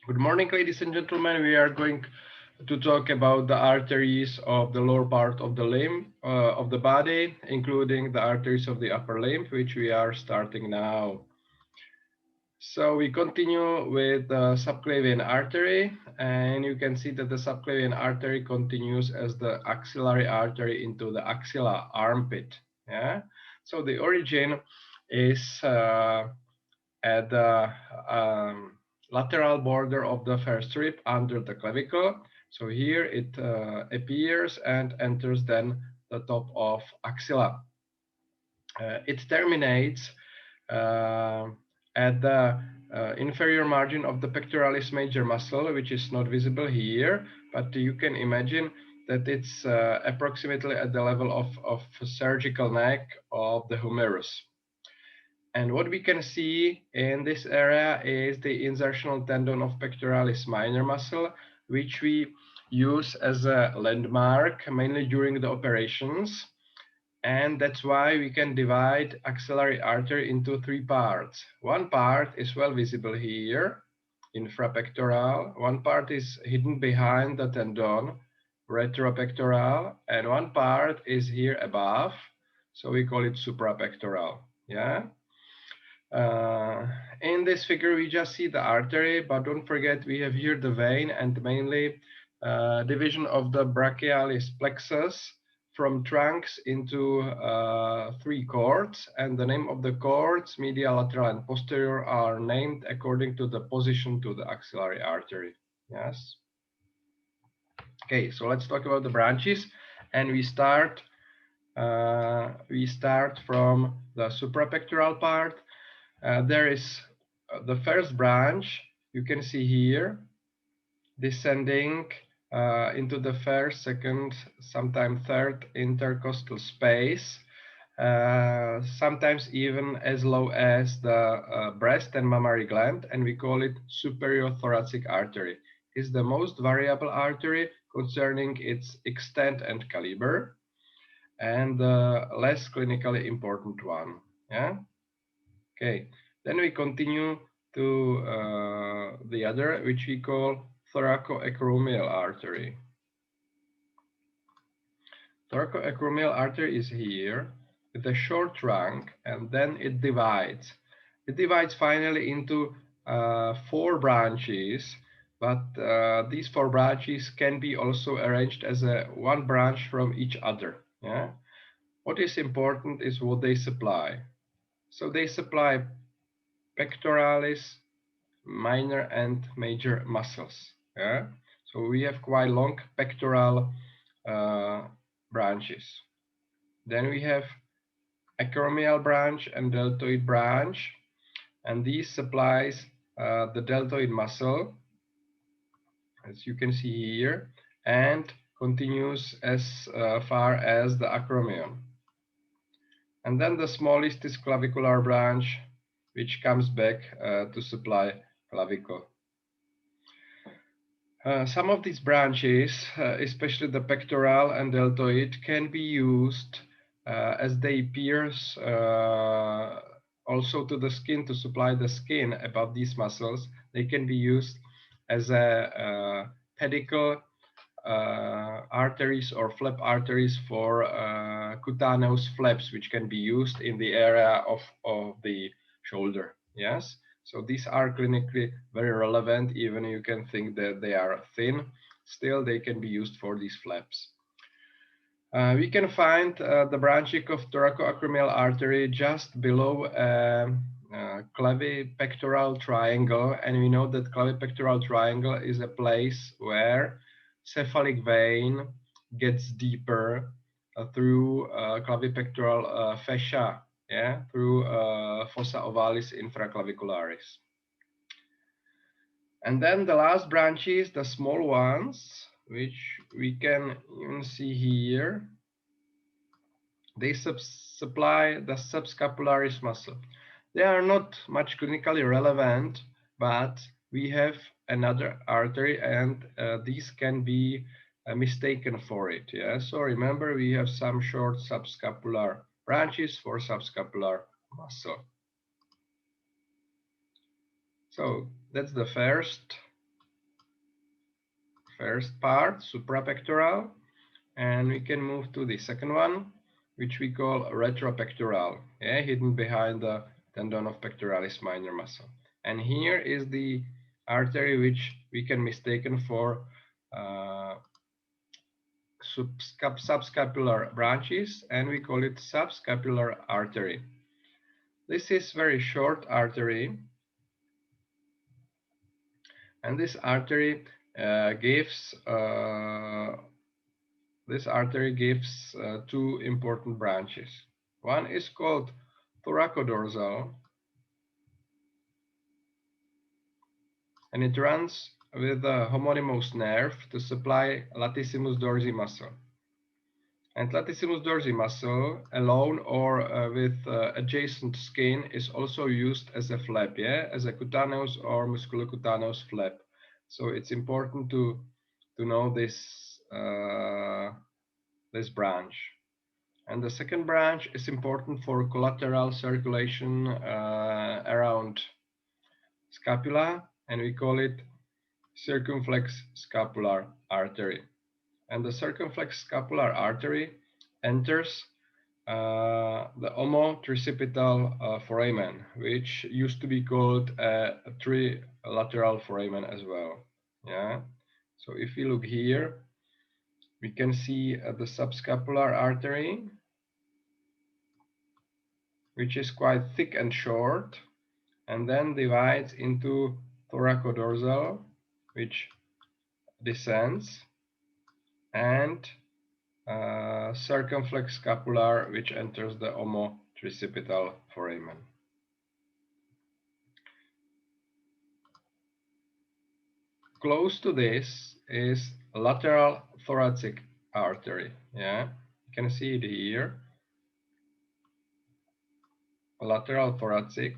Good morning, ladies and gentlemen. We are going to talk about the arteries of the lower part of the limb, of the body, including the arteries of the upper limb, which we are starting now. So we continue with the subclavian artery, and you can see that the subclavian artery continues as the axillary artery into the axilla armpit. Yeah. So the origin is at the lateral border of the first rib under the clavicle. So here it appears and enters then the top of axilla. It terminates at the inferior margin of the pectoralis major muscle, which is not visible here, but you can imagine that it's approximately at the level of surgical neck of the humerus. And what we can see in this area is the insertional tendon of pectoralis minor muscle, which we use as a landmark mainly during the operations. And that's why we can divide axillary artery into three parts. One part is well visible here, infra-pectoral. One part is hidden behind the tendon, retropectoral, and one part is here above, so we call it suprapectoral. Yeah. In this figure, we just see the artery, but don't forget we have here the vein and mainly division of the brachialis plexus from trunks into three cords, and the name of the cords, medial, lateral, and posterior, are named according to the position to the axillary artery. Yes. Okay, so let's talk about the branches, and we start from the suprapectoral part. There is the first branch, you can see here, descending into the first, second, sometimes third intercostal space, sometimes even as low as the breast and mammary gland, and we call it superior thoracic artery. It's the most variable artery concerning its extent and caliber, and the less clinically important one. Yeah. Okay. Then we continue to the other, which we call thoracoacromial artery. Thoracoacromial artery is here with a short trunk, and then it divides. It divides finally into four branches, but these four branches can be also arranged as one branch from each other. Yeah. What is important is what they supply. So they supply pectoralis, minor and major muscles. Yeah? So we have quite long pectoral branches. Then we have acromial branch and deltoid branch, and these supplies the deltoid muscle, as you can see here, and continues as far as the acromion. And then the smallest is clavicular branch, which comes back to supply clavicle. Some of these branches, especially the pectoral and deltoid, can be used as they pierce also to the skin to supply the skin above these muscles. They can be used as a pedicle arteries or flap arteries for cutaneous flaps, which can be used in the area of the shoulder. Yes. So these are clinically very relevant, even you can think that they are thin, still they can be used for these flaps. We can find the branching of thoracoacromial artery just below clavipectoral triangle, and we know that clavipectoral triangle is a place where cephalic vein gets deeper through clavipectoral fascia, yeah, through fossa ovalis infraclavicularis. And then the last branches, the small ones, which we can even see here, they supply the subscapularis muscle. They are not much clinically relevant, but we have another artery, and these can be mistaken for it. Yeah. So remember, we have some short subscapular branches for subscapular muscle. So that's the first first part, suprapectoral, and we can move to the second one, which we call retropectoral, yeah, hidden behind the tendon of pectoralis minor muscle. And here is the artery which we can mistaken for subscapular branches, and we call it subscapular artery. This is very short artery, and this artery gives two important branches. One is called thoracodorsal, and it runs with a homonymous nerve to supply latissimus dorsi muscle. And latissimus dorsi muscle alone or with adjacent skin is also used as a flap, yeah, as a cutaneous or musculocutaneous flap. So it's important to know this this branch. And the second branch is important for collateral circulation around scapula, and we call it circumflex scapular artery. And the circumflex scapular artery enters the omotricipital foramen, which used to be called a trilateral foramen as well. Yeah. So if we look here, we can see the subscapular artery, which is quite thick and short, and then divides into thoracodorsal, which descends, and circumflex scapular, which enters the omotricipital foramen. Close to this is lateral thoracic artery. Yeah, you can see it here. Lateral thoracic,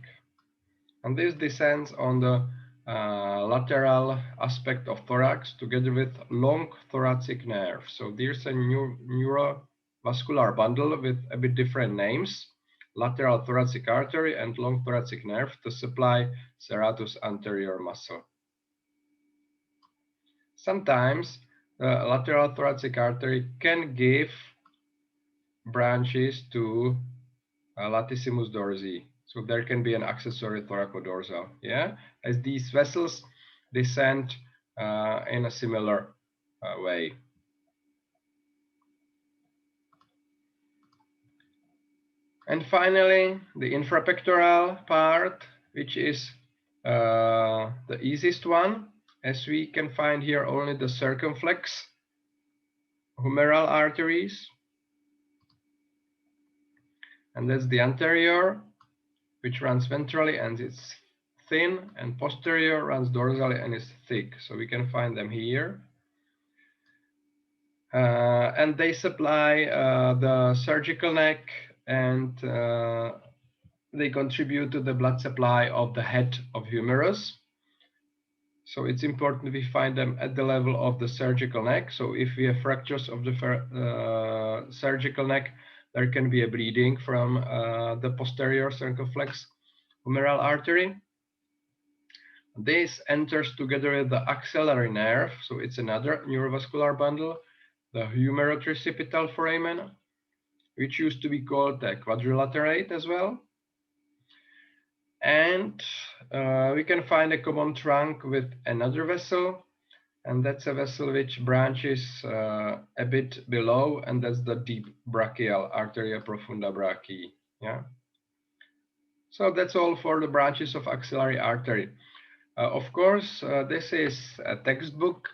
and this descends on the lateral aspect of thorax together with long thoracic nerve. So there's a neurovascular bundle with a bit different names, lateral thoracic artery and long thoracic nerve, to supply serratus anterior muscle. Sometimes the lateral thoracic artery can give branches to latissimus dorsi. So there can be an accessory thoracodorsal, yeah, as these vessels descend in a similar way. And finally, the infrapectoral part, which is the easiest one, as we can find here only the circumflex humeral arteries. And that's the anterior, which runs ventrally and it's thin, and posterior runs dorsally and is thick. So we can find them here. And they supply the surgical neck, and they contribute to the blood supply of the head of humerus. So it's important we find them at the level of the surgical neck. So if we have fractures of the surgical neck, there can be a bleeding from the posterior circumflex humeral artery. This enters together with the axillary nerve, so it's another neurovascular bundle, the humerotricipital foramen, which used to be called the quadrilaterate as well. And we can find a common trunk with another vessel, and that's a vessel which branches a bit below, and that's the deep brachial arteria profunda brachii. Yeah. So that's all for the branches of axillary artery. Of course, this is a textbook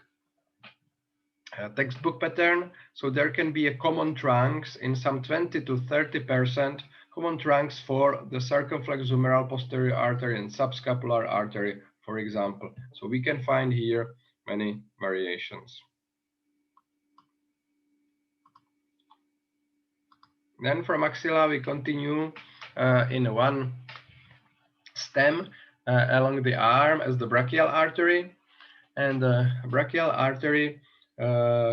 pattern, so there can be a common trunks in some 20 to 30% common trunks for the circumflex humeral posterior artery and subscapular artery, for example. So we can find here many variations. Then from axilla we continue in one stem along the arm as the brachial artery, and the brachial artery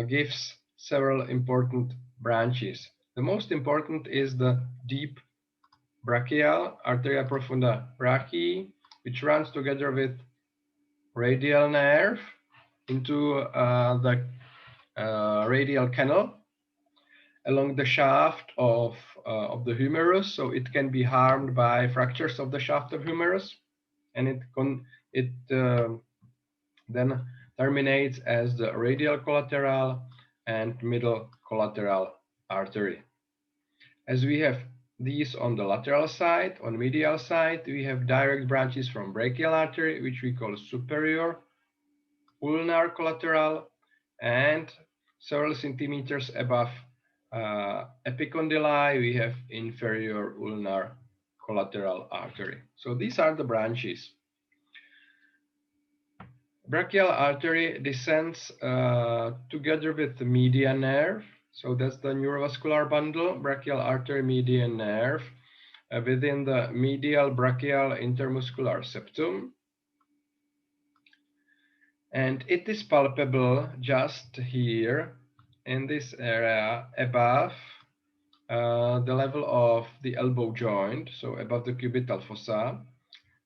gives several important branches. The most important is the deep brachial arteria profunda brachii, which runs together with radial nerve into the radial canal along the shaft of the humerus, so it can be harmed by fractures of the shaft of humerus, and it then terminates as the radial collateral and middle collateral artery. As we have these on the lateral side, on medial side, we have direct branches from brachial artery, which we call superior ulnar collateral, and several centimeters above epicondyli, we have inferior ulnar collateral artery. So these are the branches. Brachial artery descends together with the median nerve. So that's the neurovascular bundle, brachial artery median nerve, within the medial brachial intermuscular septum. And it is palpable just here in this area above the level of the elbow joint, so above the cubital fossa.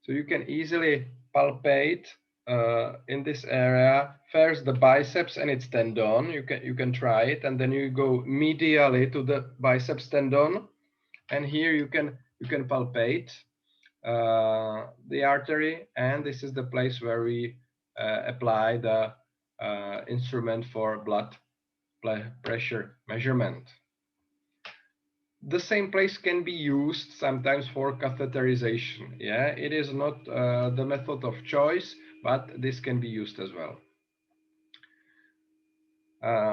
So you can easily palpate in this area first the biceps and its tendon. You can try it, and then you go medially to the biceps tendon, and here you can palpate the artery, and this is the place where we apply the instrument for blood pressure measurement. The same place can be used sometimes for catheterization. Yeah, it is not the method of choice, but this can be used as well.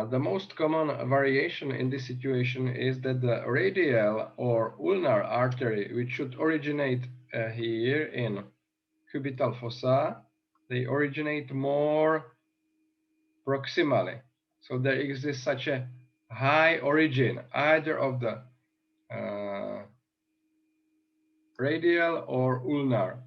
The most common variation in this situation is that the radial or ulnar artery, which should originate here in cubital fossa, they originate more proximally. So there exists such a high origin either of the radial or ulnar.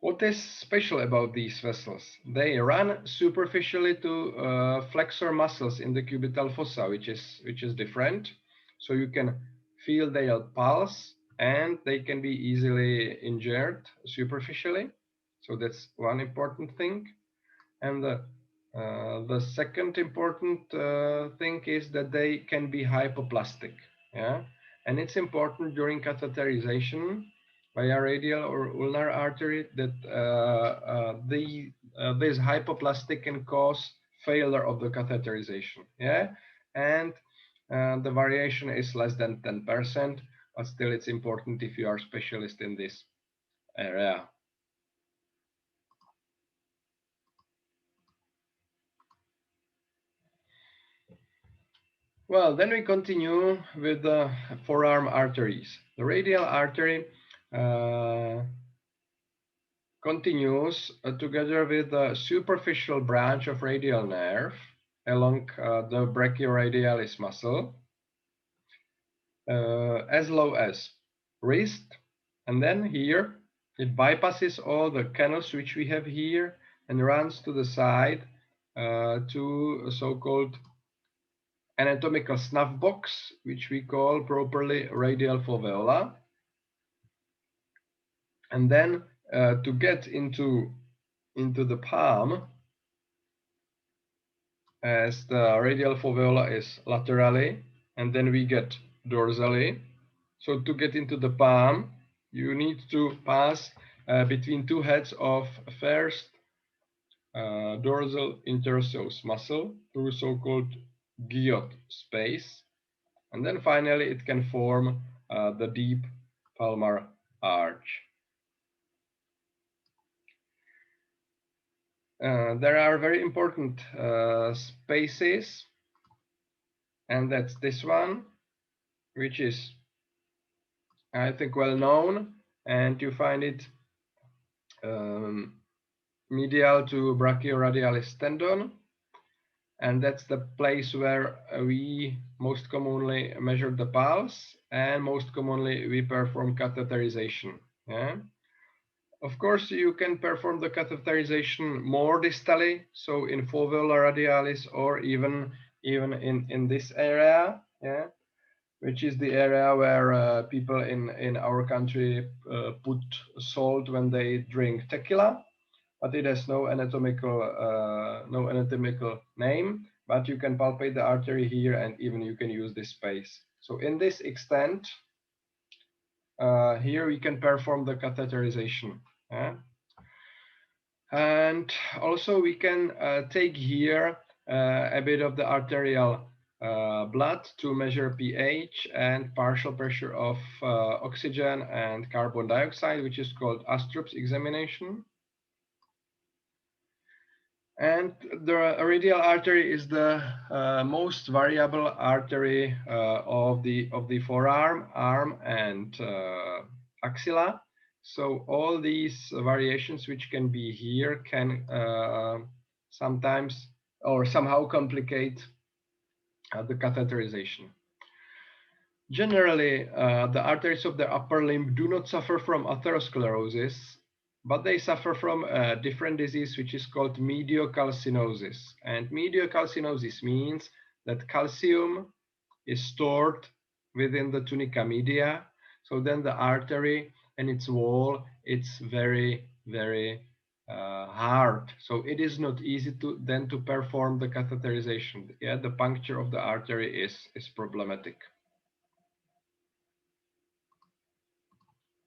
What is special about these vessels? They run superficially to flexor muscles in the cubital fossa, which is different. So you can feel their pulse, and they can be easily injured superficially. So that's one important thing. And the second important thing is that they can be hypoplastic. Yeah, and it's important during catheterization via radial or ulnar artery that this hypoplastic can cause failure of the catheterization. Yeah, and the variation is less than 10%, but still it's important if you are a specialist in this area. Well, then we continue with the forearm arteries. The radial artery continues together with the superficial branch of radial nerve along the brachioradialis muscle as low as wrist, and then here it bypasses all the canals which we have here and runs to the side to a so-called anatomical snuff box, which we call properly radial foveola. And then to get into the palm, as the radial foveola is laterally, and then we get dorsally. So to get into the palm, you need to pass between two heads of first dorsal interosseous muscle through so-called Guillot space. And then finally, it can form the deep palmar arch. There are very important spaces, and that's this one, which is, I think, well known, and you find it medial to brachioradialis tendon, and that's the place where we most commonly measure the pulse, and most commonly we perform catheterization. Yeah? Of course, you can perform the catheterization more distally, so in foveola radialis, or even in this area, yeah, which is the area where people in our country put salt when they drink tequila, but it has no anatomical name. But you can palpate the artery here, and even you can use this space. So in this extent, here we can perform the catheterization. And also we can take here a bit of the arterial blood to measure pH and partial pressure of oxygen and carbon dioxide, which is called Astrup's examination. And the radial artery is the most variable artery of the forearm, arm, and axilla. So all these variations which can be here can sometimes or somehow complicate the catheterization. Generally, the arteries of the upper limb do not suffer from atherosclerosis, but they suffer from a different disease which is called mediocalcinosis. And mediocalcinosis means that calcium is stored within the tunica media. So then the artery and its wall, it's very, very hard. So it is not easy to then to perform the catheterization. Yeah, the puncture of the artery is problematic.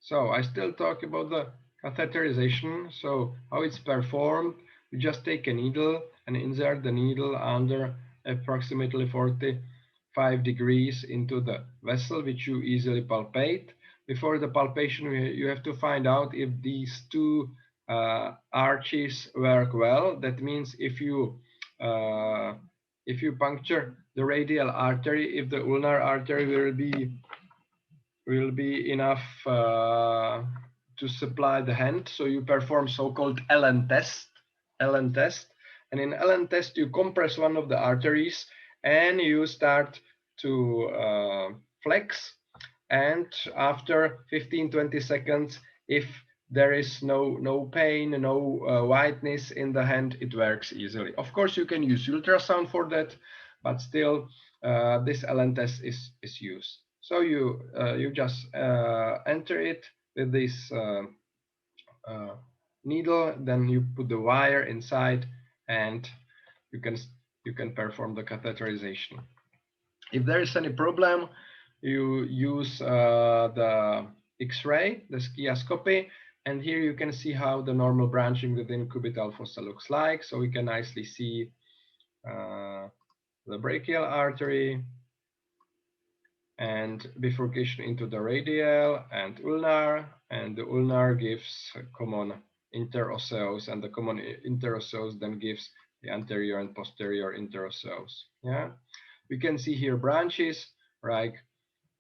So I still talk about the catheterization. So how it's performed, we just take a needle and insert the needle under approximately 45 degrees into the vessel, which you easily palpate. Before the palpation, you have to find out if these two arches work well. That means if you puncture the radial artery, if the ulnar artery will be enough to supply the hand. So you perform so-called Allen test. And in Allen test, you compress one of the arteries and you start to flex. And after 15-20 seconds, if there is no pain, no whiteness in the hand, it works easily. Of course, you can use ultrasound for that, but still this Allen test is used. So you just enter it with this needle, then you put the wire inside, and you can perform the catheterization. If there is any problem, you use the X-ray, the skiascopy, and here you can see how the normal branching within cubital fossa looks like. So we can nicely see the brachial artery and bifurcation into the radial and ulnar, and the ulnar gives common interosseous, and the common interosseous then gives the anterior and posterior interosseous. Yeah, we can see here branches like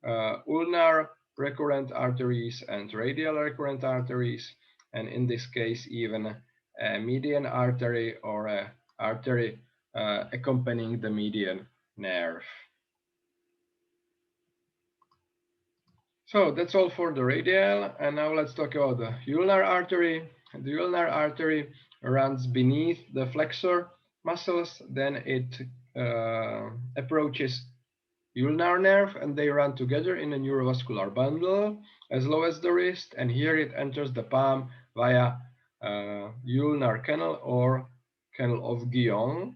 ulnar recurrent arteries and radial recurrent arteries, and in this case even a median artery or a artery accompanying the median nerve. So that's all for the radial, and now let's talk about the ulnar artery. The ulnar artery runs beneath the flexor muscles, then it approaches ulnar nerve, and they run together in a neurovascular bundle as low as the wrist, and here it enters the palm via ulnar canal or canal of Guillain,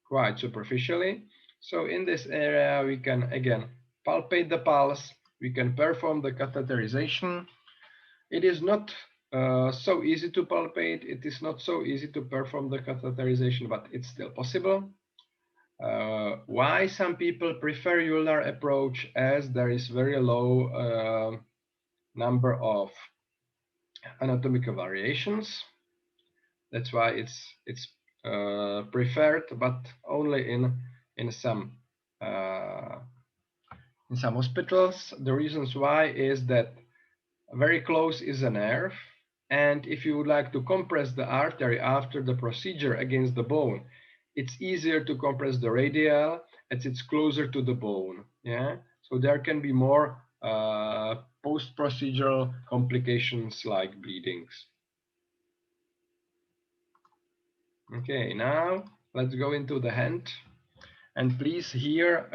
quite superficially. So in this area we can again palpate the pulse, we can perform the catheterization. It is not so easy to palpate, it is not so easy to perform the catheterization, but it's still possible. Why some people prefer ulnar approach, as there is very low number of anatomical variations. That's why it's preferred, but only in some hospitals. The reasons why is that very close is a nerve, and if you would like to compress the artery after the procedure against the bone, it's easier to compress the radial as it's closer to the bone. Yeah, so there can be more post-procedural complications like bleedings. Okay, now let's go into the hand. And please, here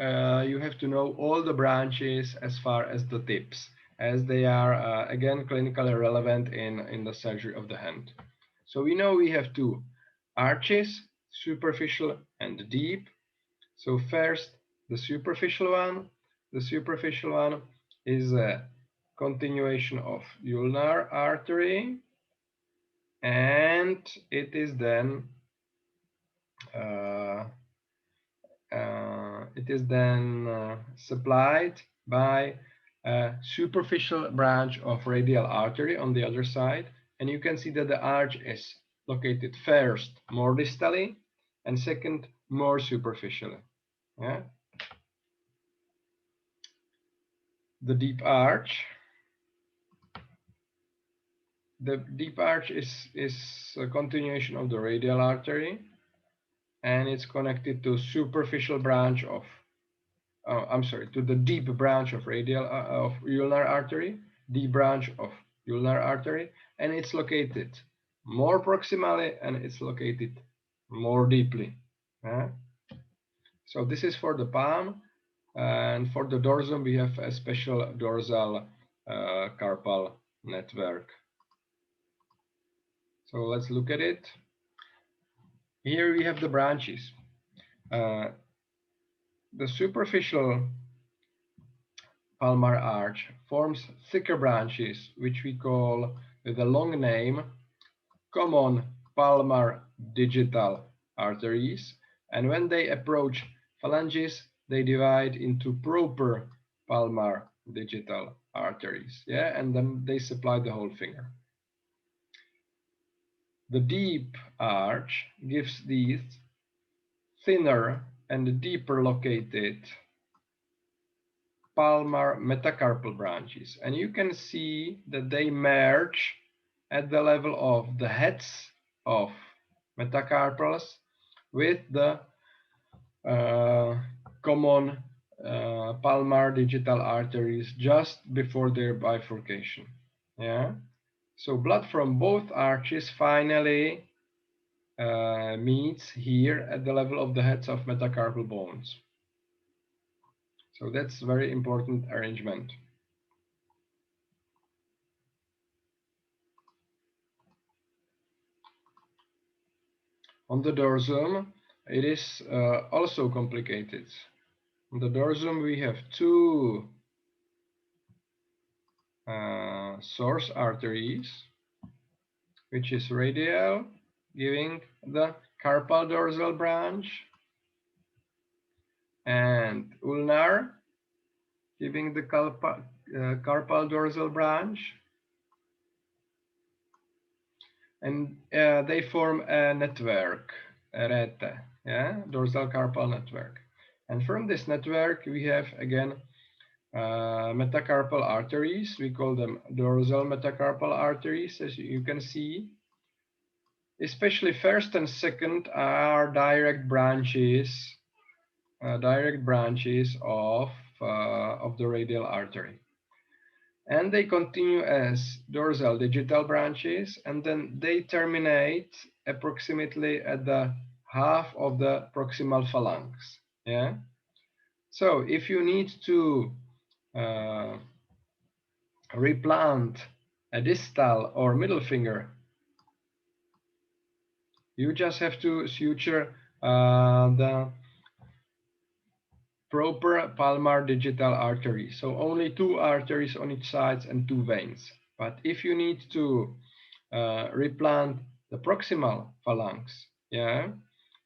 you have to know all the branches as far as the tips, as they are again clinically relevant in the surgery of the hand. So we know we have two arches, superficial and deep. So first, the superficial one. The superficial one is a continuation of ulnar artery, and it is then supplied by a superficial branch of radial artery on the other side. And you can see that the arch is located first more distally and second more superficially. Yeah? The deep arch. The deep arch is a continuation of the radial artery, and it's connected to superficial branch of to the deep branch of ulnar artery, deep branch of ulnar artery, and it's located more proximally and it's located more deeply. So this is for the palm, and for the dorsum we have a special dorsal carpal network. So let's look at it. Here we have the branches. The superficial palmar arch forms thicker branches, which we call with a long name common palmar digital arteries. And when they approach phalanges, they divide into proper palmar digital arteries. Yeah, and then they supply the whole finger. The deep arch gives these thinner and deeper located palmar metacarpal branches, and you can see that they merge at the level of the heads of metacarpals with the common palmar digital arteries just before their bifurcation. Yeah, so blood from both arches finally meets here at the level of the heads of metacarpal bones. So that's very important arrangement. On the dorsum, it is also complicated. On the dorsum, we have two source arteries, which is radial, giving the carpal dorsal branch, and ulnar, giving the carpal dorsal branch. And they form a network, a rete, yeah, dorsal carpal network. And from this network, we have again metacarpal arteries. We call them dorsal metacarpal arteries, as you can see. Especially first and second are direct branches of the radial artery. And they continue as dorsal digital branches, and then they terminate approximately at the half of the proximal phalanx. Yeah. So if you need to replant a distal or middle finger, you just have to suture the proper palmar digital artery. So only two arteries on each side and two veins. But if you need to replant the proximal phalanx, yeah,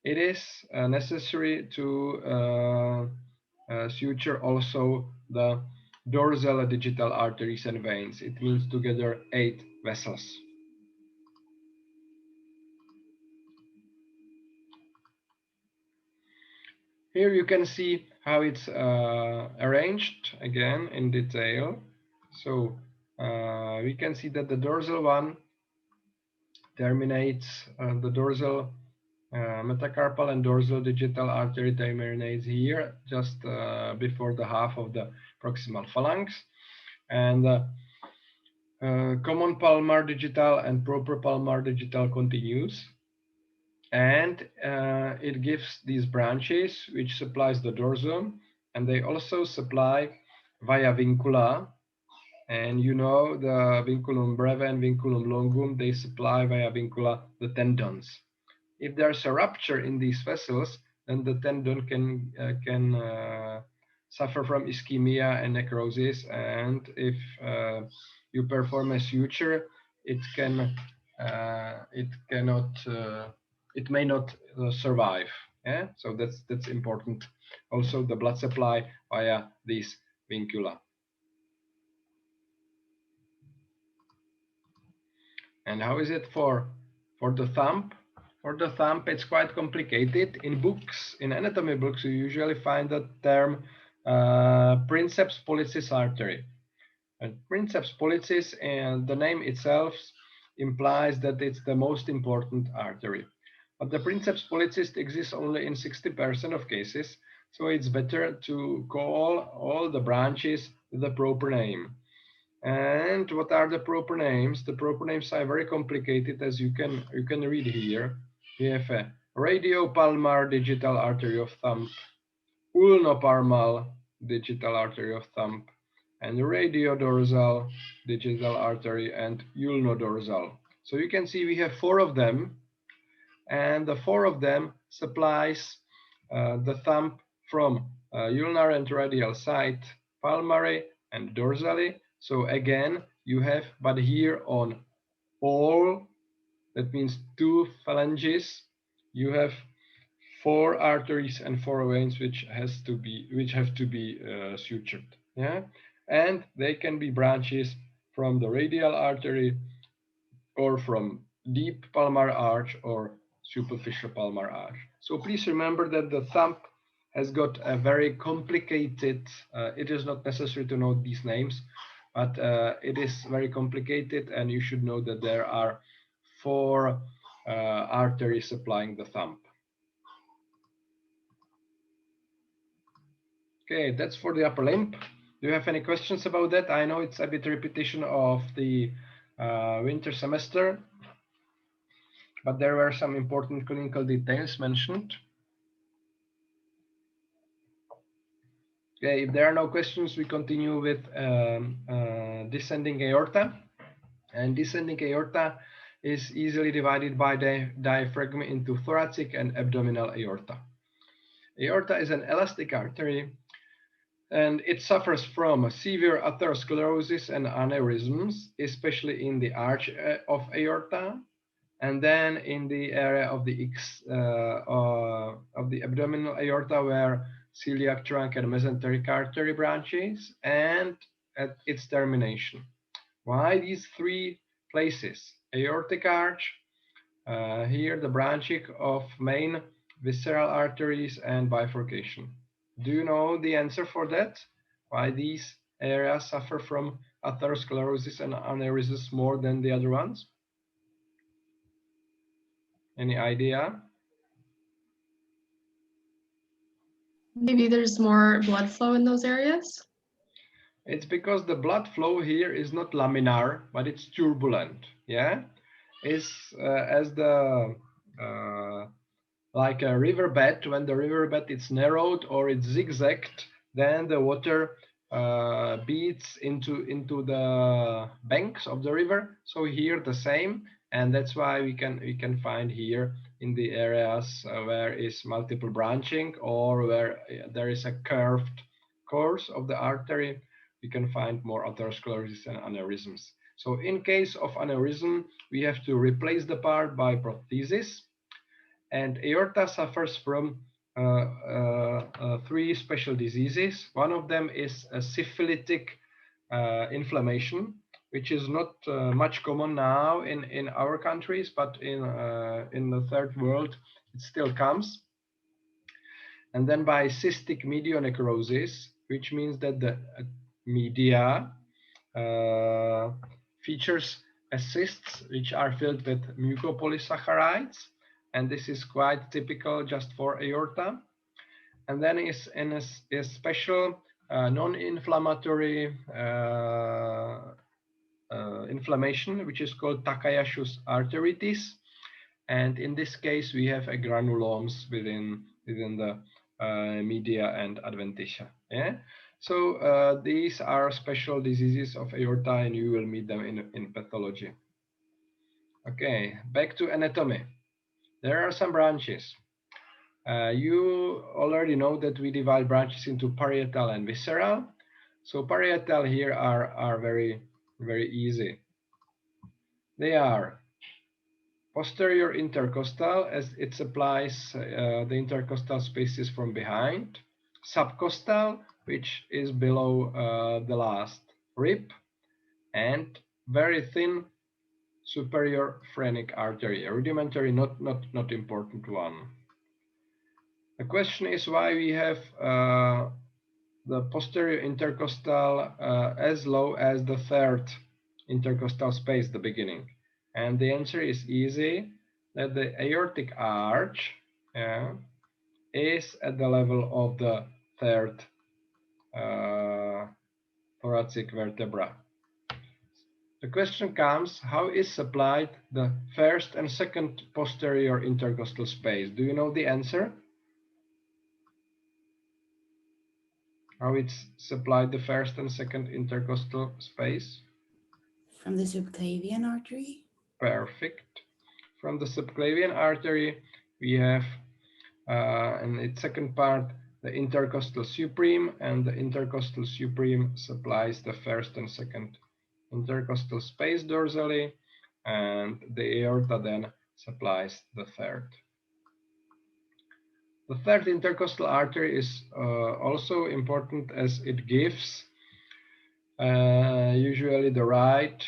it is necessary to suture also the dorsal digital arteries and veins. It means together 8 vessels. Here you can see how it's arranged again in detail. So we can see that the dorsal one terminates the dorsal metacarpal and dorsal digital artery terminates here just before the half of the proximal phalanx, and common palmar digital and proper palmar digital continues, and it gives these branches which supplies the dorsum, and they also supply via vincula And you know the vinculum breve and vinculum longum, they supply via vincula the tendons. If there's a rupture in these vessels, then the tendon can suffer from ischemia and necrosis. And if you perform a suture, it may not survive. Yeah, so that's important. Also, the blood supply via these vincula. And how is it for the thumb? For the thumb, it's quite complicated. In books, in anatomy books, you usually find the term princeps pollicis artery. And princeps pollicis, and the name itself implies that it's the most important artery. But the princeps pollicis exists only in 60% of cases, so it's better to call all the branches with the proper name. And what are the proper names? The proper names are very complicated, as you can read here. We have a radiopalmar digital artery of thumb, ulnopalmar digital artery of thumb, and radiodorsal digital artery and ulnodorsal. So you can see we have 4 of them, and the 4 of them supplies the thumb from ulnar and radial side, palmary and dorsally. So again, you have, but here on all, that means 2 phalanges, you have 4 arteries and 4 veins which have to be sutured. Yeah, and they can be branches from the radial artery or from deep palmar arch or superficial palmar arch. So please remember that the thumb has got a very complicated, it is not necessary to know these names, but it is very complicated, and you should know that there are 4 arteries supplying the thumb. Okay, that's for the upper limb. Do you have any questions about that? I know it's a bit repetition of the winter semester, but there were some important clinical details mentioned. Okay, if there are no questions, we continue with descending aorta. And descending aorta is easily divided by the diaphragm into thoracic and abdominal aorta. Aorta is an elastic artery, and it suffers from severe atherosclerosis and aneurysms, especially in the arch of aorta, and then in the area of the abdominal aorta, where celiac trunk and mesenteric artery branches, and at its termination. Why these 3 places? Aortic arch, here the branching of main visceral arteries and bifurcation. Do you know the answer for that? Why these areas suffer from atherosclerosis and aneurysms more than the other ones? Any idea? Maybe there's more blood flow in those areas? It's because the blood flow here is not laminar, but it's turbulent. Yeah, it's as the like a riverbed. When the riverbed is narrowed or it's zigzagged, then the water beats into the banks of the river. So here the same, and that's why we can find here in the areas where is multiple branching or where there is a curved course of the artery, we can find more atherosclerosis and aneurysms. So in case of aneurysm, we have to replace the part by prosthesis. And aorta suffers from 3 special diseases. One of them is a syphilitic inflammation, which is not much common now in our countries, but in the third world, it still comes. And then by cystic medionecrosis, which means that the media features cysts which are filled with mucopolysaccharides, and this is quite typical just for aorta. And then is in a special non-inflammatory inflammation, which is called Takayasu's arteritis. And in this case, we have a granulomes within the media and adventitia. Yeah? So these are special diseases of aorta, and you will meet them in pathology. Okay, back to anatomy. There are some branches. You already know that we divide branches into parietal and visceral. So parietal here are very, very easy. They are posterior intercostal, as it supplies the intercostal spaces from behind. Subcostal, which is below the last rib. And very thin superior phrenic artery, a rudimentary, not important one. The question is why we have the posterior intercostal as low as the third intercostal space, the beginning. And the answer is easy, that the aortic arch is at the level of the third thoracic vertebra. The question comes, how is supplied the first and second posterior intercostal space? Do you know the answer? How it's supplied the first and second intercostal space? From the subclavian artery? Perfect. From the subclavian artery, we have in its second part the intercostal supreme, and the intercostal supreme supplies the first and second intercostal space dorsally, and the aorta then supplies the third. The third intercostal artery is also important, as it gives usually the right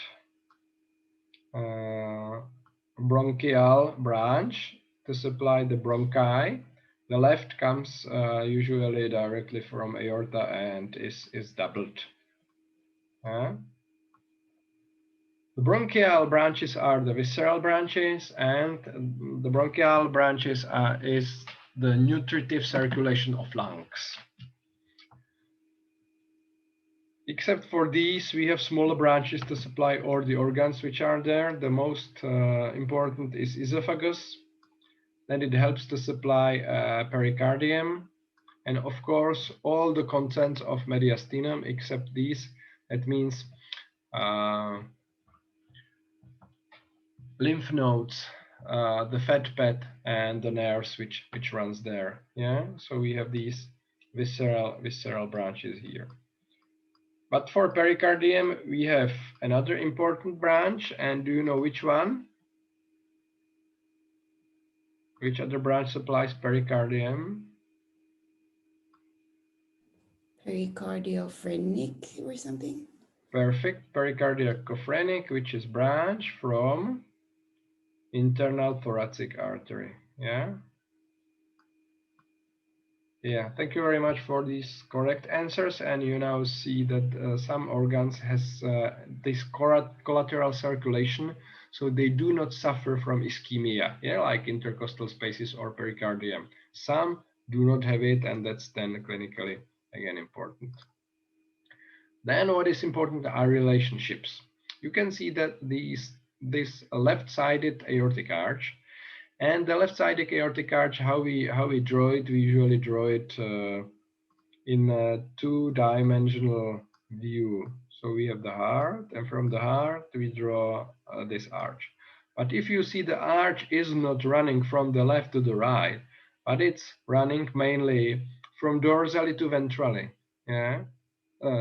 bronchial branch to supply the bronchi. The left comes usually directly from aorta and is doubled. The bronchial branches are the visceral branches, and the bronchial branches is the nutritive circulation of lungs. Except for these, we have smaller branches to supply all the organs which are there. The most important is esophagus. Then it helps to supply pericardium, and of course all the contents of mediastinum except these. That means lymph nodes, the fat pad, and the nerves which runs there. Yeah, so we have these visceral branches here. But for pericardium, we have another important branch, and do you know which one? Which other branch supplies pericardium? Pericardiophrenic or something? Perfect, pericardiophrenic, which is branch from internal thoracic artery. Yeah. Yeah, thank you very much for these correct answers. And you now see that some organs has this collateral circulation, so they do not suffer from ischemia, yeah, like intercostal spaces or pericardium. Some do not have it, and that's then clinically again important. Then what is important are relationships. You can see that this left-sided aortic arch, and the left-sided aortic arch, how we draw it, we usually draw it in a two-dimensional view. So we have the heart, and from the heart we draw this arch. But if you see, the arch is not running from the left to the right, but it's running mainly from dorsally to ventrally. Yeah.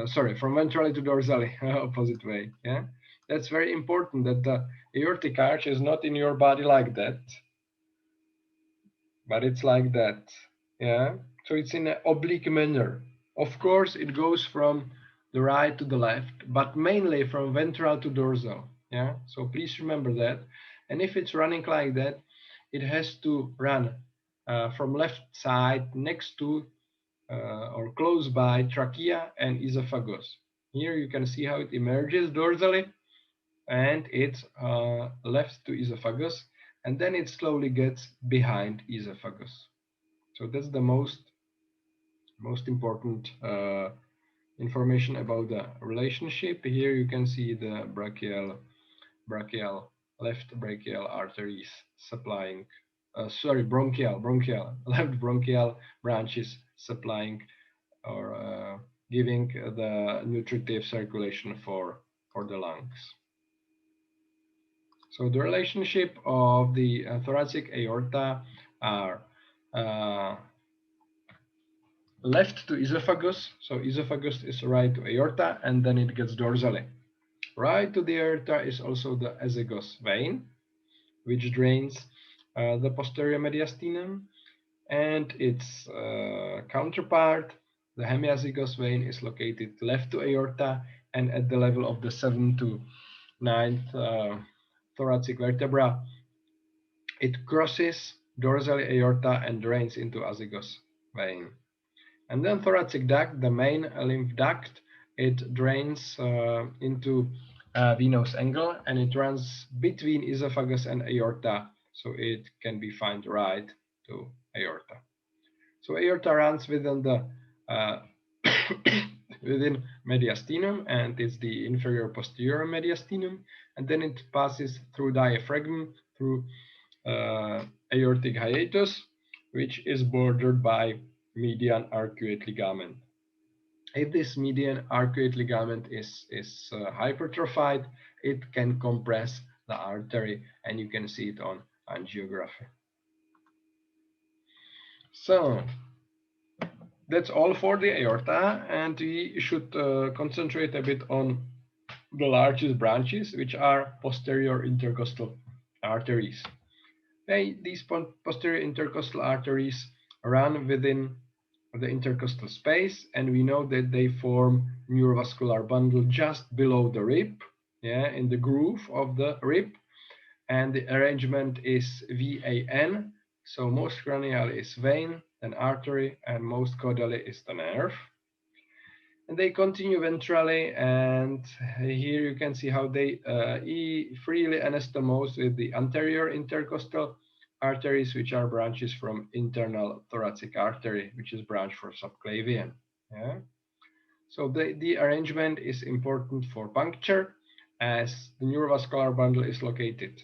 Sorry, from ventrally to dorsally, opposite way. Yeah. That's very important, that the aortic arch is not in your body like that, but it's like that. Yeah. So it's in an oblique manner. Of course, it goes from the right to the left, but mainly from ventral to dorsal. Yeah. So please remember that. And if it's running like that, it has to run from left side next to or close by trachea and esophagus. Here you can see how it emerges dorsally, and it's left to esophagus, and then it slowly gets behind esophagus. So that's the most important information about the relationship. Here you can see the left brachial arteries supplying, bronchial left bronchial branches supplying or giving the nutritive circulation for the lungs. So the relationship of the thoracic aorta are left to esophagus. So esophagus is right to aorta, and then it gets dorsally. Right to the aorta is also the azygos vein, which drains the posterior mediastinum, and its counterpart, the hemiazygos vein, is located left to aorta and at the level of the 7th to 9th thoracic vertebra. It crosses dorsally aorta and drains into azygos vein. And then thoracic duct, the main lymph duct, it drains into venous angle, and it runs between esophagus and aorta, so it can be found right to aorta. So aorta runs within the within mediastinum, and it's the inferior posterior mediastinum, and then it passes through diaphragm, through aortic hiatus, which is bordered by median arcuate ligament. If this median arcuate ligament is hypertrophied, it can compress the artery, and you can see it on angiography. So that's all for the aorta, and we should concentrate a bit on the largest branches, which are posterior intercostal arteries. These posterior intercostal arteries run within the intercostal space, and we know that they form neurovascular bundle just below the rib, in the groove of the rib, and the arrangement is VAN. So most cranially is vein, then artery, and most caudally is the nerve. And they continue ventrally, and here you can see how they freely anastomose with the anterior intercostal arteries, which are branches from internal thoracic artery, which is branch for subclavian. So the arrangement is important for puncture, as the neurovascular bundle is located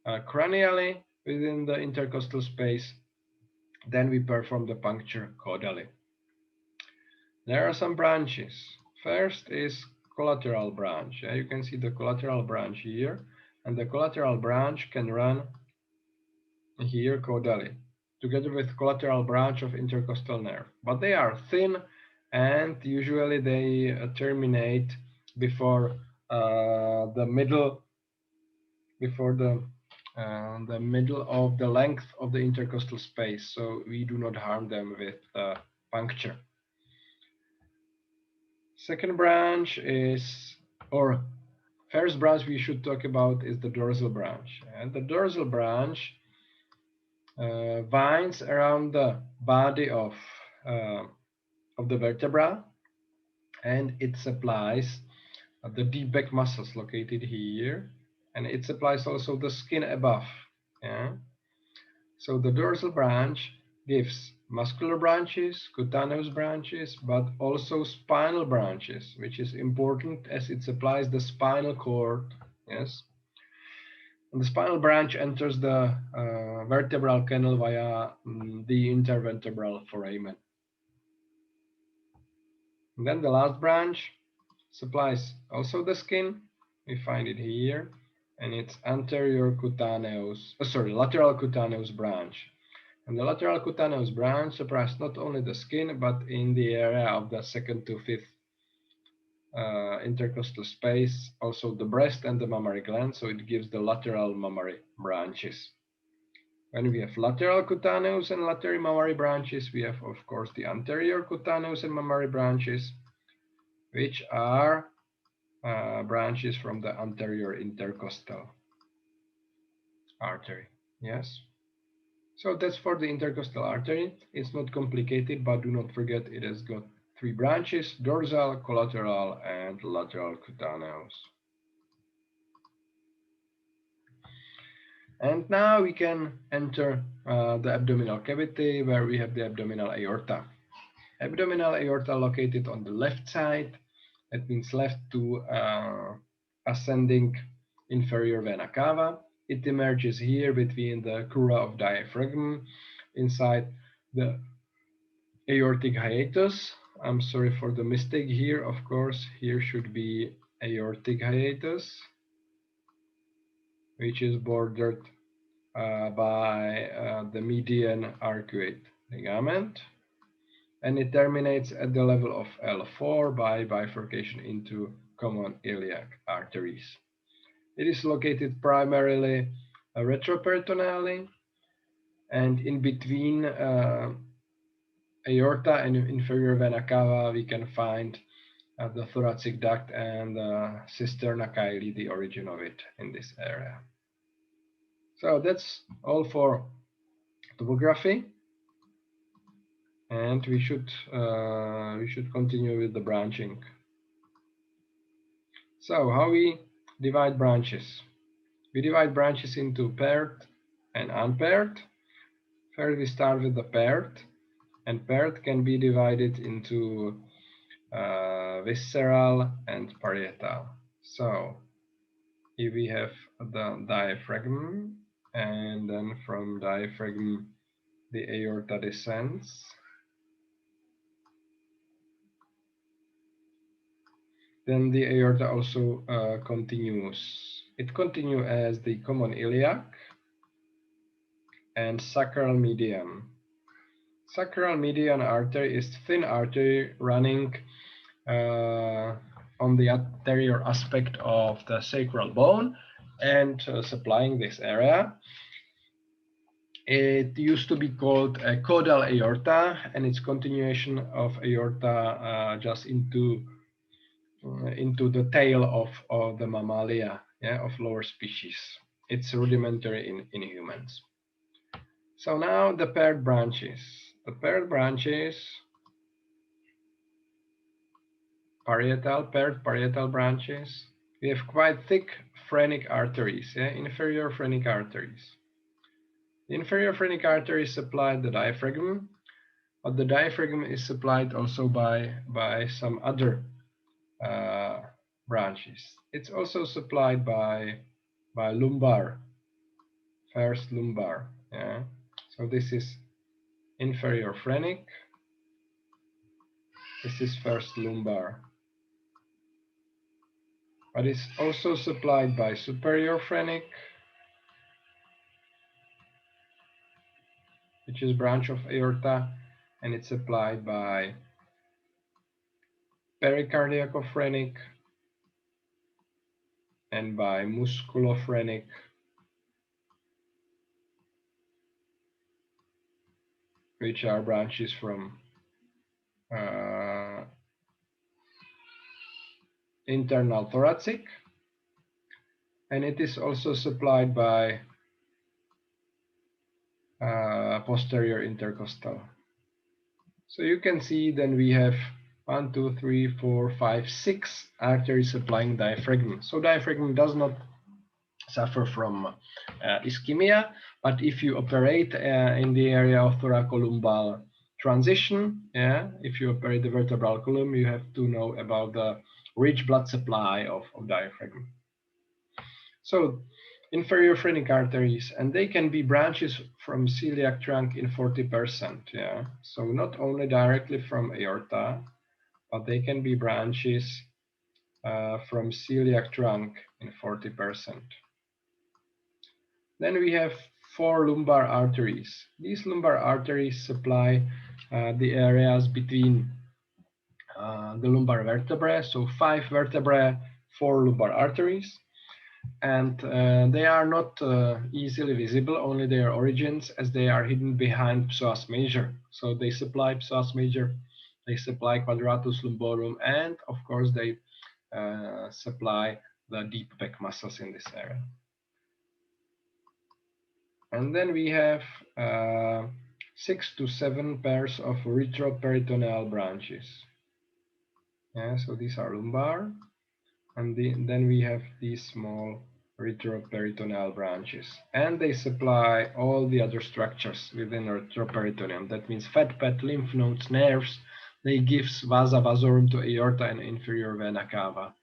cranially within the intercostal space. Then we perform the puncture caudally. There are some branches. First is collateral branch. You can see the collateral branch here, and the collateral branch can run here caudally, together with collateral branch of intercostal nerve. But they are thin, and usually they terminate before the middle of the length of the intercostal space. So we do not harm them with puncture. Second branch is, or first branch we should talk about is the dorsal branch. And the dorsal branch winds around the body of the vertebra, and it supplies the deep back muscles located here, and it supplies also the skin above. So the dorsal branch gives muscular branches, cutaneous branches, but also spinal branches, which is important as it supplies the spinal cord. Yes. And the spinal branch enters the vertebral canal via the intervertebral foramen. And then the last branch supplies also the skin. We find it here, and it's lateral cutaneous branch. And the lateral cutaneous branch supplies not only the skin, but in the area of the 2nd to 5th intercostal space, also the breast and the mammary gland, so it gives the lateral mammary branches. When we have lateral cutaneous and lateral mammary branches, we have, of course, the anterior cutaneous and mammary branches, which are branches from the anterior intercostal artery. Yes. So that's for the intercostal artery. It's not complicated, but do not forget it has got 3 branches: dorsal, collateral, and lateral cutaneous. And now we can enter the abdominal cavity, where we have the abdominal aorta. Abdominal aorta located on the left side. That means left to ascending inferior vena cava. It emerges here between the crura of diaphragm inside the aortic hiatus. I'm sorry for the mistake here. Of course, here should be aortic hiatus, which is bordered by the median arcuate ligament, and it terminates at the level of L4 by bifurcation into common iliac arteries. It is located primarily retroperitoneally, and in between aorta and inferior vena cava, we can find the thoracic duct and cisterna chyli, the origin of it in this area. So that's all for topography, and we should continue with the branching. So how we divide branches? We divide branches into paired and unpaired. First, we start with the paired, and paired can be divided into visceral and parietal. So if we have the diaphragm, and then from diaphragm the aorta descends, then the aorta also continues. It continues as the common iliac and sacral median. Sacral median artery is thin artery running on the anterior aspect of the sacral bone and supplying this area. It used to be called a caudal aorta, and its continuation of aorta just into the tail of the mammalia, of lower species. It's rudimentary in humans. So now the paired branches. The paired branches, paired parietal branches. We have quite thick phrenic arteries, inferior phrenic arteries. The inferior phrenic artery supplied the diaphragm, but the diaphragm is supplied also by some other branches. It's also supplied by lumbar, first lumbar. So this is inferior phrenic. This is first lumbar. But it's also supplied by superior phrenic, which is branch of aorta, and it's supplied by pericardiacophrenic and by musculophrenic, which are branches from internal thoracic, and it is also supplied by posterior intercostal. So you can see then we have 1, 2, 3, 4, 5, 6 arteries supplying diaphragm. So diaphragm does not suffer from ischemia, but if you operate in the area of thoracolumbar transition, if you operate the vertebral column, you have to know about the rich blood supply of diaphragm. So inferior phrenic arteries, and they can be branches from celiac trunk in 40%. So not only directly from aorta, but they can be branches from celiac trunk in 40%. Then we have 4 lumbar arteries. These lumbar arteries supply the areas between the lumbar vertebrae, so 5 vertebrae, 4 lumbar arteries. And they are not easily visible, only their origins, as they are hidden behind psoas major. So they supply psoas major, they supply quadratus lumborum, and of course they supply the deep pec muscles in this area. And then we have 6 to 7 pairs of retroperitoneal branches. So these are lumbar. And then we have these small retroperitoneal branches, and they supply all the other structures within retroperitoneum. That means fat pad, lymph nodes, nerves. They give vasa vasorum to aorta and inferior vena cava.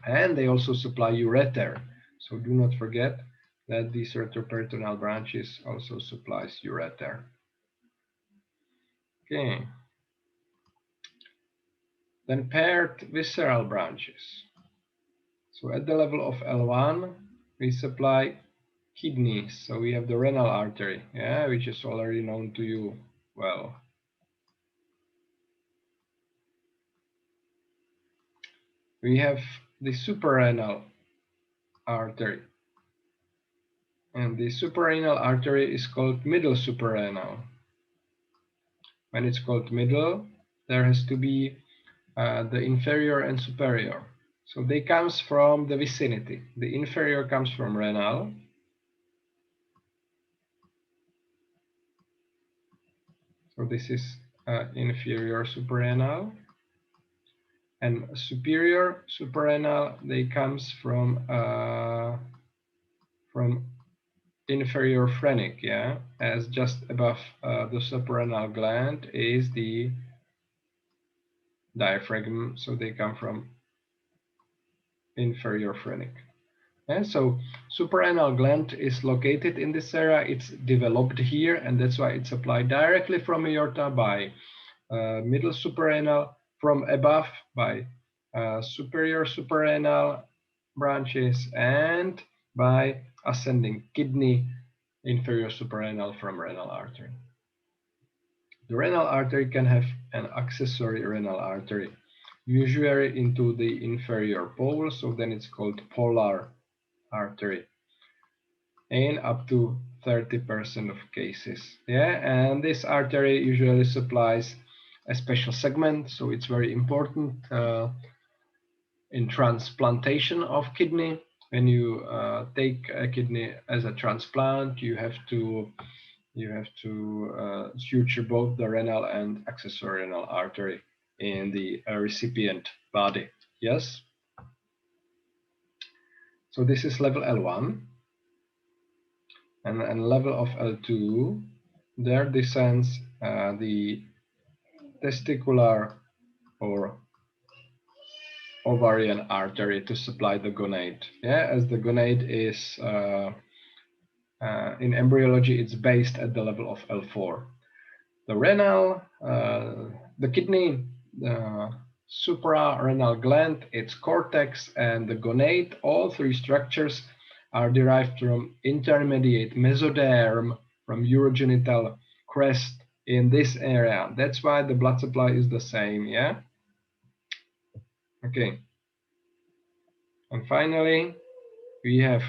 And they also supply ureter. So do not forget that these retroperitoneal branches also supplies ureter. Okay. Then paired visceral branches. So at the level of L1, we supply kidneys. So we have the renal artery, yeah, which is already known to you well. We have the suprarenal artery. And the suprarenal artery is called middle suprarenal. When it's called middle, there has to be the inferior and superior. So they comes from the vicinity. The inferior comes from renal. So this is inferior suprarenal. And superior suprarenal, they comes from inferior phrenic, yeah, as just above the suprarenal gland is the diaphragm, so they come from inferior phrenic. And so suprarenal gland is located in this area. It's developed here, and that's why it's applied directly from aorta by middle suprarenal, from above by superior suprarenal branches, and by ascending kidney inferior suprarenal from renal artery. The renal artery can have an accessory renal artery, usually into the inferior pole, so then it's called polar artery in up to 30% of cases. Yeah, and this artery usually supplies a special segment, so it's very important in transplantation of kidney. When you take a kidney as a transplant, you have to suture both the renal and accessory renal artery in the recipient body. Yes. So this is level L1, and level of L2, there descends the testicular or ovarian artery to supply the gonade. Yeah, as the gonade is in embryology, it's based at the level of L4. The renal, the kidney, the suprarenal gland, its cortex, and the gonade, all three structures are derived from intermediate mesoderm, from urogenital crest in this area. That's why the blood supply is the same, yeah? Okay. And finally, we have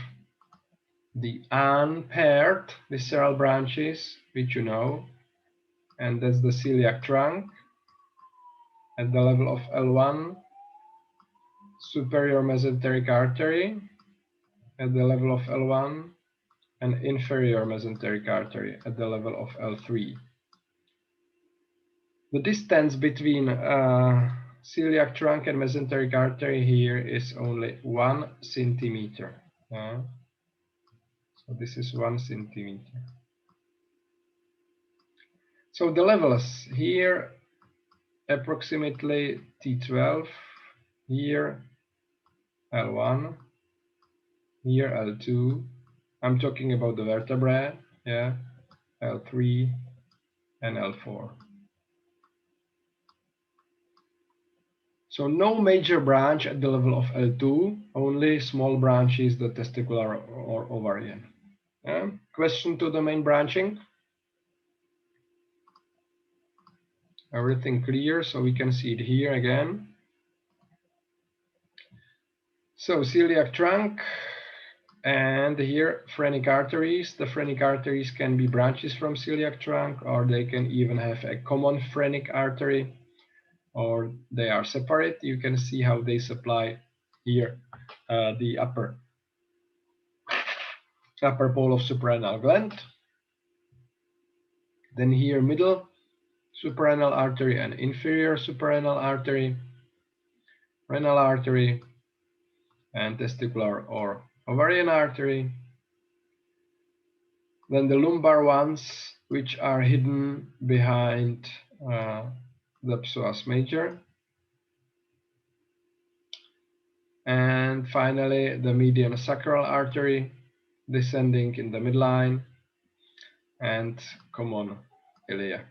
the unpaired visceral branches, which you know, and that's the celiac trunk at the level of L1, superior mesenteric artery at the level of L1, and inferior mesenteric artery at the level of L3. The distance between celiac trunk and mesenteric artery here is only 1 centimeter. So this is 1 centimeter. So the levels here, approximately T12, here L1, here L2. I'm talking about the vertebrae, yeah, L3 and L4. So no major branch at the level of L2, only small branches, the testicular or ovarian. Question to the main branching. Everything clear, so we can see it here again. So celiac trunk, and here phrenic arteries. The phrenic arteries can be branches from celiac trunk, or they can even have a common phrenic artery, or they are separate. You can see how they supply here the upper pole of suprarenal gland. Then here middle suprarenal artery and inferior suprarenal artery, renal artery, and testicular or ovarian artery. Then the lumbar ones, which are hidden behind the psoas major. And finally, the median sacral artery descending in the midline, and common iliac.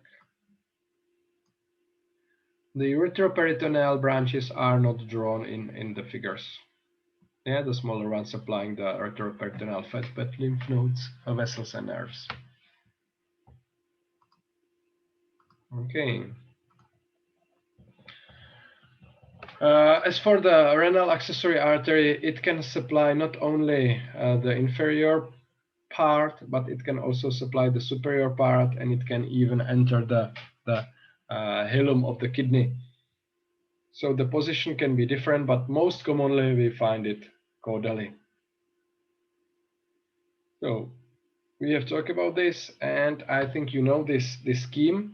The ureteroperitoneal branches are not drawn in the figures. Yeah, the smaller ones supplying the ureteroperitoneal fat, but lymph nodes, vessels, and nerves. Okay. As for the renal accessory artery, it can supply not only the inferior part, but it can also supply the superior part, and it can even enter the hilum of the kidney. So the position can be different, but most commonly we find it caudally. So we have talked about this, and I think you know this scheme,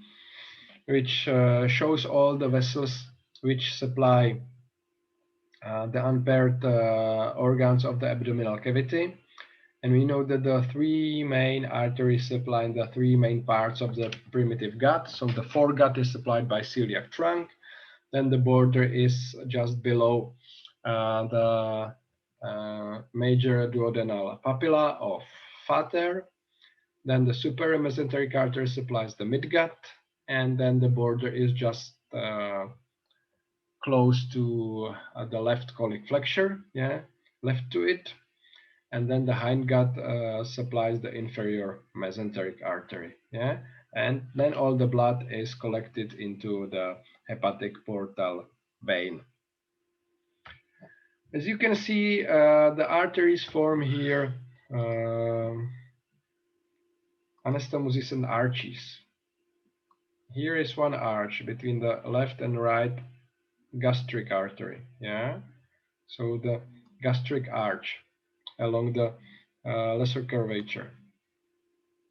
which shows all the vessels which supply the unpaired organs of the abdominal cavity. And we know that the three main arteries supply the three main parts of the primitive gut. So the foregut is supplied by celiac trunk. Then the border is just below the major duodenal papilla of Vater. Then the superior mesenteric artery supplies the midgut, and then the border is just close to the left colic flexure, yeah, left to it. And then the hindgut supplies the inferior mesenteric artery, yeah, and then all the blood is collected into the hepatic portal vein. As you can see, the arteries form here anastomosis and arches. Here is one arch between the left and right gastric artery, yeah. So the gastric arch along the lesser curvature.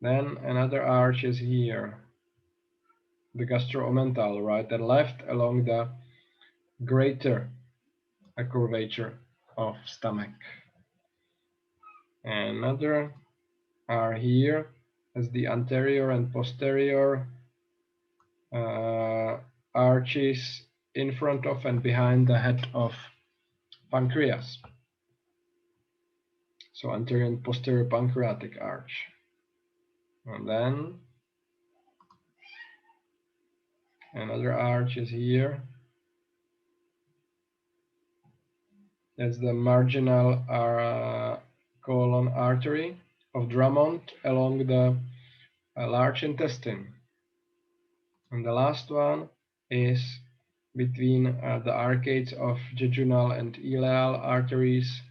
Then another arch is here, the gastro-omental, right and left along the greater curvature of stomach. And another are here as the anterior and posterior arches in front of and behind the head of pancreas. So anterior and posterior pancreatic arch. And then another arch is here. That's the marginal colon artery of Drummond along the large intestine. And the last one is between the arcades of jejunal and ileal arteries,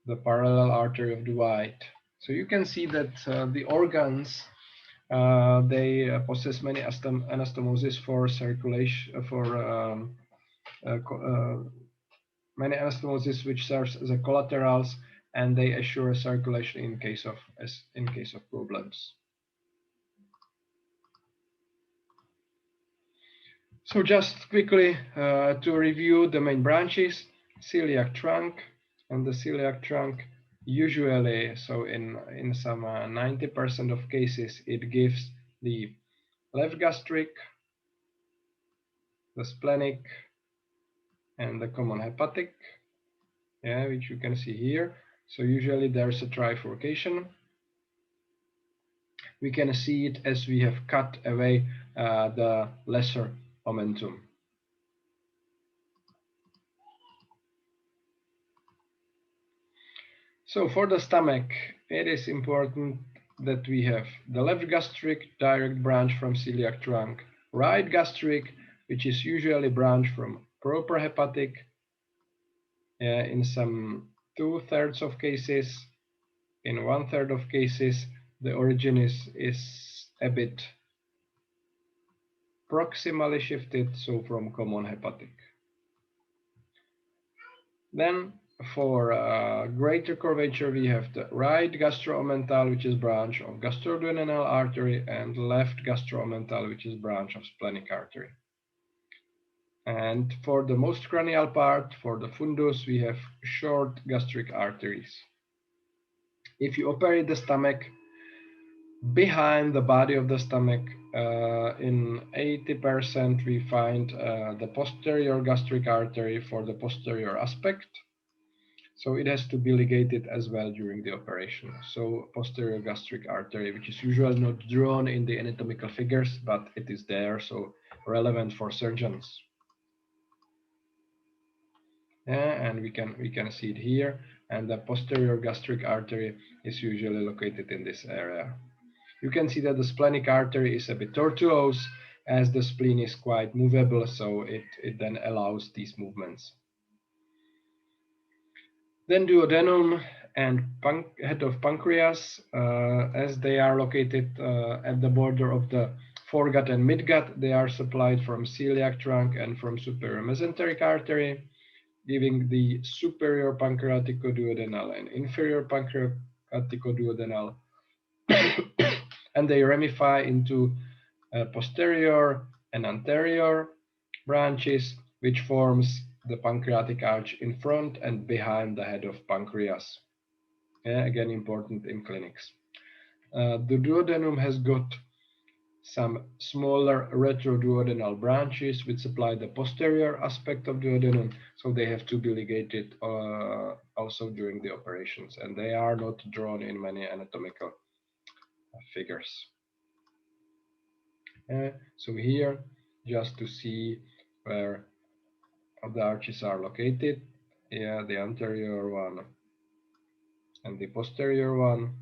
the parallel artery of Dwight. So you can see that the organs they possess many anastomosis for circulation, for many anastomosis which serves as a collaterals, and they assure circulation in case of problems. So just quickly to review the main branches: celiac trunk, and the celiac trunk usually, so in some 90% of cases, it gives the left gastric, the splenic, and the common hepatic, yeah, which you can see here. So usually there's a trifurcation. We can see it as we have cut away the lesser omentum. So for the stomach, it is important that we have the left gastric direct branch from celiac trunk, right gastric, which is usually branched from proper hepatic. In some 2/3 of cases, in 1/3 of cases, the origin is a bit proximally shifted, so from common hepatic. Then for greater curvature, we have the right gastro-omental, which is branch of gastroduodenal artery, and left gastro-omental, which is branch of splenic artery. And for the most cranial part, for the fundus, we have short gastric arteries. If you operate the stomach, behind the body of the stomach, in 80% we find the posterior gastric artery for the posterior aspect. So it has to be ligated as well during the operation. So posterior gastric artery, which is usually not drawn in the anatomical figures, but it is there. So relevant for surgeons. And we can see it here, and the posterior gastric artery is usually located in this area. You can see that the splenic artery is a bit tortuous, as the spleen is quite movable, so it then allows these movements. Then duodenum and head of pancreas, as they are located at the border of the foregut and midgut, they are supplied from celiac trunk and from superior mesenteric artery, giving the superior pancreaticoduodenal and inferior pancreaticoduodenal, and they ramify into posterior and anterior branches, which forms the pancreatic arch in front and behind the head of pancreas. Again, important in clinics. The duodenum has got some smaller retroduodenal branches which supply the posterior aspect of duodenum, so they have to be ligated also during the operations, and they are not drawn in many anatomical figures. So here, just to see where the arches are located, the anterior one and the posterior one.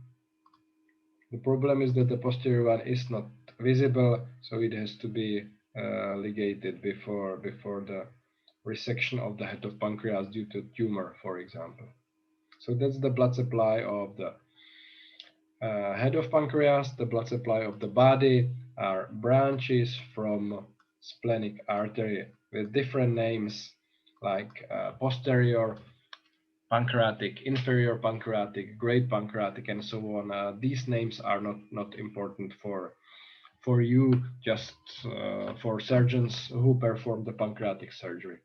The problem is that the posterior one is not visible, so it has to be ligated before the resection of the head of pancreas due to tumor, for example. So that's the blood supply of the head of pancreas. The blood supply of the body are branches from splenic artery with different names, like posterior pancreatic, inferior pancreatic, great pancreatic, and so on. These names are not important for you, just for surgeons who perform the pancreatic surgery.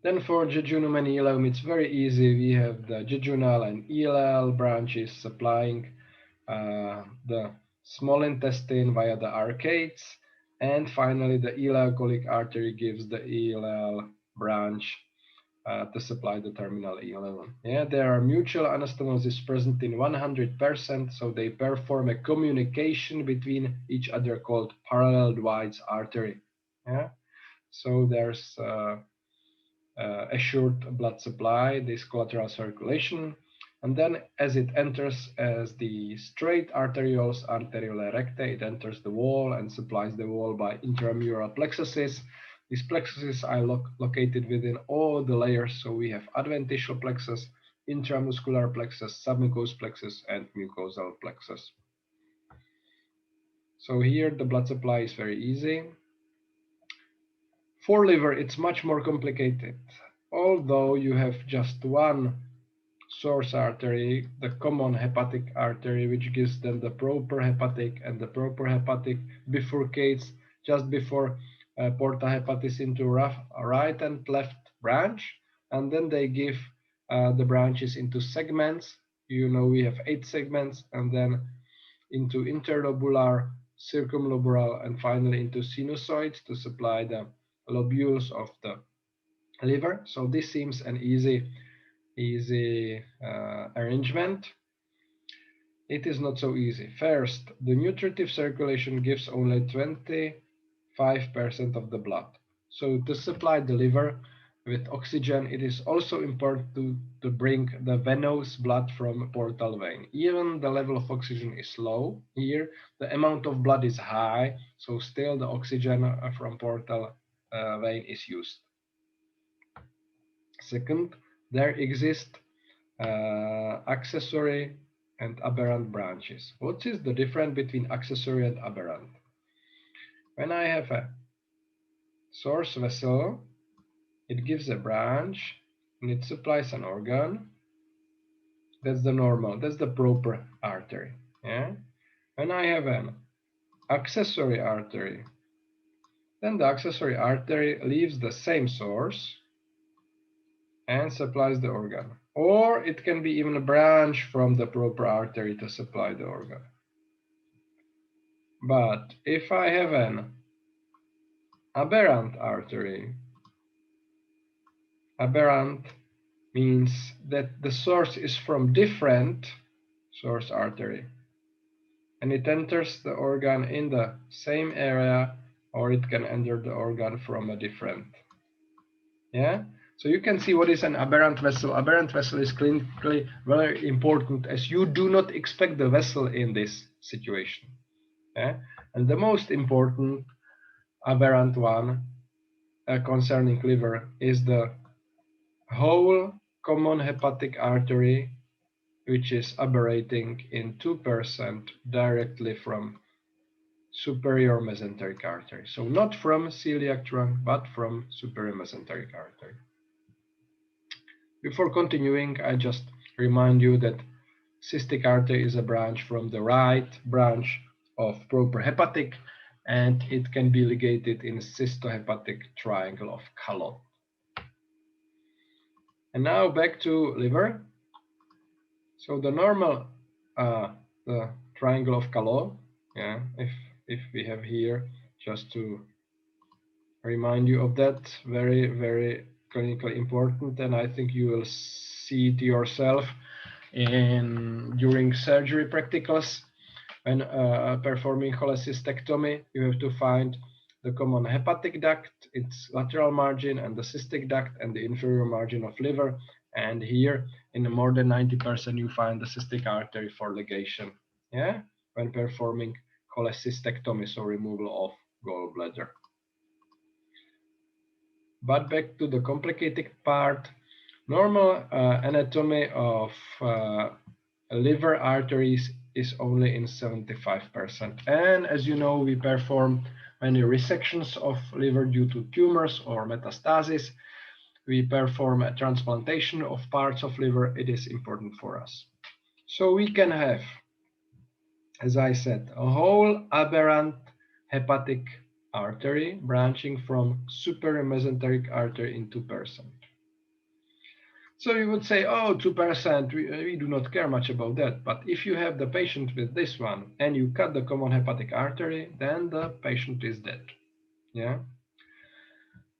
Then for jejunum and ileum, it's very easy. We have the jejunal and ileal branches supplying the small intestine via the arcades, and finally the ileocolic artery gives the ileal branch to supply the terminal ileum. There are mutual anastomosis present in 100%, so they perform a communication between each other called parallel Dwight's artery. So there's assured blood supply, this collateral circulation, and then as it enters as the straight arterioles anteriorly recte, it enters the wall and supplies the wall by intramural plexuses. These plexuses are located within all the layers, so we have adventitial plexus, intramuscular plexus, submucous plexus, and mucosal plexus. So here the blood supply is very easy. For liver, it's much more complicated. Although you have just one source artery, the common hepatic artery, which gives them the proper hepatic, and the proper hepatic bifurcates just before porta hepatis into right and left branch, and then they give the branches into segments. You know, we have 8 segments, and then into interlobular, circumlobular, and finally into sinusoids to supply the lobules of the liver. So this seems an easy arrangement. It is not so easy. First, the nutritive circulation gives only 25% of the blood. So to supply the liver with oxygen, it is also important to bring the venous blood from portal vein. Even the level of oxygen is low here, the amount of blood is high, so still the oxygen from portal vein is used. Second, there exist accessory and aberrant branches. What is the difference between accessory and aberrant? When I have a source vessel, it gives a branch and it supplies an organ. That's the normal, that's the proper artery. When I have an accessory artery, then the accessory artery leaves the same source and supplies the organ. Or it can be even a branch from the proper artery to supply the organ. But if I have an aberrant artery, aberrant means that the source is from different source artery. and it enters the organ in the same area, or it can enter the organ from a different. Yeah. So you can see what is an aberrant vessel. Aberrant vessel is clinically very important, as you do not expect the vessel in this situation. Yeah? And the most important aberrant one concerning liver is the whole common hepatic artery, which is aberrating in 2% directly from superior mesenteric artery. So not from celiac trunk, but from superior mesenteric artery. Before continuing, I just remind you that cystic artery is a branch from the right branch of proper hepatic, and it can be ligated in cystohepatic triangle of Karlovy. And now back to liver. So the normal, the triangle of Karlovy, yeah, if we have here, just to remind you of that, very, very clinically important, and I think you will see it yourself during surgery practicals. When performing cholecystectomy, you have to find the common hepatic duct, its lateral margin, and the cystic duct and the inferior margin of liver. And here, in more than 90%, you find the cystic artery for ligation. Yeah, when performing cholecystectomy, so removal of gallbladder. But back to the complicated part. Normal anatomy of liver arteries is only in 75%. And as you know, we perform many resections of liver due to tumors or metastasis. We perform a transplantation of parts of liver. It is important for us. So we can have, as I said, a whole aberrant hepatic artery branching from superior mesenteric artery in 2%. So you would say, oh, 2%, we do not care much about that. But if you have the patient with this one and you cut the common hepatic artery, then the patient is dead. Yeah.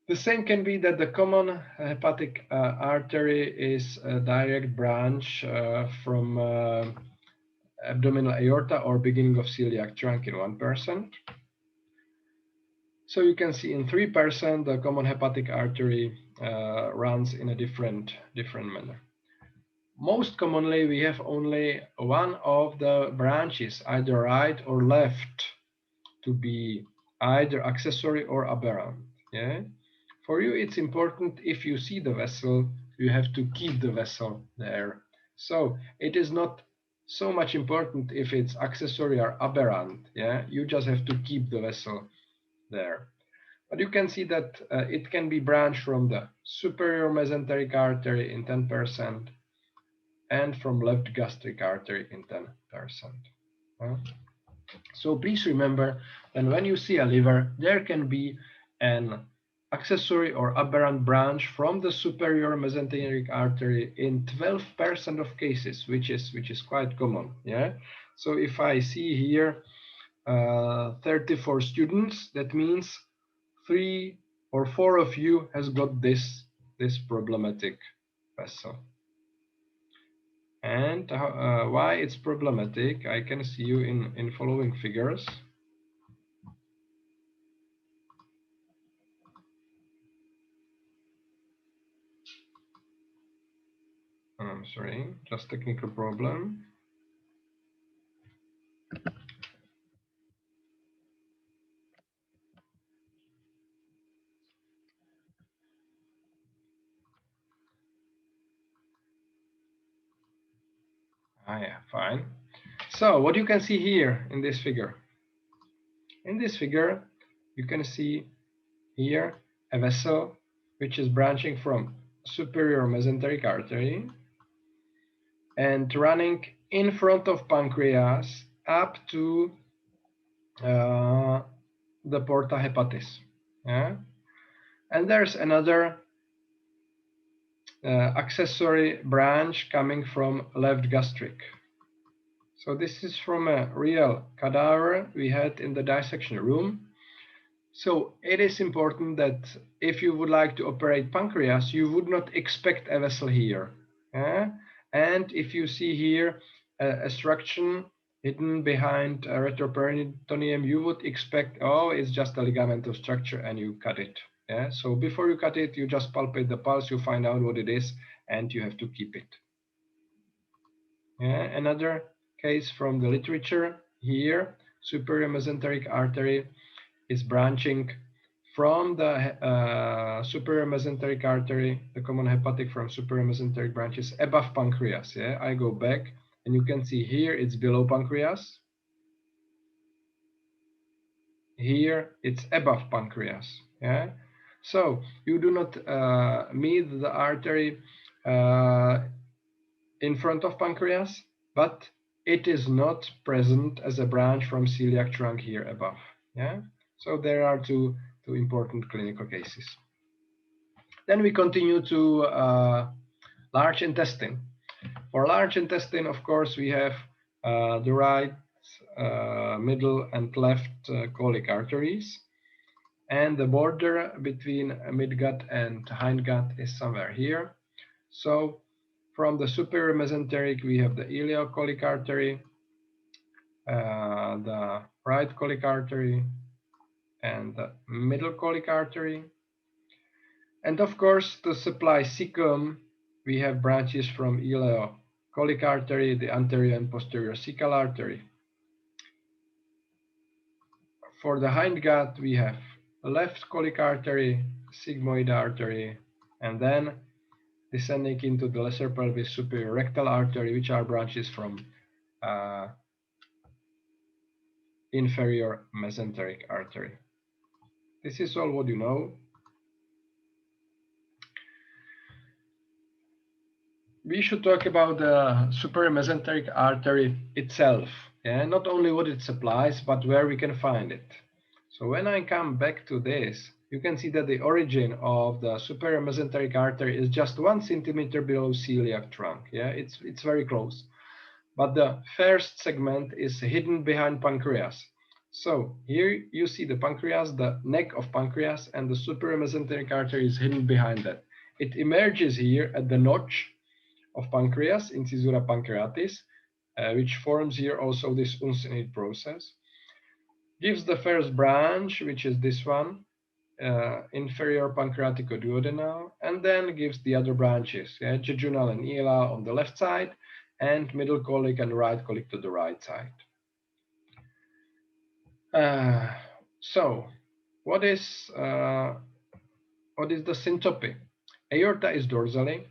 The same can be that the common hepatic artery is a direct branch from abdominal aorta or beginning of celiac trunk in 1%. So you can see in 3%, the common hepatic artery runs in a different manner. Most commonly, we have only one of the branches, either right or left, to be either accessory or aberrant. Yeah? For you, it's important if you see the vessel, you have to keep the vessel there. So it is not so much important if it's accessory or aberrant. Yeah? You just have to keep the vessel there. But you can see that it can be branched from the superior mesenteric artery in 10%, and from left gastric artery in 10%. So please remember that when you see a liver, there can be an accessory or aberrant branch from the superior mesenteric artery in 12% of cases, which is quite common. Yeah. So if I see here 34 students, that means 3 or 4 of you has got this problematic vessel. And why it's problematic, I can see you in following figures. I'm sorry, just technical problem. Yeah, fine. So what you can see here in this figure. In this figure, you can see here a vessel which is branching from superior mesenteric artery and running in front of pancreas up to the porta hepatis. Yeah? And there's another accessory branch coming from left gastric. So this is from a real cadaver we had in the dissection room. So it is important that if you would like to operate pancreas, you would not expect a vessel here. And if you see here a structure hidden behind a retroperitoneum, you would expect, oh, it's just a ligamentous structure, and you cut it. Yeah. So before you cut it, you just palpate the pulse, you find out what it is, and you have to keep it. Yeah. Another case from the literature here: superior mesenteric artery is branching from the superior mesenteric artery, the common hepatic from superior mesenteric branches above pancreas. Yeah, I go back, and you can see here it's below pancreas. Here it's above pancreas. Yeah, so you do not meet the artery in front of pancreas, but it is not present as a branch from celiac trunk here above. Yeah, so there are two important clinical cases. Then we continue to large intestine. For large intestine, of course, we have the right, middle, and left colic arteries. And the border between midgut and hindgut is somewhere here. So from the superior mesenteric, we have the ileocolic artery, the right colic artery, and the middle colic artery. And of course, to supply cecum, we have branches from ileocolic artery, the anterior and posterior cecal artery. For the hindgut, we have the left colic artery, sigmoid artery, and then descending into the lesser pelvis, superior rectal artery, which are branches from inferior mesenteric artery. This is all what you know. We should talk about the superior mesenteric artery itself. Yeah? Not only what it supplies, but where we can find it. So when I come back to this, you can see that the origin of the superior mesenteric artery is just 1 centimeter below celiac trunk. Yeah, it's very close. But the first segment is hidden behind pancreas. So here you see the pancreas, the neck of pancreas, and the superior mesenteric artery is hidden behind that. It emerges here at the notch of pancreas, incisura pancreatis, which forms here also this uncinate process. Gives the first branch, which is this one, inferior pancreatico-duodenal, and then gives the other branches, jejunal and ileal on the left side, and middle colic and right colic to the right side. So, what is the syncope? Aorta is dorsally.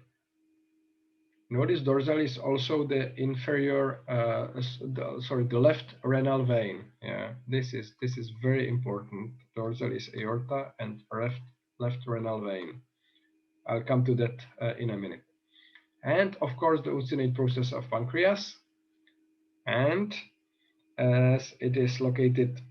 What is dorsal is also the inferior, the left renal vein. Yeah, this is very important. Dorsal is aorta and left renal vein. I'll come to that in a minute. And of course, the uncinate process of pancreas. And as it is located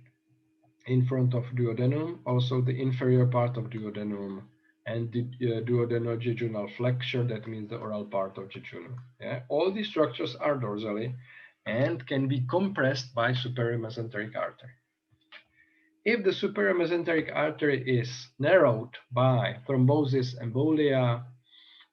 in front of duodenum, also the inferior part of duodenum and the duodenojejunal flexure, that means the oral part of jejunum. Yeah? All these structures are dorsally and can be compressed by superior mesenteric artery. If the superior mesenteric artery is narrowed by thrombosis, embolia,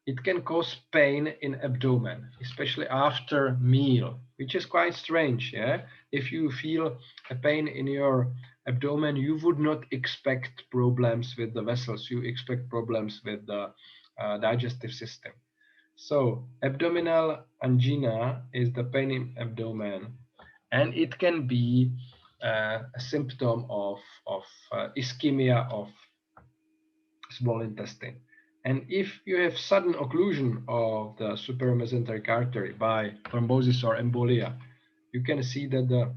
it can cause pain in abdomen, especially after meal, which is quite strange. Yeah? If you feel a pain in your abdomen, you would not expect problems with the vessels. You expect problems with the digestive system. So abdominal angina is the pain in abdomen, and it can be a symptom of ischemia of small intestine. And if you have sudden occlusion of the superior mesenteric artery by thrombosis or embolia, you can see that the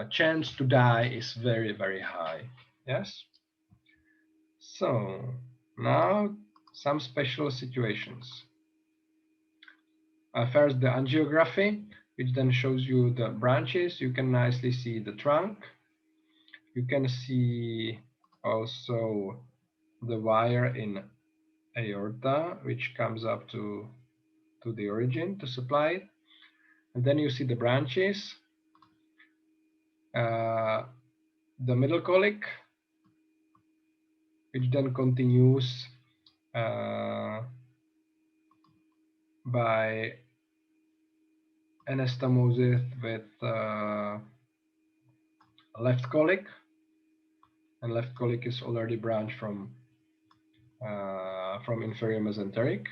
chance to die is very, very high. Yes? So now some special situations. First, the angiography, which then shows you the branches. You can nicely see the trunk. You can see also the wire in aorta, which comes up to the origin to supply it. And then you see the branches, the middle colic, which then continues by anastomosis with left colic, and left colic is already branched from inferior mesenteric.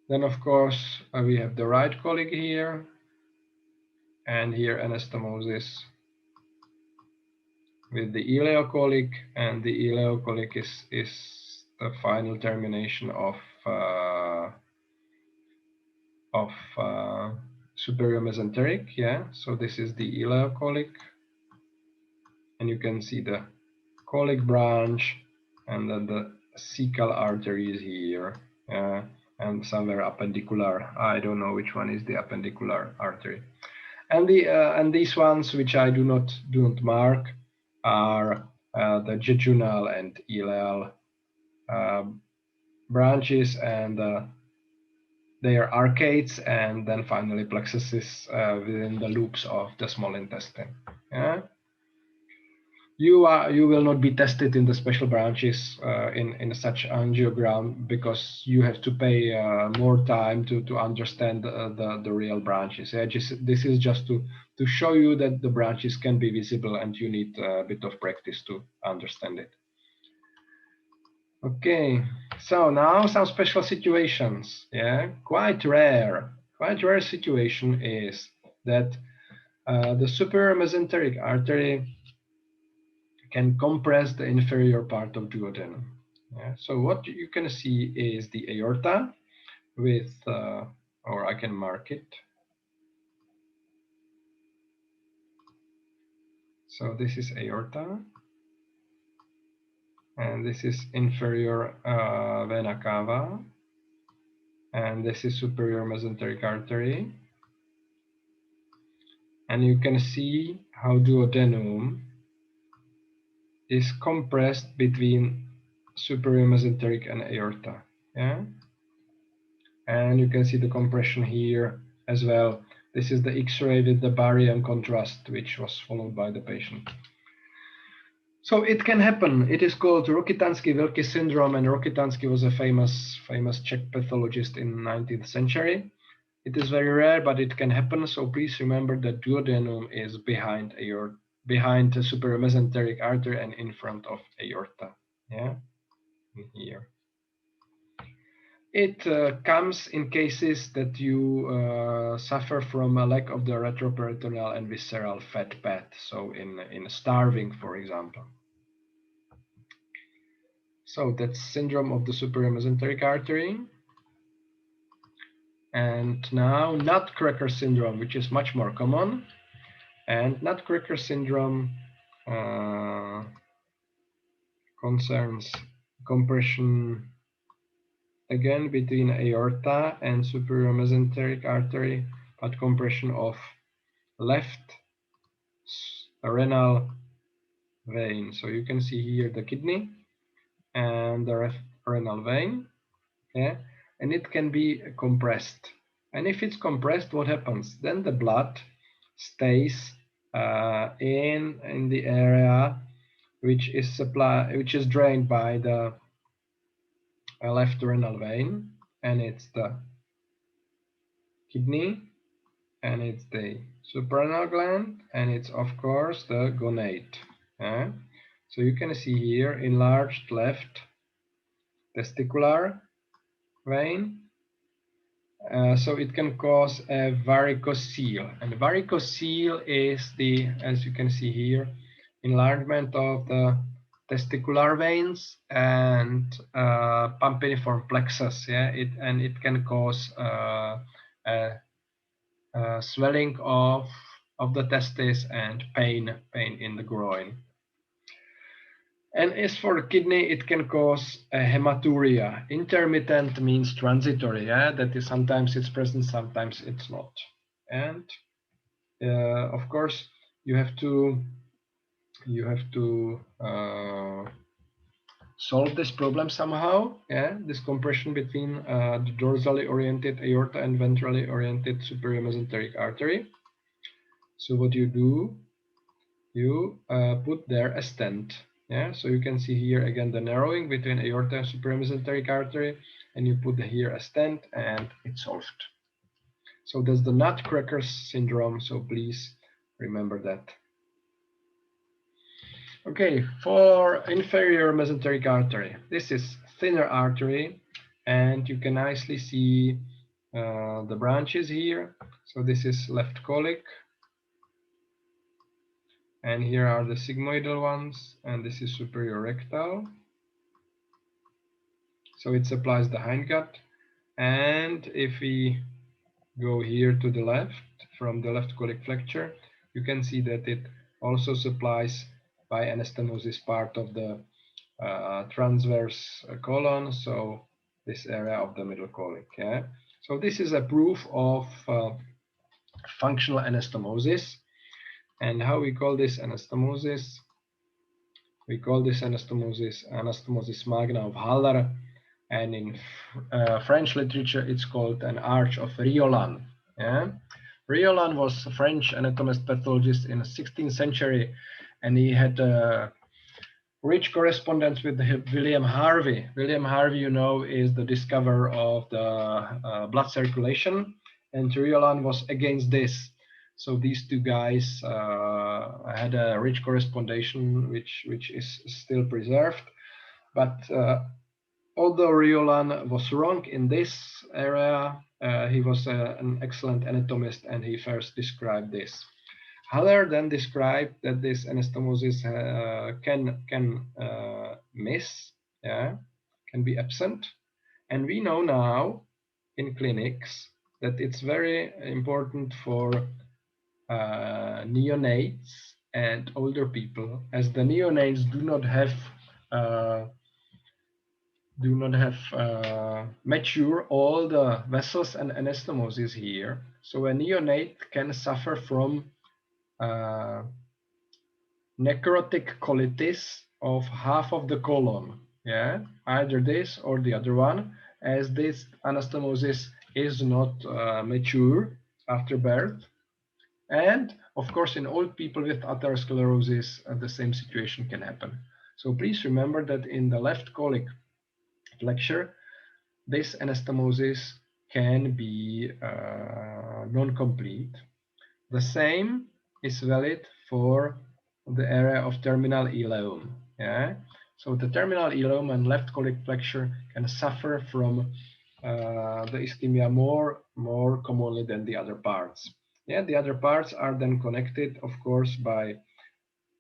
Then of course we have the right colic here, and here anastomosis with the ileocolic, and the ileocolic is the final termination of superior mesenteric. Yeah, so this is the ileocolic, and you can see the colic branch, and then the cecal artery is here, and somewhere appendicular. I don't know which one is the appendicular artery. And these ones which I do not mark are the jejunal and ileal branches, and they are arcades, and then finally plexuses within the loops of the small intestine. Yeah? You will not be tested in the special branches in such angiogram, because you have to pay more time to understand the real branches. Yeah, this is just to show you that the branches can be visible, and you need a bit of practice to understand it. Okay, so now some special situations. Yeah, quite rare situation is that the superior mesenteric artery can compress the inferior part of duodenum. Yeah, so what you can see is the aorta with, or I can mark it. So this is aorta, and this is inferior vena cava, and this is superior mesenteric artery. And you can see how duodenum is compressed between superior mesenteric and aorta. Yeah, and you can see the compression here as well. This is the X-ray with the barium contrast, which was followed by the patient. So it can happen. It is called Rokitansky-Wilky syndrome, and Rokitansky was a famous Czech pathologist in the 19th century. It is very rare, but it can happen. So please remember that duodenum is behind the superior mesenteric artery and in front of aorta. Yeah, here. It comes in cases that you suffer from a lack of the retroperitoneal and visceral fat pad, so in starving, for example. So that's syndrome of the superior mesenteric artery. And now Nutcracker syndrome, which is much more common. And Nutcracker syndrome concerns compression again between aorta and superior mesenteric artery, but compression of left renal vein. So you can see here the kidney and the renal vein, yeah, and it can be compressed. And if it's compressed, what happens? Then the blood stays in the area which is drained by the left renal vein, and it's the kidney, and it's the suprarenal gland, and it's of course the gonade. Yeah? So you can see here enlarged left testicular vein. So it can cause a varicocele, and varicocele is the, as you can see here, enlargement of the testicular veins and pumpiniform plexus. Yeah, it can cause swelling of the testes and pain in the groin. And as for the kidney, it can cause a hematuria. Intermittent means transitory. Yeah, that is, sometimes it's present, sometimes it's not. And of course, you have to solve this problem somehow. Yeah, this compression between the dorsally oriented aorta and ventrally oriented superior mesenteric artery. So what you do, you put there a stent. Yeah, so you can see here again the narrowing between aorta and superior mesenteric artery, and you put here a stent, and it's solved. So that's the Nutcracker Syndrome. So please remember that. Okay, for inferior mesenteric artery, this is thinner artery, and you can nicely see the branches here. So this is left colic, and here are the sigmoidal ones, and this is superior rectal. So it supplies the hindgut, and if we go here to the left, from the left colic flexure, you can see that it also supplies by anastomosis part of the transverse colon, so this area of the middle colic. Yeah? So this is a proof of functional anastomosis. And how we call this anastomosis? We call this anastomosis magna of Haller, and in French literature it's called an arch of Riolan. Yeah? Riolan was a French anatomist pathologist in the 16th century, and he had rich correspondence with William Harvey. William Harvey, you know, is the discoverer of the blood circulation, and Riolan was against this. So these two guys had a rich correspondence, which is still preserved. But although Riolan was wrong in this area, he was an excellent anatomist, and he first described this. Haller then described that this anastomosis can miss, yeah, can be absent, and we know now in clinics that it's very important for neonates and older people, as the neonates do not have mature all the vessels and anastomosis here. So a neonate can suffer from necrotic colitis of half of the colon, yeah, either this or the other one, as this anastomosis is not mature after birth. And of course, in old people with atherosclerosis, the same situation can happen. So please remember that in the left colic flexure, this anastomosis can be non-complete. The same is valid for the area of terminal ileum. Yeah? So the terminal ileum and left colic flexure can suffer from the ischemia more commonly than the other parts. Yeah, the other parts are then connected, of course, by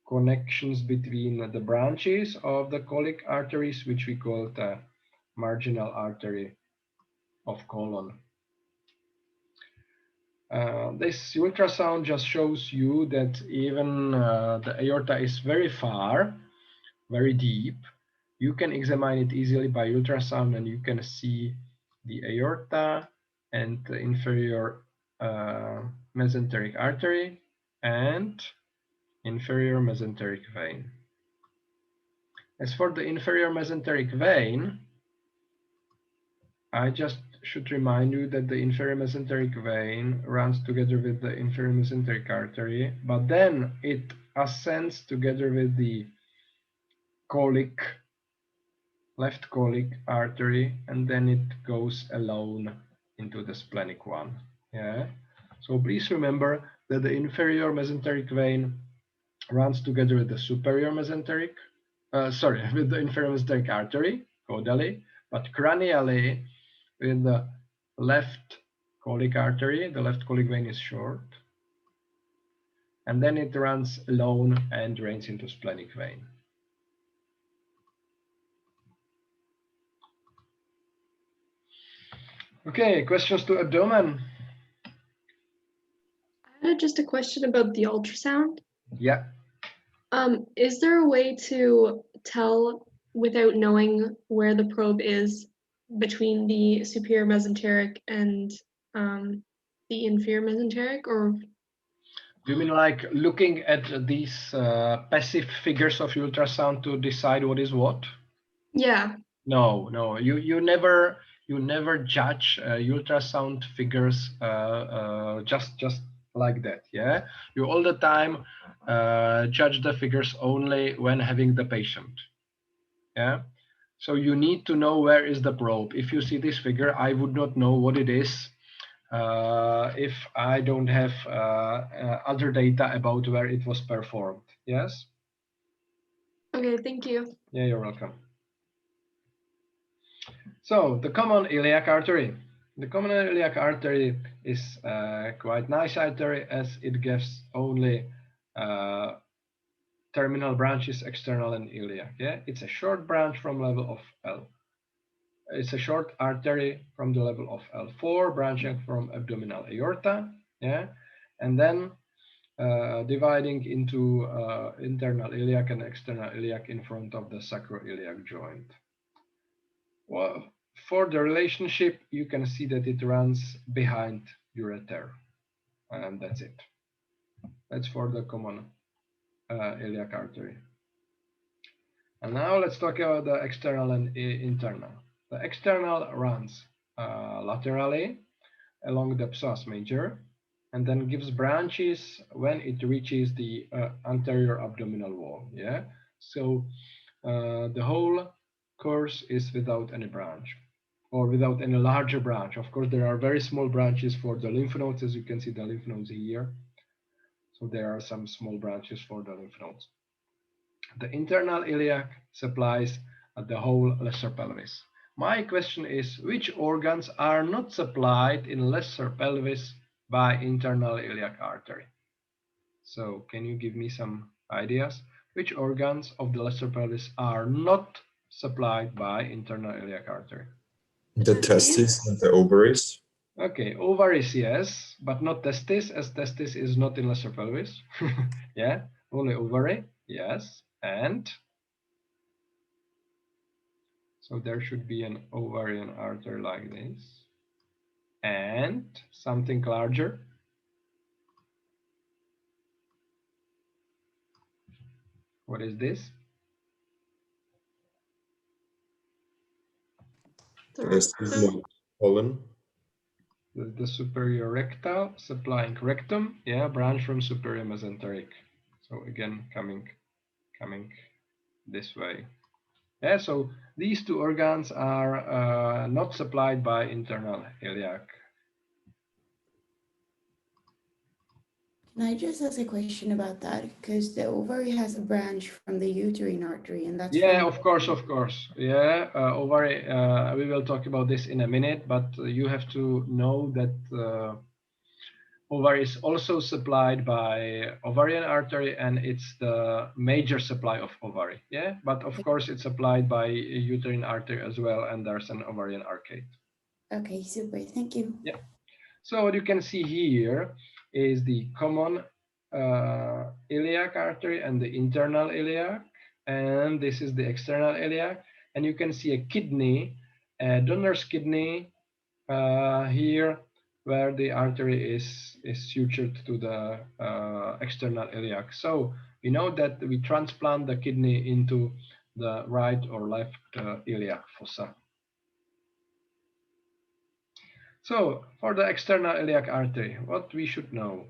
connections between the branches of the colic arteries, which we call the marginal artery of colon. This ultrasound just shows you that even the aorta is very far, very deep. You can examine it easily by ultrasound, and you can see the aorta and the inferior mesenteric artery and inferior mesenteric vein. As for the inferior mesenteric vein, I just should remind you that the inferior mesenteric vein runs together with the inferior mesenteric artery, but then it ascends together with the colic, left colic artery, and then it goes alone into the splenic one. Yeah. So please remember that the inferior mesenteric vein runs together with the superior mesenteric, with the inferior mesenteric artery, caudally, but cranially with the left colic artery. The left colic vein is short, and then it runs alone and drains into splenic vein. Okay, questions to abdomen? I had just a question about the ultrasound. Yeah. Is there a way to tell without knowing where the probe is between the superior mesenteric and the inferior mesenteric, or? Do you mean like looking at these passive figures of ultrasound to decide what is what? Yeah. No. You never judge ultrasound figures just like that. Yeah. You all the time judge the figures only when having the patient. Yeah. So you need to know where is the probe. If you see this figure, I would not know what it is if I don't have other data about where it was performed. Yes? Okay, thank you. Yeah, you're welcome. So the common iliac artery. The common iliac artery is quite nice artery as it gives only terminal branches, external and iliac. Yeah, it's a short branch from level of L. It's a short artery from the level of L4, branching from abdominal aorta. Yeah, and then dividing into internal iliac and external iliac in front of the sacroiliac joint. Well, for the relationship, you can see that it runs behind ureter, and that's it. That's for the common iliac artery. And now let's talk about the external and internal. The external runs laterally along the psoas major, and then gives branches when it reaches the anterior abdominal wall. Yeah, so the whole course is without any branch, or without any larger branch. Of course, there are very small branches for the lymph nodes, as you can see the lymph nodes here. So there are some small branches for the lymph nodes. The internal iliac supplies the whole lesser pelvis. My question is, which organs are not supplied in lesser pelvis by internal iliac artery? So can you give me some ideas? Which organs of the lesser pelvis are not supplied by internal iliac artery? The testes and the ovaries. Okay, ovaries, yes, but not testis, as testis is not in lesser pelvis. Yeah, only ovary, yes, and so there should be an ovarian artery like this, and something larger. What is this? The colon. The superior rectal supplying rectum, yeah, branch from superior mesenteric. So again, coming this way. Yeah, so these two organs are not supplied by internal iliac. Can I just ask a question about that? Because the ovary has a branch from the uterine artery, and that's Yeah, from... of course. Yeah, ovary. We will talk about this in a minute, but you have to know that ovary is also supplied by ovarian artery, and it's the major supply of ovary. Yeah, but of course it's supplied by uterine artery as well, and there's an ovarian arcade. Okay, super. Thank you. Yeah. So what you can see here is the common iliac artery and the internal iliac, and this is the external iliac, and you can see a kidney, a donor's kidney here, where the artery is sutured to the external iliac. So we know that we transplant the kidney into the right or left iliac fossa. So for the external iliac artery, what we should know?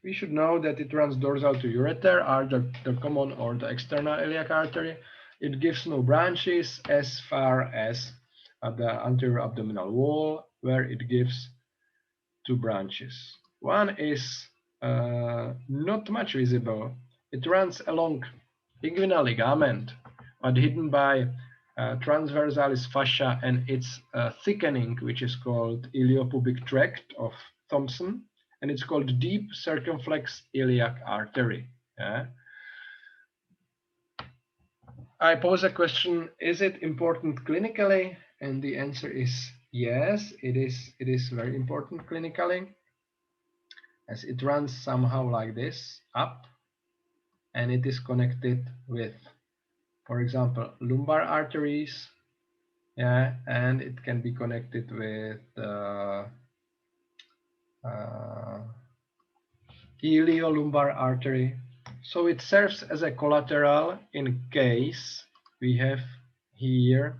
We should know that it runs dorsal to ureter, either the common or the external iliac artery. It gives no branches as far as the anterior abdominal wall, where it gives two branches. One is not much visible. It runs along inguinal ligament, but hidden by transversalis fascia and its thickening, which is called iliopubic tract of Thomson, and it's called deep circumflex iliac artery. Yeah? I pose a question: is it important clinically? And the answer is yes. It is very important clinically, as it runs somehow like this up, and it is connected with, for example, lumbar arteries. Yeah, and it can be connected with iliolumbar artery. So it serves as a collateral in case we have here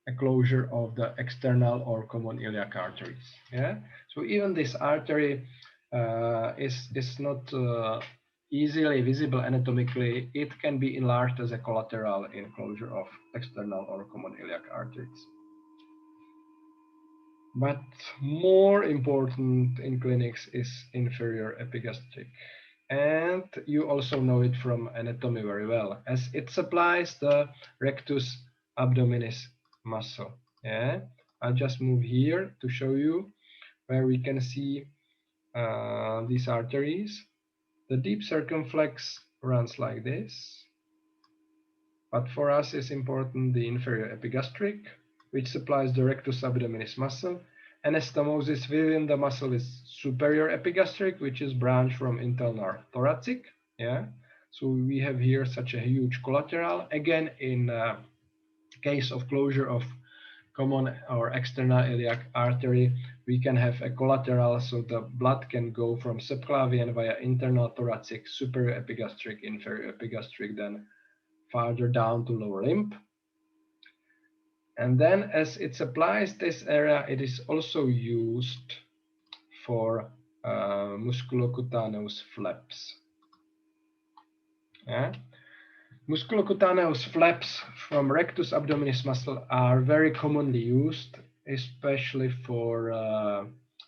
a closure of the external or common iliac arteries. Yeah. So even this artery is not easily visible anatomically. It can be enlarged as a collateral in closure of external or common iliac arteries. But more important in clinics is inferior epigastric. And you also know it from anatomy very well, as it supplies the rectus abdominis muscle. Yeah, I'll just move here to show you where we can see these arteries. The deep circumflex runs like this, but for us is important the inferior epigastric, which supplies the rectus abdominis muscle. Anastomosis within the muscle is superior epigastric, which is branch from internal thoracic. Yeah, so we have here such a huge collateral. Again, in case of closure of common or external iliac artery, we can have a collateral, so the blood can go from subclavian via internal thoracic, superior epigastric, inferior epigastric, then farther down to lower limb. And then as it supplies this area, it is also used for musculocutaneous flaps. Yeah? Musculocutaneous flaps from rectus abdominis muscle are very commonly used, especially for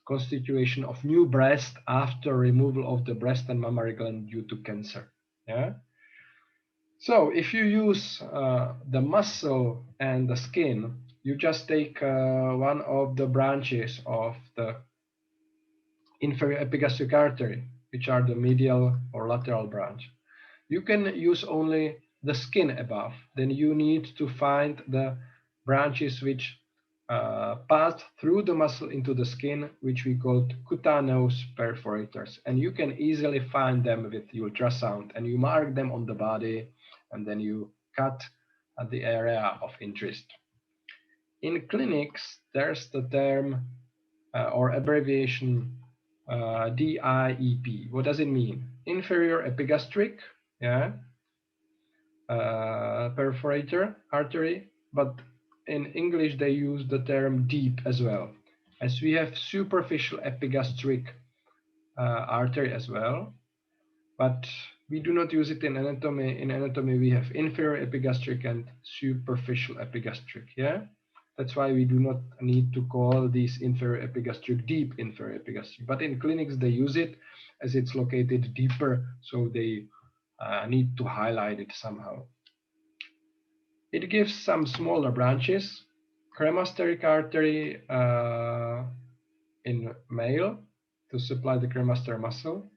constitution of new breast after removal of the breast and mammary gland due to cancer. Yeah. So if you use the muscle and the skin, you just take one of the branches of the inferior epigastric artery, which are the medial or lateral branch. You can use only the skin above. Then you need to find the branches which pass through the muscle into the skin, which we call cutaneous perforators. And you can easily find them with ultrasound, and you mark them on the body, and then you cut at the area of interest. In clinics, there's the term or abbreviation DIEP. What does it mean? Inferior epigastric, yeah, perforator artery, but in English they use the term deep as well, as we have superficial epigastric artery as well, but we do not use it in anatomy. In anatomy we have inferior epigastric and superficial epigastric. Yeah, that's why we do not need to call these inferior epigastric deep inferior epigastric, but in clinics they use it as it's located deeper, so they need to highlight it somehow. It gives some smaller branches: Chromosteric Artery in male to supply the cremaster muscle,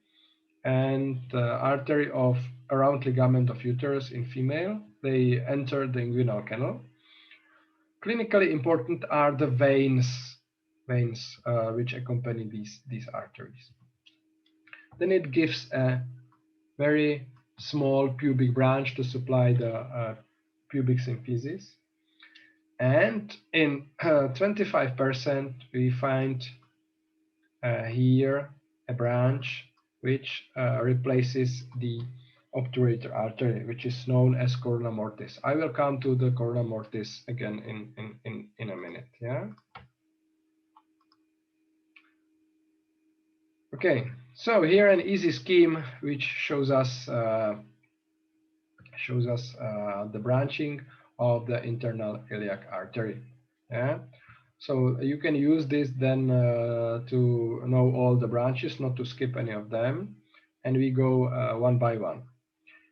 and artery of around ligament of uterus in female. They enter the inguinal canal. Clinically important are the veins which accompany these arteries. Then it gives a very small pubic branch to supply the pubic symphysis. And in 25% we find here a branch which replaces the Obturator Artery, which is known as corona mortis. I will come to the corona mortis again in a minute. Yeah. Okay, so here an easy scheme which shows us the branching of the internal iliac artery. Yeah. So you can use this then to know all the branches, not to skip any of them. And we go one by one.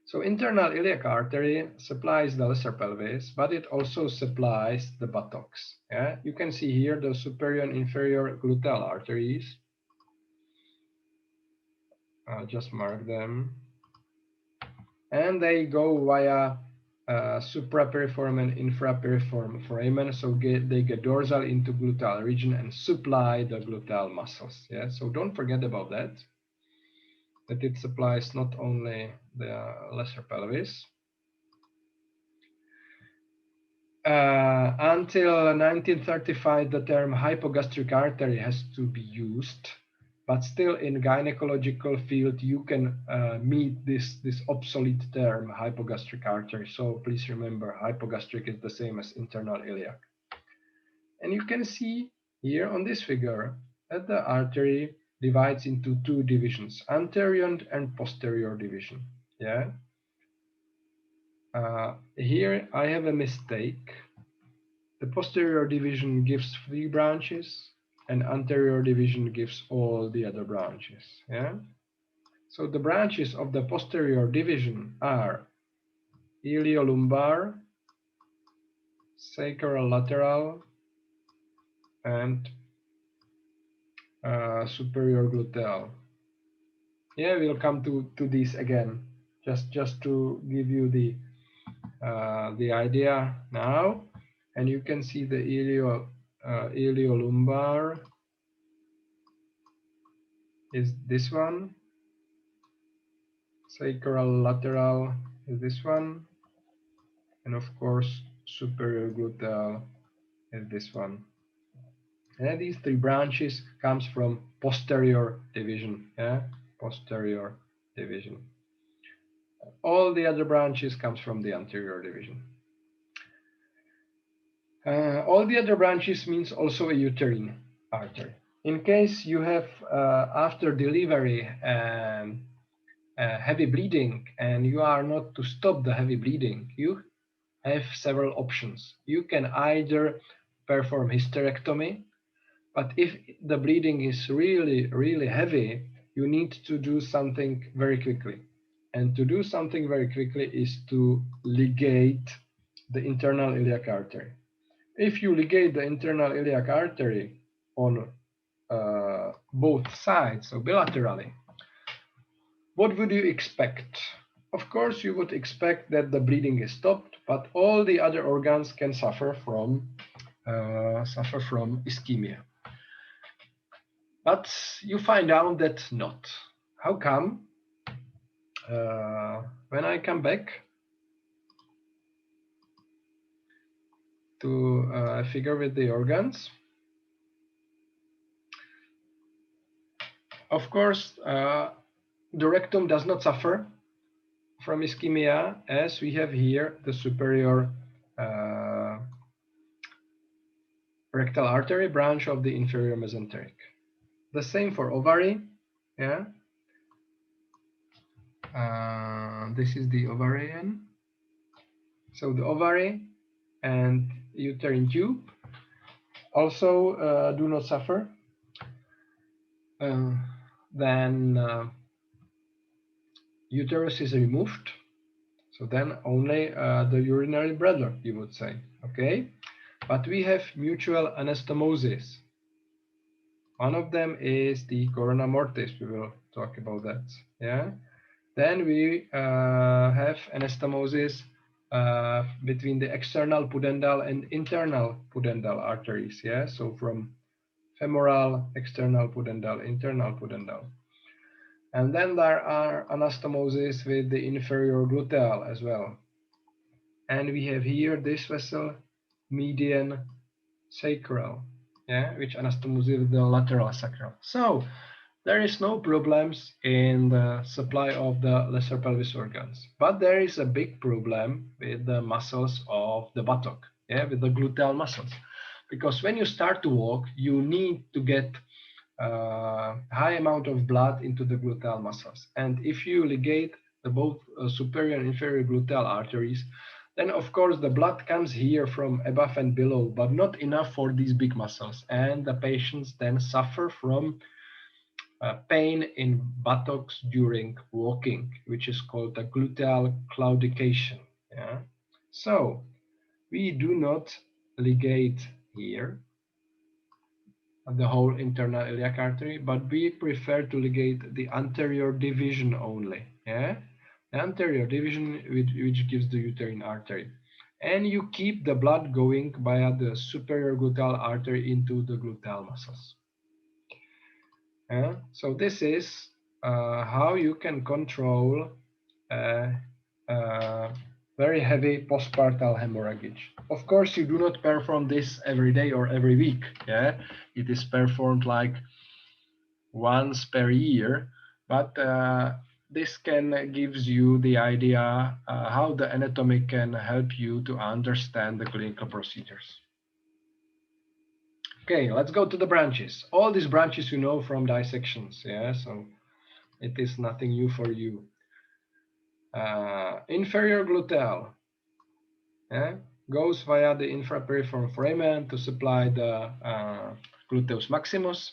So internal iliac artery supplies the lesser pelvis, but it also supplies the buttocks. Yeah, you can see here the superior and inferior gluteal arteries. I'll just mark them. And they go via suprapiriform and infrapiriform foramen, so they get dorsal into gluteal region and supply the gluteal muscles. Yeah, so don't forget about that it supplies not only the lesser pelvis. Until 1935, the term hypogastric artery has to be used, but still in gynecological field you can meet this obsolete term hypogastric artery. So please remember, hypogastric is the same as internal iliac. And you can see here on this figure that the artery divides into two divisions, anterior and posterior division. Yeah. Here I have a mistake. The posterior division gives 3 branches, and anterior division gives all the other branches. Yeah. So the branches of the posterior division are iliolumbar, sacral-lateral, and superior gluteal. Yeah, we'll come to these again, just to give you the idea now. And you can see the iliolumbar is this one, sacral lateral is this one, and of course superior gluteal is this one. And these three branches comes from posterior division. Yeah, posterior division. All the other branches comes from the anterior division. All the other branches means also a uterine artery. In case you have after delivery heavy bleeding and you are not to stop the heavy bleeding, you have several options. You can either perform hysterectomy, but if the bleeding is really, really heavy, you need to do something very quickly. And to do something very quickly is to ligate the internal iliac artery. If you ligate the internal iliac artery on both sides, so bilaterally, what would you expect? Of course, you would expect that the bleeding is stopped, but all the other organs can suffer from ischemia. But you find out that not. How come? When I come back to a figure with the organs, of course, the rectum does not suffer from ischemia, as we have here the superior rectal artery branch of the inferior mesenteric. The same for ovary. Yeah. This is the ovarian. So the ovary and uterine tube also do not suffer. Then uterus is removed. So then only the urinary bladder, you would say. Okay. But we have mutual anastomosis. One of them is the corona mortis. We will talk about that. Yeah. Then we have anastomosis between the external pudendal and internal pudendal arteries. Yeah. So from femoral, external pudendal, internal pudendal. And then there are anastomosis with the inferior gluteal as well. And we have here this vessel, median sacral, yeah, which anastomoses the lateral sacral. So there is no problems in the supply of the lesser pelvis organs, but there is a big problem with the muscles of the buttock, yeah, with the gluteal muscles, because when you start to walk, you need to get high amount of blood into the gluteal muscles, and if you ligate the both superior and inferior gluteal arteries, then of course the blood comes here from above and below, but not enough for these big muscles, and the patients then suffer from pain in buttocks during walking, which is called a gluteal claudication. Yeah? So we do not ligate here the whole internal iliac artery, but we prefer to ligate the anterior division only. Yeah? The anterior division, which gives the uterine artery. And you keep the blood going via the superior gluteal artery into the gluteal muscles. So this is how you can control very heavy postpartal hemorrhage. Of course, you do not perform this every day or every week. Yeah, it is performed like once per year, but this can gives you the idea how the anatomy can help you to understand the clinical procedures. Okay, let's go to the branches. All these branches you know from dissections, yeah, so it is nothing new for you. Inferior gluteal, yeah, goes via the infraperiform foramen to supply the gluteus maximus.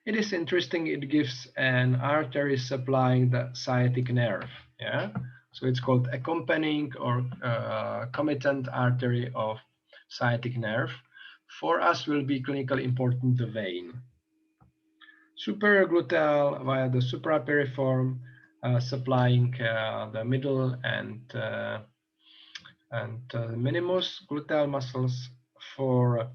It is interesting, it gives an artery supplying the sciatic nerve. Yeah, so it's called accompanying or committant artery of sciatic nerve. For us will be clinically important the vein. Superior gluteal via the suprapiriform, supplying the middle and minimus gluteal muscles. For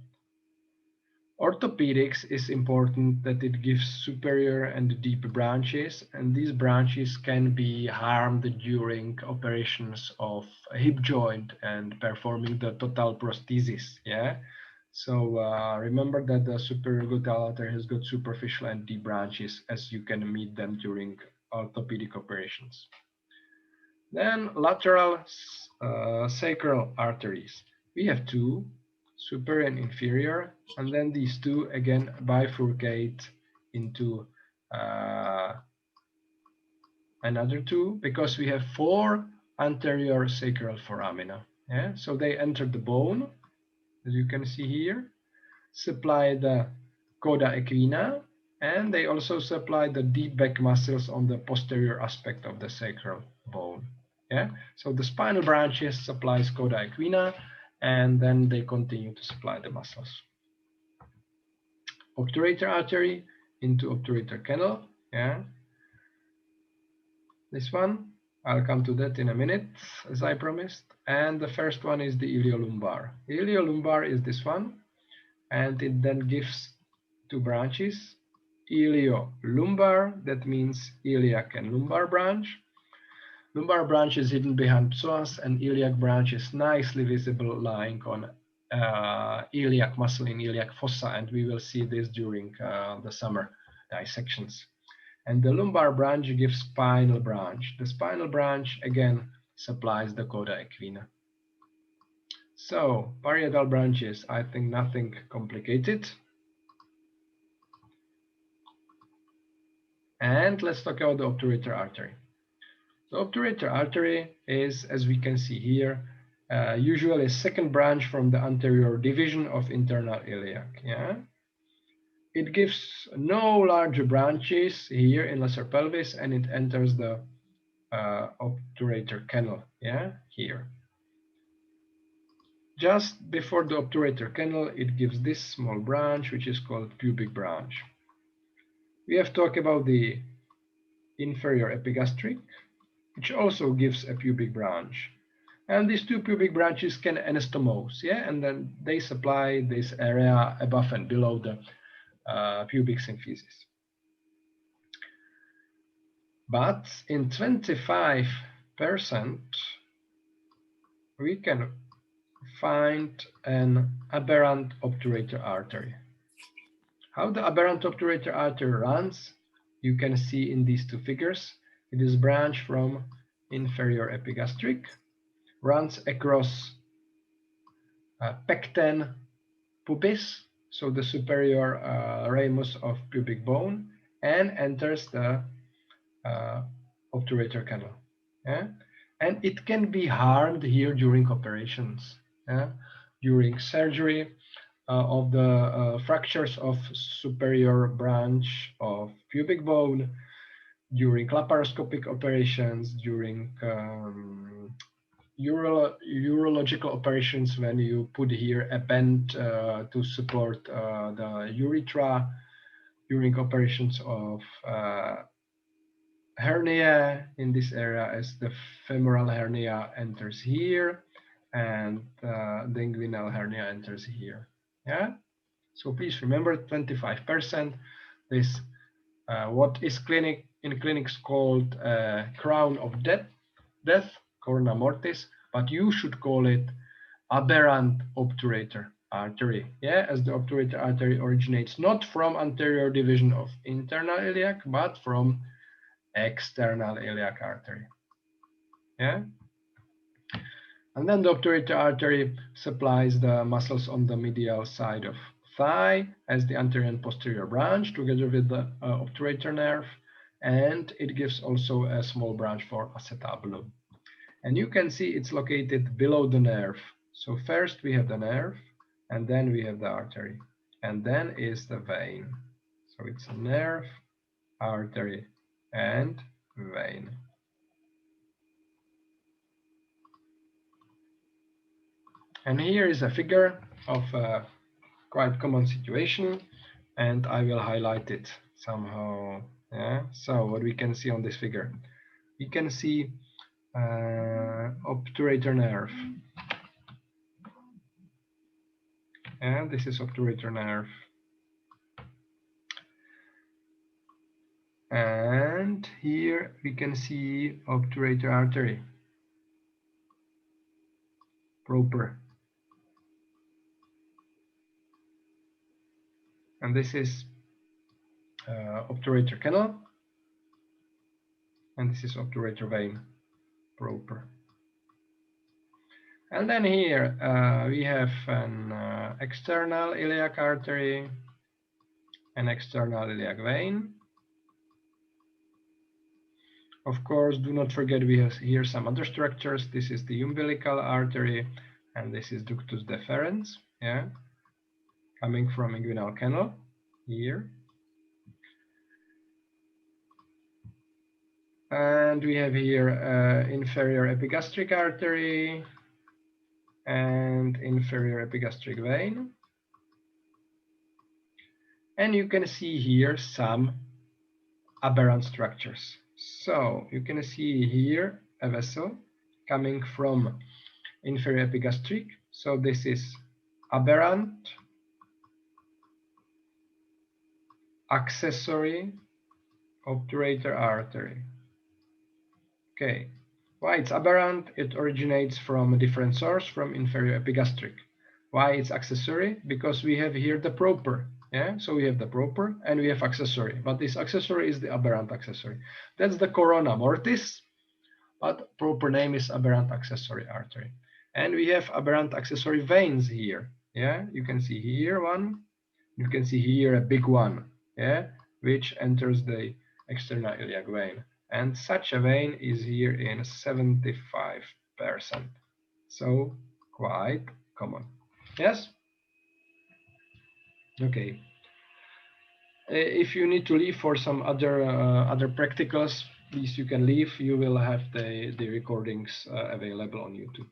orthopedics is important that it gives superior and deep branches, and these branches can be harmed during operations of a hip joint and performing the total prosthesis. Yeah, so remember that the superior gluteal artery has got superficial and deep branches, as you can meet them during orthopedic operations. Then lateral sacral arteries. We have two, superior and inferior, and then these two again bifurcate into another two, because we have four anterior sacral foramina. Yeah? So they enter the bone, as you can see here, supply the coda equina, and they also supply the deep back muscles on the posterior aspect of the sacral bone. Yeah, so the spinal branches supplies coda equina, and then they continue to supply the muscles. Obturator artery into obturator canal. Yeah, this one, I'll come to that in a minute, as I promised. And the first one is the iliolumbar. Iliolumbar is this one, and it then gives two branches. Iliolumbar, that means iliac and lumbar branch. Lumbar branch is hidden behind psoas, and iliac branch is nicely visible lying on iliac muscle in iliac fossa, and we will see this during the summer dissections. And the lumbar branch gives spinal branch. The spinal branch again supplies the coda equina. So parietal branches, I think nothing complicated. And let's talk about the obturator artery. The obturator artery is, as we can see here, usually a second branch from the anterior division of internal iliac. Yeah, it gives no larger branches here in lesser pelvis, and it enters the obturator canal. Yeah, here. Just before the obturator canal, it gives this small branch, which is called pubic branch. We have talked about the inferior epigastric, which also gives a pubic branch. And these two pubic branches can anastomose, yeah, and then they supply this area above and below the pubic symphysis. But in 25%, we can find an aberrant obturator artery. How the aberrant obturator artery runs, you can see in these two figures. It is branched from inferior epigastric, runs across pecten pubis, so the superior ramus of pubic bone, and enters the obturator canal. Yeah? And it can be harmed here during operations, yeah? During surgery of the fractures of superior branch of pubic bone, during laparoscopic operations, during urological operations, when you put here a band to support the urethra, during operations of hernia in this area, as the femoral hernia enters here, and the inguinal hernia enters here. Yeah. So please remember, 25%. This what is in clinics called crown of death, corona mortis, but you should call it aberrant obturator artery. Yeah, as the obturator artery originates not from anterior division of internal iliac, but from external iliac artery. Yeah. And then the obturator artery supplies the muscles on the medial side of thigh as the anterior and posterior branch together with the obturator nerve, and it gives also a small branch for acetabulum. And you can see it's located below the nerve. So first we have the nerve, and then we have the artery. and then is the vein. So it's a nerve, artery, and vein. And here is a figure of a quite common situation, and I will highlight it somehow. Yeah. So what we can see on this figure, we can see obturator nerve, and this is obturator nerve, and here we can see obturator artery proper. And this is obturator canal, and this is obturator vein proper. And then here we have an external iliac artery, an external iliac vein. Of course, do not forget we have here some other structures. This is the umbilical artery, and this is ductus deferens, yeah, coming from inguinal canal here. And we have here inferior epigastric artery and inferior epigastric vein. And you can see here some aberrant structures. So you can see here a vessel coming from inferior epigastric. So this is aberrant accessory obturator artery. Okay, why it's aberrant? It originates from a different source, from inferior epigastric. Why it's accessory? Because we have here the proper. Yeah, so we have the proper and we have accessory, but this accessory is the aberrant accessory. That's the corona mortis, but proper name is aberrant accessory artery. And we have aberrant accessory veins here. Yeah, you can see here one, you can see here a big one, yeah, which enters the external iliac vein. And such a vein is here in 75%. So quite common. Yes? Okay. If you need to leave for some other practicals, please you can leave. You will have the recordings available on YouTube.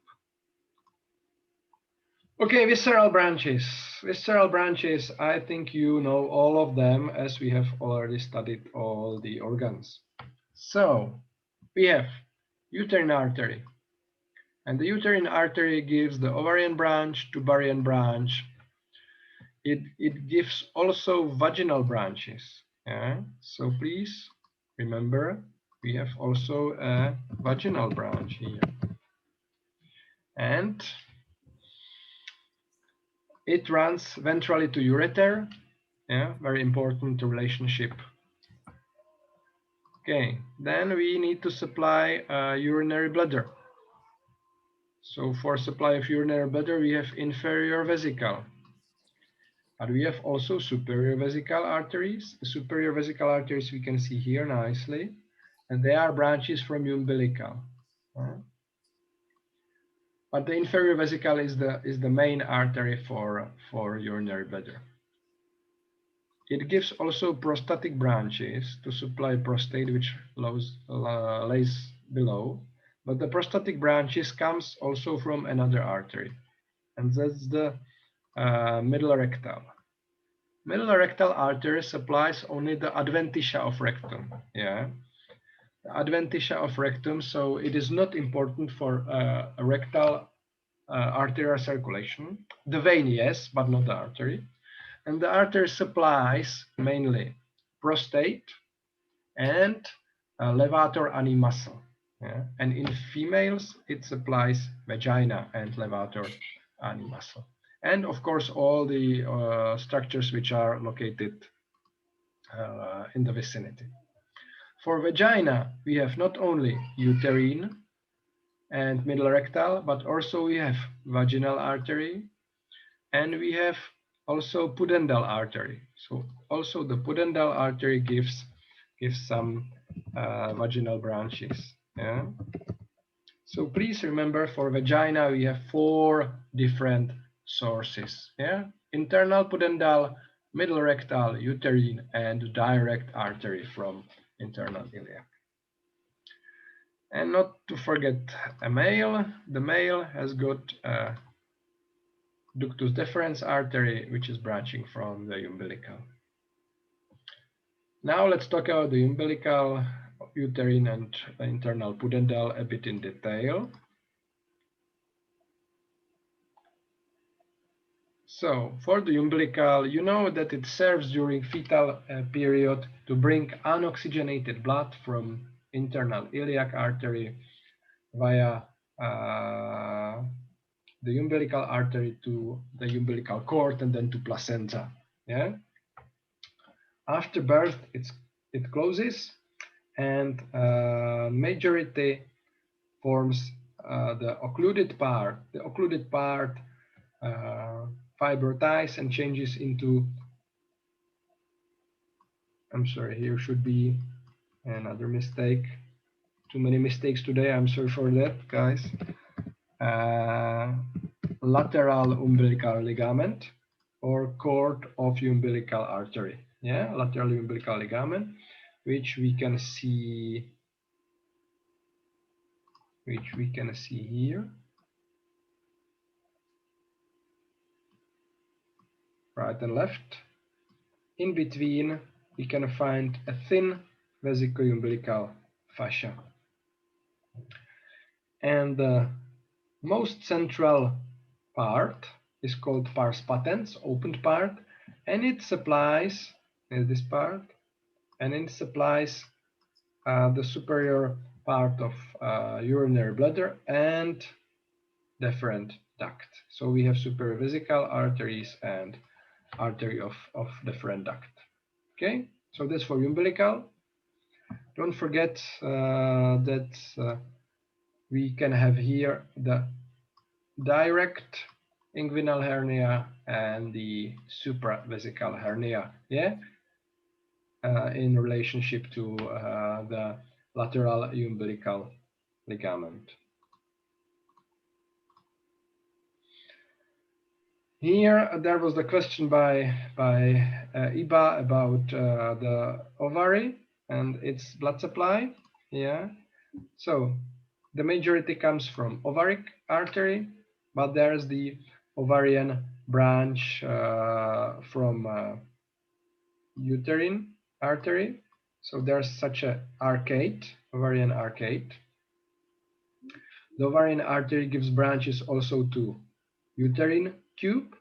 Okay, visceral branches. Visceral branches, I think you know all of them as we have already studied all the organs. So we have uterine artery. And the uterine artery gives the ovarian branch, tubarian branch. It gives also vaginal branches. Yeah? So please remember, we have also a vaginal branch here. And it runs ventrally to ureter. Yeah, very important relationship. Okay, then we need to supply a urinary bladder. So for supply of urinary bladder, we have inferior vesicle. But we have also superior vesical arteries. The superior vesical arteries we can see here nicely, and they are branches from umbilical. But the inferior vesicle is the main artery for urinary bladder. It gives also prostatic branches to supply prostate, which lays below. But the prostatic branches comes also from another artery, and that's the middle rectal. Middle rectal artery supplies only the adventitia of rectum. Yeah, the adventitia of rectum. So it is not important for a rectal arterial circulation. The vein, yes, but not the artery. And the artery supplies mainly prostate and levator ani muscle. Yeah? And in females, it supplies vagina and levator ani muscle. And of course, all the structures which are located in the vicinity. For vagina, we have not only uterine and middle rectal, but also we have vaginal artery, and we have also pudendal artery. So also the pudendal artery gives some vaginal branches. Yeah. So please remember, for vagina we have 4 different sources. Yeah, internal pudendal, middle rectal, uterine, and direct artery from internal iliac. And not to forget a male. The male has got ductus deferens artery, which is branching from the umbilical. Now let's talk about the umbilical, uterine, and internal pudendal a bit in detail. So for the umbilical, you know that it serves during fetal period to bring unoxygenated blood from internal iliac artery via the umbilical artery to the umbilical cord and then to placenta. Yeah. After birth, it closes, and majority forms the occluded part. The occluded part fibrotize and changes into. I'm sorry, here should be another mistake. Too many mistakes today. I'm sorry for that, guys. Lateral umbilical ligament or cord of umbilical artery. Yeah, lateral umbilical ligament, which we can see here. Right and left. In between, we can find a thin vesicoumbilical fascia. And the most central part is called pars patens, opened part, and it supplies this part, and it supplies the superior part of urinary bladder and deferent duct. So we have superior vesical arteries and artery of deferent duct. Okay, so that's for umbilical. Don't forget that we can have here the direct inguinal hernia and the supravesical hernia, yeah, in relationship to the lateral umbilical ligament. Here there was the question by Iba about the ovary and its blood supply. Yeah, so the majority comes from ovaric artery, but there's the ovarian branch from uterine artery. So there's such a arcade, ovarian arcade. The ovarian artery gives branches also to uterine tube,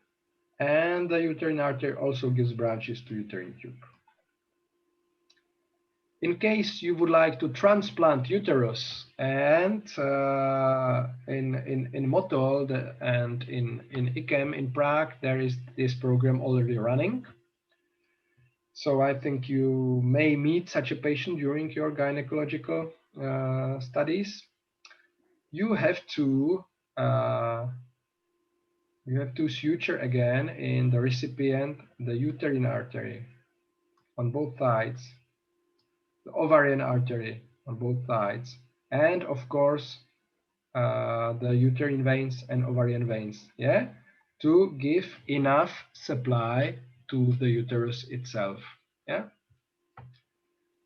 and the uterine artery also gives branches to uterine tube. In case you would like to transplant uterus, and in Motol and in ICEM in Prague, there is this program already running. So I think you may meet such a patient during your gynecological studies. You have to suture again in the recipient the uterine artery on both sides, the ovarian artery on both sides, and of course the uterine veins and ovarian veins, yeah, to give enough supply to the uterus itself. Yeah.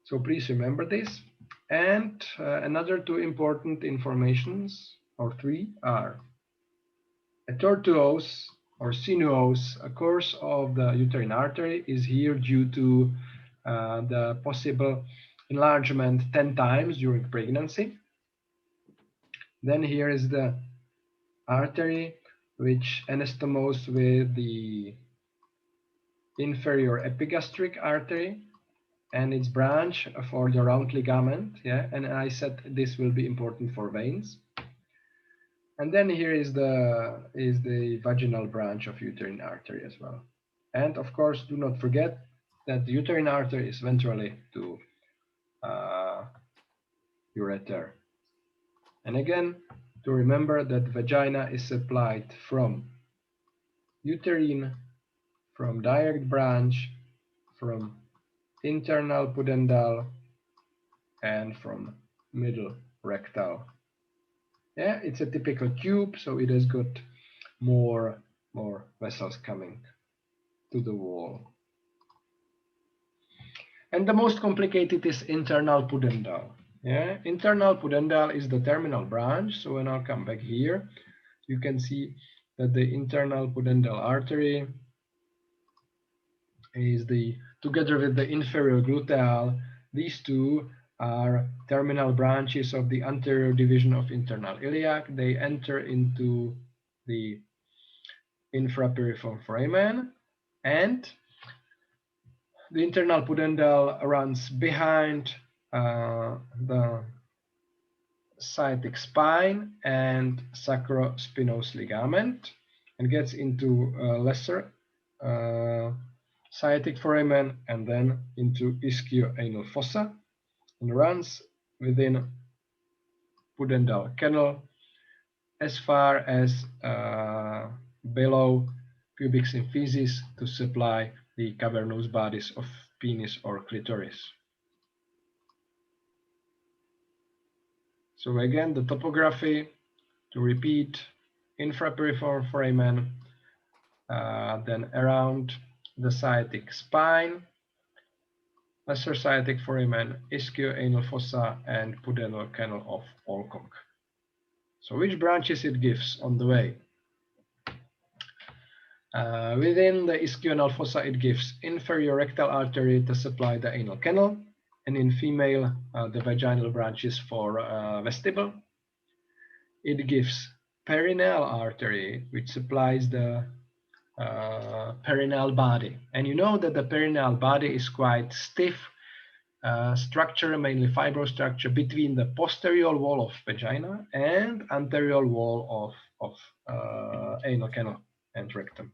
So please remember this. And another two important informations, or three, are a tortuous or sinuous course of the uterine artery is here due to the possible enlargement 10 times during pregnancy. Then here is the artery which anastomoses with the inferior epigastric artery and its branch for the round ligament. Yeah, and I said this will be important for veins. And then here is the vaginal branch of uterine artery as well. And of course, do not forget that the uterine artery is ventrally to ureter. And again, to remember that vagina is supplied from uterine, from direct branch, from internal pudendal, and from middle rectal. Yeah, it's a typical tube, so it has got more vessels coming. to the wall. And the most complicated is internal pudendal. Yeah, internal pudendal is the terminal branch. So when I'll come back here, you can see that the internal pudendal artery is together with the inferior gluteal, these two are terminal branches of the anterior division of internal iliac. They enter into the infraperiform foramen, and the internal pudendal runs behind the sciatic spine and sacrospinous ligament and gets into lesser sciatic foramen and then into ischioanal fossa and runs within pudendal canal as far as below pubic symphysis to supply the cavernous bodies of penis or clitoris. So again, the topography, to repeat, infraperiform foramen, then around the sciatic spine, lesser sciatic foramen, ischioanal fossa, and pudendal canal of Alcock. So which branches it gives on the way? Within the ischioanal fossa, it gives inferior rectal artery to supply the anal canal, and in female, the vaginal branches for vestibule. It gives perineal artery, which supplies the perineal body. And you know that the perineal body is quite stiff structure, mainly fibrostructure, between the posterior wall of vagina and anterior wall of anal canal and rectum.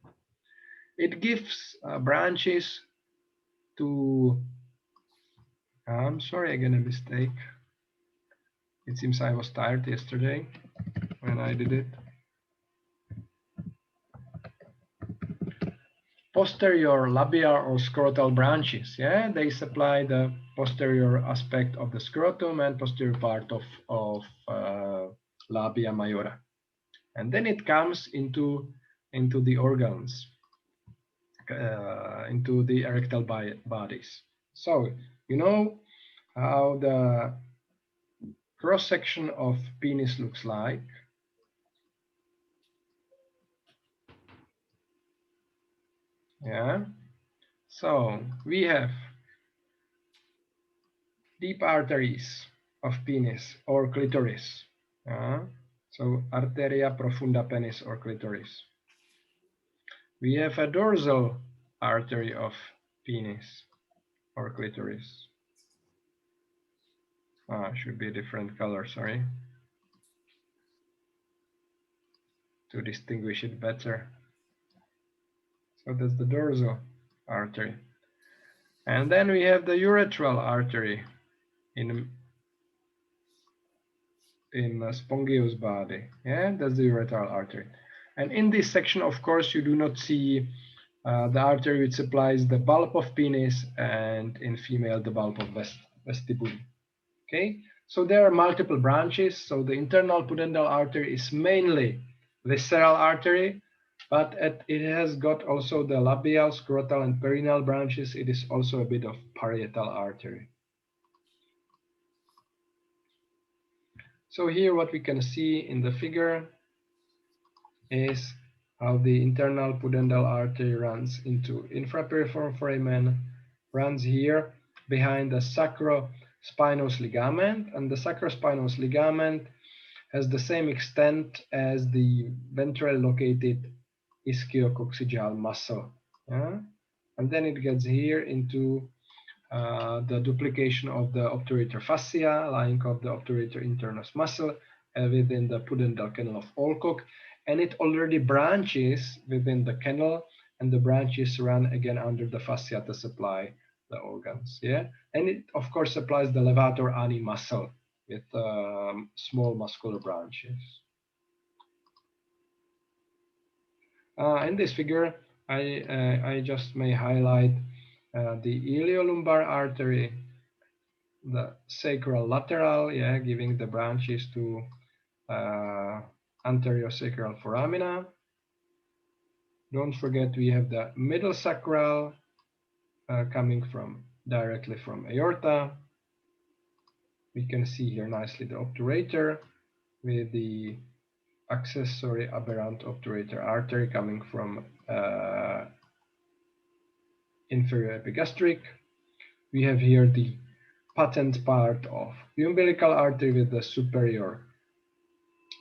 It gives branches to, I'm sorry, again a mistake. It seems I was tired yesterday when I did it. Posterior labial or scrotal branches, yeah, they supply the posterior aspect of the scrotum and posterior part of labia majora. And then it comes into the organs, into the erectile bodies. So, you know how the cross-section of penis looks like. Yeah, so we have deep arteries of penis or clitoris. So arteria profunda penis or clitoris. We have a dorsal artery of penis or clitoris. Should be a different color, sorry, to distinguish it better. So that's the dorsal artery. And then we have the urethral artery in spongious body. Yeah, that's the urethral artery. And in this section, of course, you do not see the artery which supplies the bulb of penis, and in female, the bulb of vestibule. Okay, so there are multiple branches. So the internal pudendal artery is mainly visceral artery, but it has got also the labial, scrotal, and perineal branches. It is also a bit of parietal artery. So here what we can see in the figure is how the internal pudendal artery runs into infraperiform foramen, runs here behind the sacrospinous ligament, and the sacrospinous ligament has the same extent as the ventrally located ischio-coccygeal muscle. Yeah? And then it gets here into the duplication of the obturator fascia, lying of the obturator internus muscle within the pudendal canal of Alcock, and it already branches within the canal, and the branches run again under the fascia to supply the organs. Yeah, and it of course supplies the levator ani muscle with small muscular branches. In this figure, I just may highlight the iliolumbar artery, the sacral lateral, yeah, giving the branches to anterior sacral foramina. Don't forget we have the middle sacral coming from directly from aorta. We can see here nicely the obturator with the accessory aberrant obturator artery coming from inferior epigastric. We have here the patent part of the umbilical artery with the superior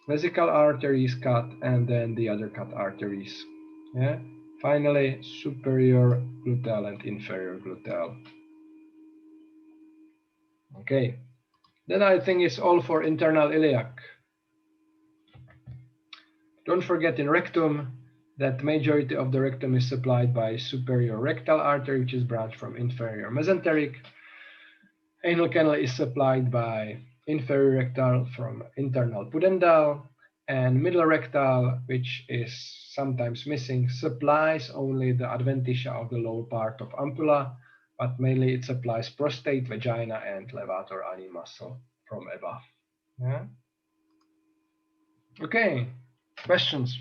vesical arteries cut and then the other cut arteries. Yeah. Finally, superior gluteal and inferior gluteal. Okay, that I think is all for internal iliac. Don't forget in rectum that majority of the rectum is supplied by superior rectal artery, which is branched from inferior mesenteric. Anal canal is supplied by inferior rectal from internal pudendal, and middle rectal, which is sometimes missing, supplies only the adventitia of the lower part of ampulla, but mainly it supplies prostate, vagina, and levator ani muscle from above. Yeah. Okay, questions?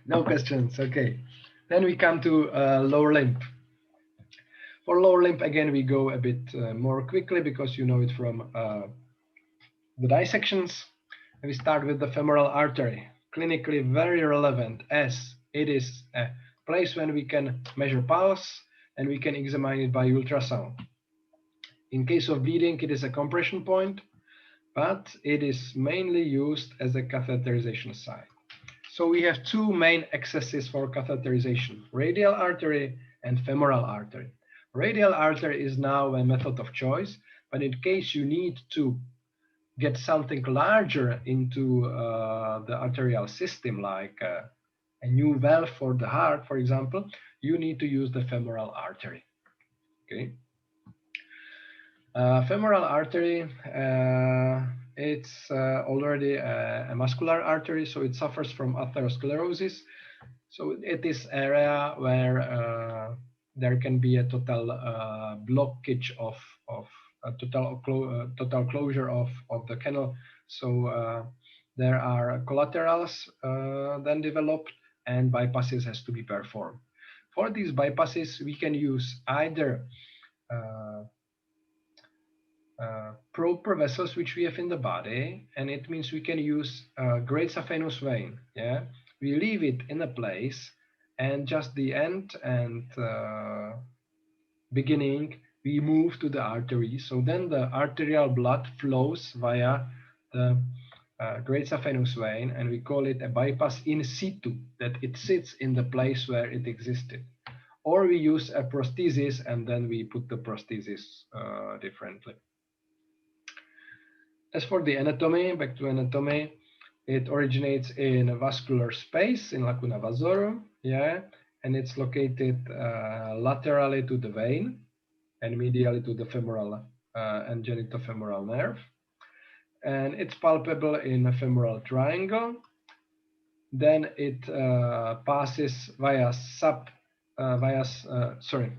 No questions. Okay, then we come to lower limb. For lower limb, again, we go a bit more quickly because you know it from the dissections. We start with the femoral artery, clinically very relevant as it is a place when we can measure pulse and we can examine it by ultrasound. In case of bleeding, it is a compression point, but it is mainly used as a catheterization site. So we have two main accesses for catheterization, radial artery and femoral artery. Radial artery is now a method of choice, but in case you need to get something larger into the arterial system, like a new valve for the heart, for example, you need to use the femoral artery. Okay. Femoral artery, it's already a muscular artery, so it suffers from atherosclerosis. So it is area where there can be a total blockage of total closure of the canal. So there are collaterals then developed, and bypasses has to be performed. For these bypasses, we can use either proper vessels which we have in the body, and it means we can use great saphenous vein. Yeah, we leave it in a place, and just the end and beginning we move to the artery. So then the arterial blood flows via the great saphenous vein, and we call it a bypass in situ, that it sits in the place where it existed. Or we use a prosthesis, and then we put the prosthesis differently. As for the anatomy, back to anatomy, it originates in a vascular space in lacuna vasorum, yeah, and it's located laterally to the vein and medially to the femoral and genitofemoral nerve. And it's palpable in a femoral triangle. Then it passes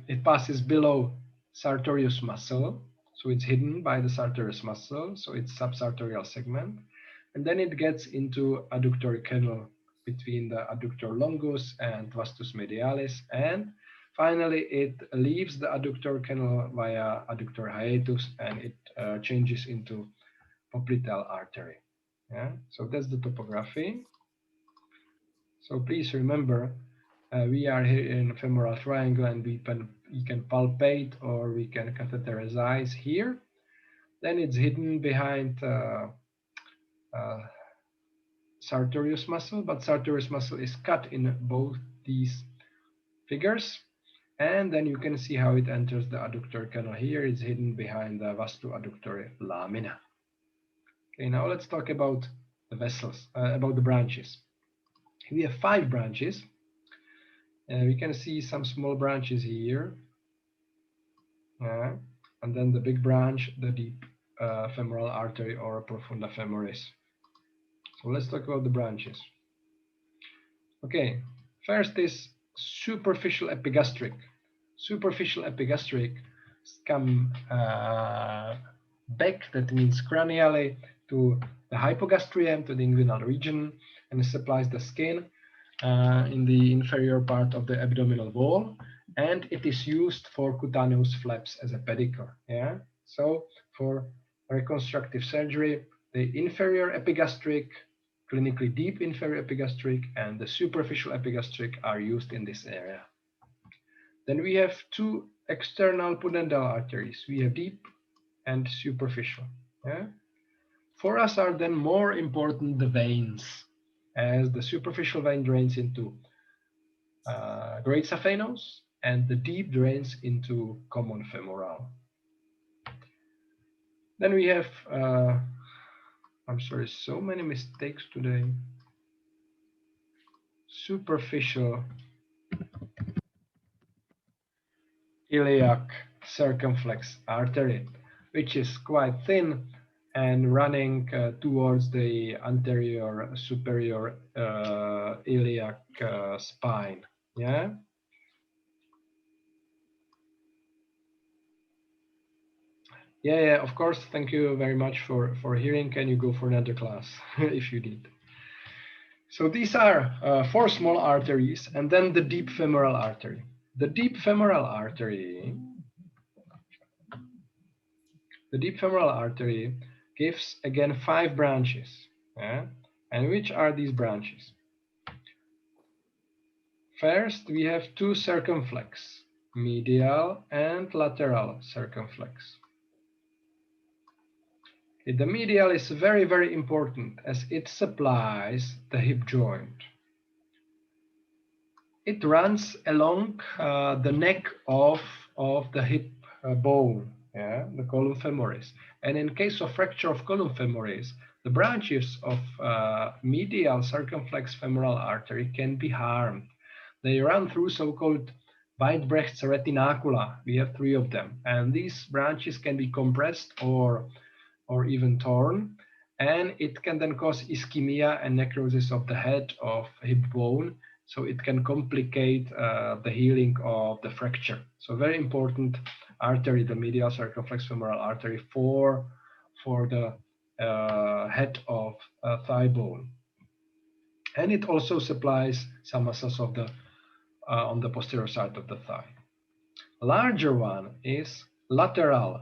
it passes below sartorius muscle. So it's hidden by the sartorius muscle, so it's subsartorial segment. And then it gets into adductor canal between the adductor longus and vastus medialis. And finally, it leaves the adductor canal via adductor hiatus, and it changes into popliteal artery. Yeah, so that's the topography. So please remember, we are here in a femoral triangle, and we can palpate or we can catheterize here. Then it's hidden behind sartorius muscle, but sartorius muscle is cut in both these figures. And then you can see how it enters the adductor canal. Here it's hidden behind the vasto-adductor lamina. Okay, now let's talk about the vessels, about the branches. We have 5 branches. We can see some small branches here. And then the big branch, the deep femoral artery or profunda femoris. So let's talk about the branches. Okay, first is superficial epigastric. Superficial epigastric come back, that means cranially, to the hypogastrium, to the inguinal region, and it supplies the skin in the inferior part of the abdominal wall, and it is used for cutaneous flaps as a pedicure. Yeah. So for reconstructive surgery, the inferior epigastric, clinically deep inferior epigastric, and the superficial epigastric are used in this area. Then we have two external pudendal arteries. We have deep and superficial. Yeah? For us are then more important the veins, as the superficial vein drains into great saphenous, and the deep drains into common femoral. Then we have, I'm sorry, so many mistakes today. Superficial iliac circumflex artery, which is quite thin and running towards the anterior superior iliac spine. Yeah. Yeah, of course. Thank you very much for hearing. Can you go for another class if you need? So these are 4 small arteries, and then the deep femoral artery. The deep femoral artery gives again 5 branches. Yeah? And which are these branches? First, we have 2 circumflex, medial and lateral circumflex. The medial is very, very important as it supplies the hip joint. It runs along the neck of the hip bone, yeah, the column femoris. And in case of fracture of column femoris, the branches of medial circumflex femoral artery can be harmed. They run through so-called Weitbrecht's retinacula. We have 3 of them. And these branches can be compressed or even torn. And it can then cause ischemia and necrosis of the head of hip bone. So it can complicate the healing of the fracture. So very important artery, the medial circumflex femoral artery for the head of thigh bone. And it also supplies some muscles of the on the posterior side of the thigh. A larger one is lateral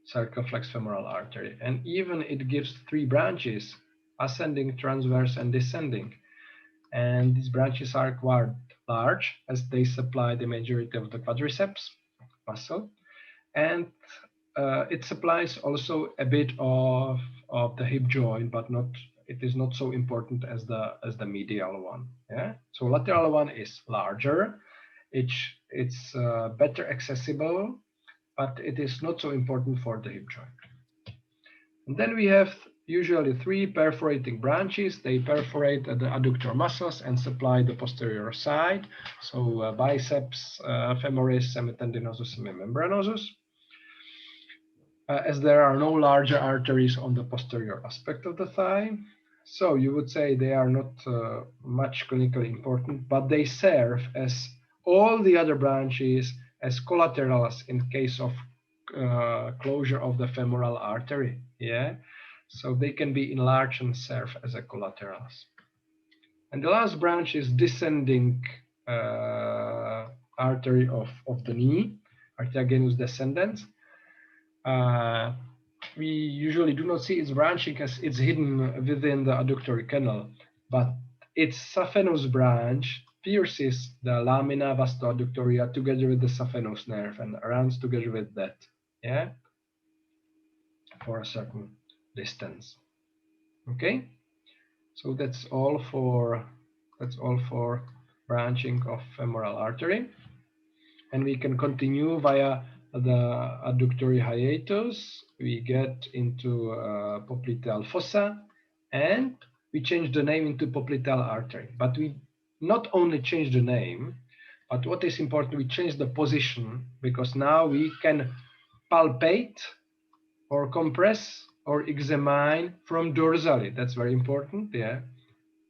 circumflex femoral artery, and even it gives 3 branches, ascending, transverse, and descending. And these branches are quite large as they supply the majority of the quadriceps muscle, and it supplies also a bit of the hip joint, but not. It is not so important as the medial one. Yeah. So lateral one is larger. It's better accessible, but it is not so important for the hip joint. And then we have usually 3 perforating branches. They perforate the adductor muscles and supply the posterior side. So biceps, femoris, semitendinosus, semimembranosus. As there are no larger arteries on the posterior aspect of the thigh. So you would say they are not much clinically important, but they serve as all the other branches as collaterals in case of closure of the femoral artery. Yeah. So they can be enlarged and serve as a collaterals. And the last branch is descending artery of the knee, arteria genus descendens. We usually do not see its branching as it's hidden within the adductory canal, but its saphenous branch pierces the lamina vastoadductoria together with the saphenous nerve and runs together with that, yeah, for a certain distance. Okay, so that's all for branching of femoral artery, and we can continue via the adductory hiatus. We get into popliteal fossa, and we change the name into popliteal artery. But we not only change the name, but what is important, we change the position, because now we can palpate or compress or examine from dorsally. That's very important, yeah.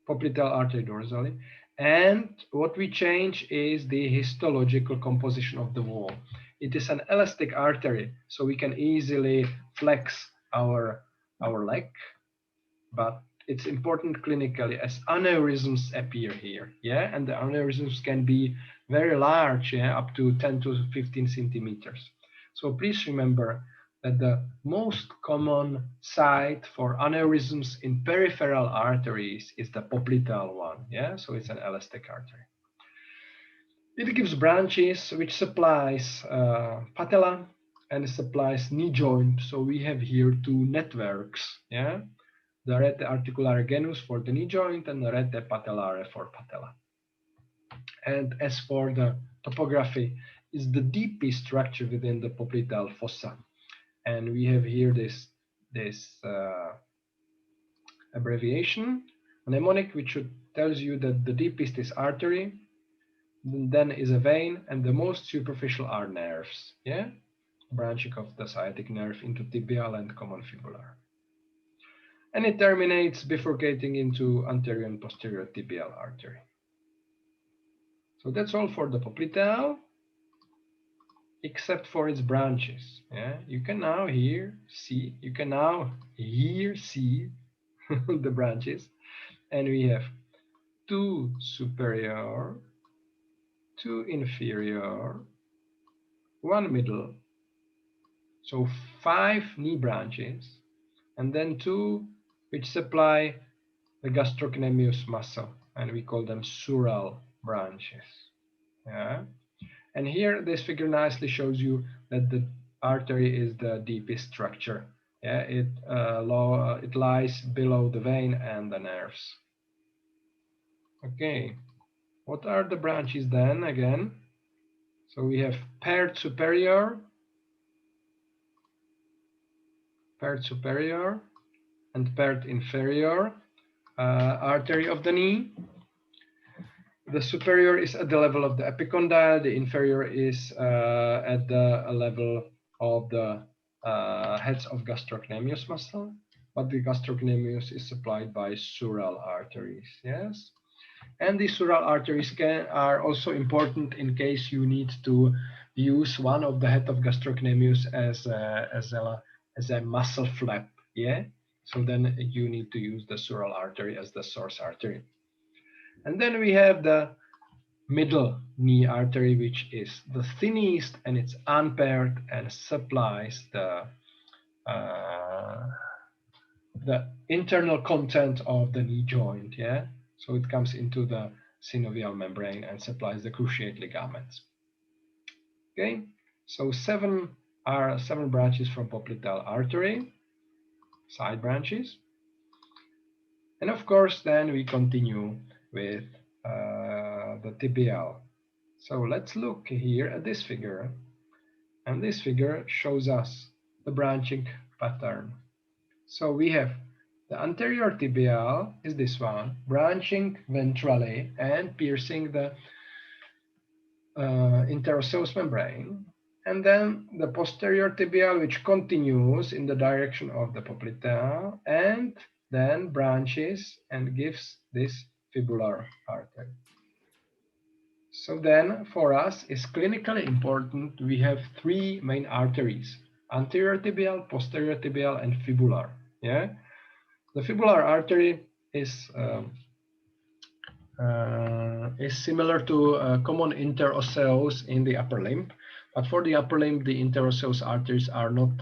Popliteal artery dorsally. And what we change is the histological composition of the wall. It is an elastic artery, so we can easily flex our leg, but it's important clinically as aneurysms appear here, yeah, and the aneurysms can be very large, yeah, up to 10 to 15 centimeters. So please remember that the most common site for aneurysms in peripheral arteries is the popliteal one, yeah, so it's an elastic artery. It gives branches which supplies patella and supplies knee joint. So we have here two networks, yeah, the rete articulare genus for the knee joint and the rete patellare for patella. And as for the topography, is the deepest structure within the popliteal fossa. And we have here this abbreviation, mnemonic, which tells you that the deepest is artery, then is a vein, and the most superficial are nerves, yeah, branching of the sciatic nerve into tibial and common fibular. And it terminates bifurcating into anterior and posterior tibial artery. So that's all for the popliteal, except for its branches. Yeah, you can now see the branches, and we have two superior, two inferior, one middle, so 5 knee branches, and then 2 which supply the gastrocnemius muscle, and we call them sural branches. Yeah, and here this figure nicely shows you that the artery is the deepest structure. Yeah, it lies below the vein and the nerves. Okay, what are the branches then again? So we have paired superior, and paired inferior artery of the knee. The superior is at the level of the epicondyle, the inferior is at the level of the heads of gastrocnemius muscle, but the gastrocnemius is supplied by sural arteries, yes? And these sural arteries are also important in case you need to use one of the head of gastrocnemius as a muscle flap, yeah? So then you need to use the sural artery as the source artery. And then we have the middle knee artery, which is the thinnest, and it's unpaired and supplies the internal content of the knee joint, yeah? So it comes into the synovial membrane and supplies the cruciate ligaments. Okay, so 7 branches from popliteal artery, side branches. And of course, then we continue with the tibial. So let's look here at this figure. And this figure shows us the branching pattern. So we have the anterior tibial is this one, branching ventrally and piercing the interosseous membrane. And then the posterior tibial, which continues in the direction of the popliteal and then branches and gives this fibular artery. So then for us is clinically important, we have 3 main arteries, anterior tibial, posterior tibial, and fibular. Yeah, the fibular artery is similar to common interosseous in the upper limb, but for the upper limb, the interosseous arteries are not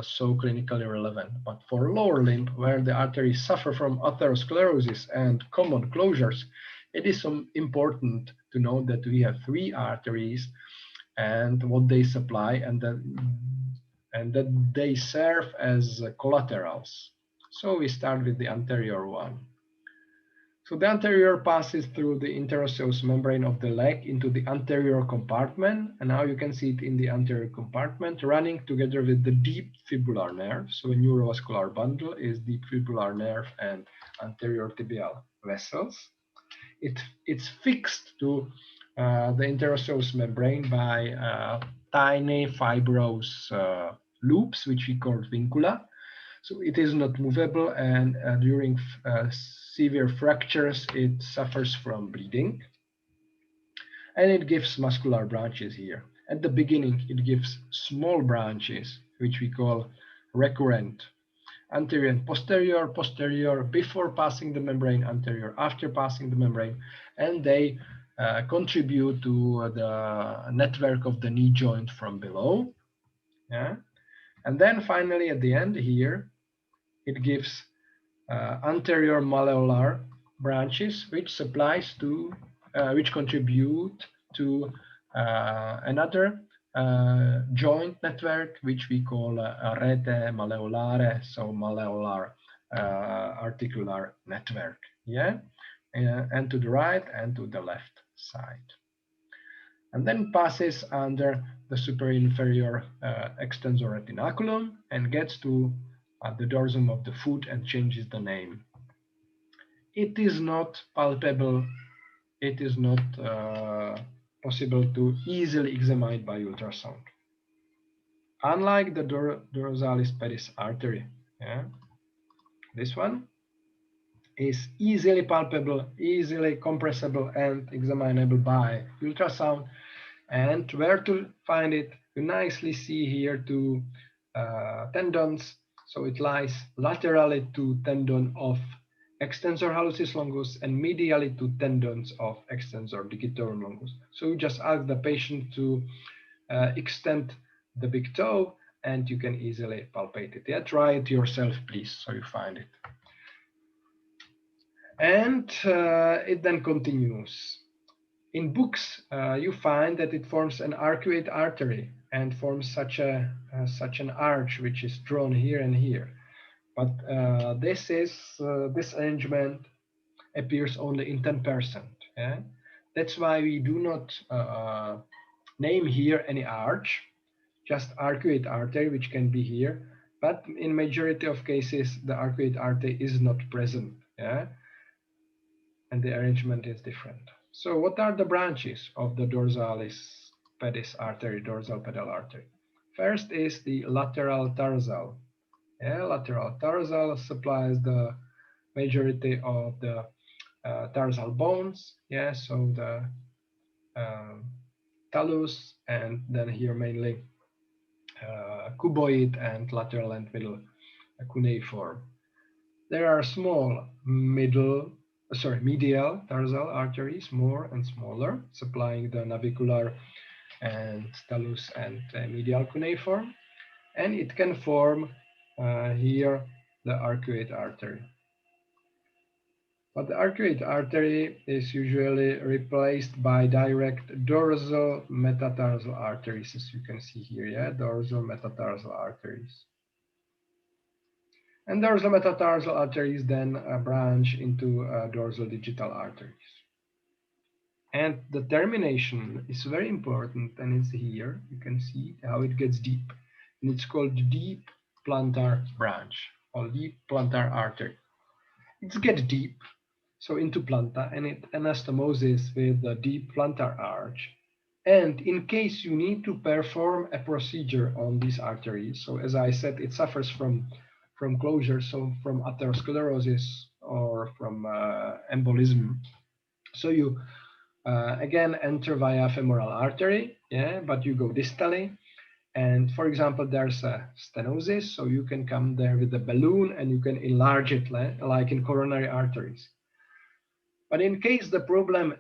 so clinically relevant. But for lower limb, where the arteries suffer from atherosclerosis and common closures, it is important to know that we have 3 arteries and what they supply, and that they serve as collaterals. So we start with the anterior one. So the anterior passes through the interosseous membrane of the leg into the anterior compartment, and now you can see it in the anterior compartment running together with the deep fibular nerve. So a neurovascular bundle is deep fibular nerve and anterior tibial vessels. It's fixed to the interosseous membrane by tiny fibrous loops, which we call vincula. So it is not movable, and during severe fractures, it suffers from bleeding. And it gives muscular branches here. At the beginning, it gives small branches, which we call recurrent anterior and posterior, posterior before passing the membrane, anterior after passing the membrane, and they contribute to the network of the knee joint from below. Yeah, and then finally at the end here, it gives anterior malleolar branches, which supplies to, which contribute to another joint network, which we call rete malleolare, so malleolar articular network. Yeah, and to the right and to the left side. And then passes under the superinferior extensor retinaculum and gets to the dorsum of the foot and changes the name. It is not palpable, it is not possible to easily examine by ultrasound. Unlike the dorsalis pedis artery, yeah, this one is easily palpable, easily compressible and examinable by ultrasound. And where to find it? You nicely see here two tendons. So it lies laterally to tendon of extensor hallucis longus and medially to tendons of extensor digitorum longus. So you just ask the patient to extend the big toe and you can easily palpate it. Yeah, try it yourself, please, so you find it. And it then continues. In books, you find that it forms an arcuate artery and forms such an arch, which is drawn here and here. But this arrangement appears only in 10%. Yeah? That's why we do not name here any arch, just arcuate artery, which can be here. But in majority of cases, the arcuate artery is not present. Yeah? And the arrangement is different. So what are the branches of the dorsalis pedis artery, dorsal pedal artery? First is the lateral tarsal. Yeah, lateral tarsal supplies the majority of the tarsal bones. Yeah, so the talus, and then here mainly cuboid and lateral and middle cuneiform. There are small medial tarsal arteries, more and smaller, supplying the navicular and talus and medial cuneiform, and it can form here the arcuate artery. But the arcuate artery is usually replaced by direct dorsal metatarsal arteries, as you can see here. Yeah, dorsal metatarsal arteries. And dorsal metatarsal arteries then branch into dorsal digital arteries. And the termination is very important, and it's here. You can see how it gets deep. And it's called deep plantar branch or deep plantar artery. It gets deep, so into planta, and it anastomoses with the deep plantar arch. And in case you need to perform a procedure on these arteries, so as I said, it suffers from closure, so from atherosclerosis or from embolism. So you again enter via femoral artery, yeah, but you go distally. And for example, there's a stenosis, so you can come there with a balloon and you can enlarge it like in coronary arteries. But in case the problem,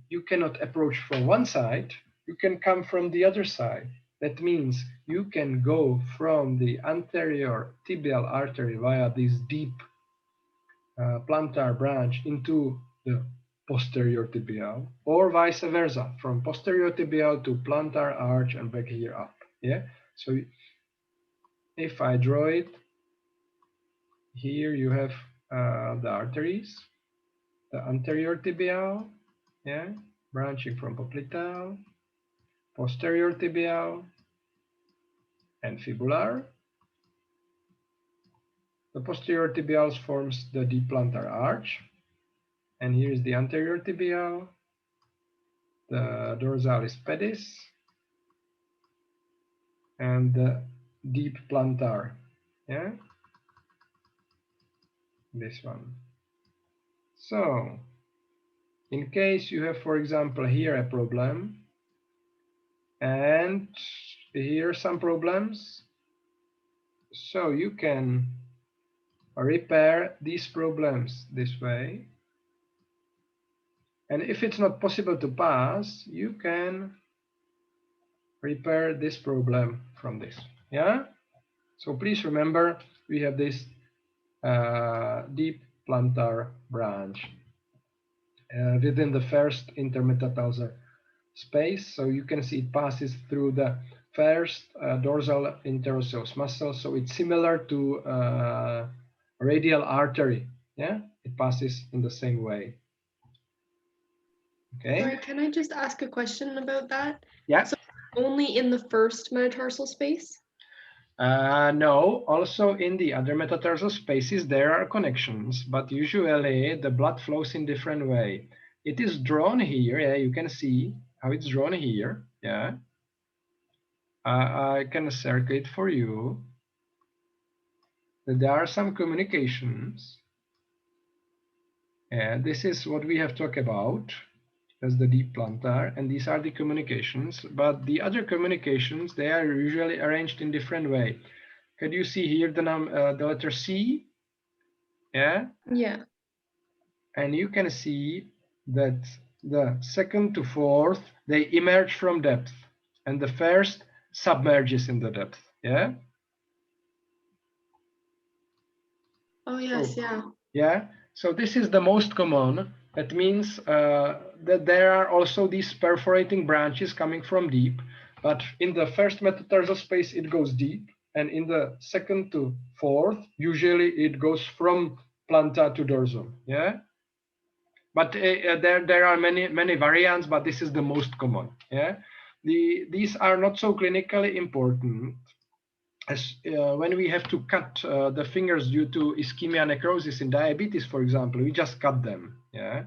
you cannot approach from one side, you can come from the other side. That means you can go from the anterior tibial artery via this deep plantar branch into the posterior tibial, or vice versa, from posterior tibial to plantar arch and back here up. Yeah. So if I draw it, here you have the arteries, the anterior tibial, yeah, branching from popliteal, posterior tibial, and fibular. The posterior tibial forms the deep plantar arch, and here is the anterior tibial, the dorsalis pedis, and the deep plantar, yeah, this one. So in case you have, for example, here a problem and here some problems, So you can repair these problems this way. And if it's not possible to pass, you can repair this problem from this. Yeah? So please remember, we have this deep plantar branch within the first intermetatarsal space. So you can see it passes through the first dorsal interosseous muscle. So it's similar to radial artery. Yeah, it passes in the same way. Okay. Sorry, can I just ask a question about that? Yeah. So only in the first metatarsal space? No, also in the other metatarsal spaces there are connections, but usually the blood flows in different way. It is drawn here. Yeah, you can see how it's drawn here. Yeah. I can circle it for you. There are some communications. And this is what we have talked about. That's the deep plantar, and these are the communications. But the other communications, they are usually arranged in different way. Can you see here the letter C? Yeah. Yeah. And you can see that the second to fourth, they emerge from depth, and the first submerges in the depth. Yeah. Oh yes, So, yeah. yeah. So this is the most common. That means that there are also these perforating branches coming from deep, but in the first metatarsal space it goes deep, and in the second to fourth, usually it goes from planta to dorsum. Yeah. But there are many variants, but this is the most common. Yeah. These are not so clinically important, as when we have to cut the fingers due to ischemia necrosis in diabetes, for example, we just cut them. Yeah.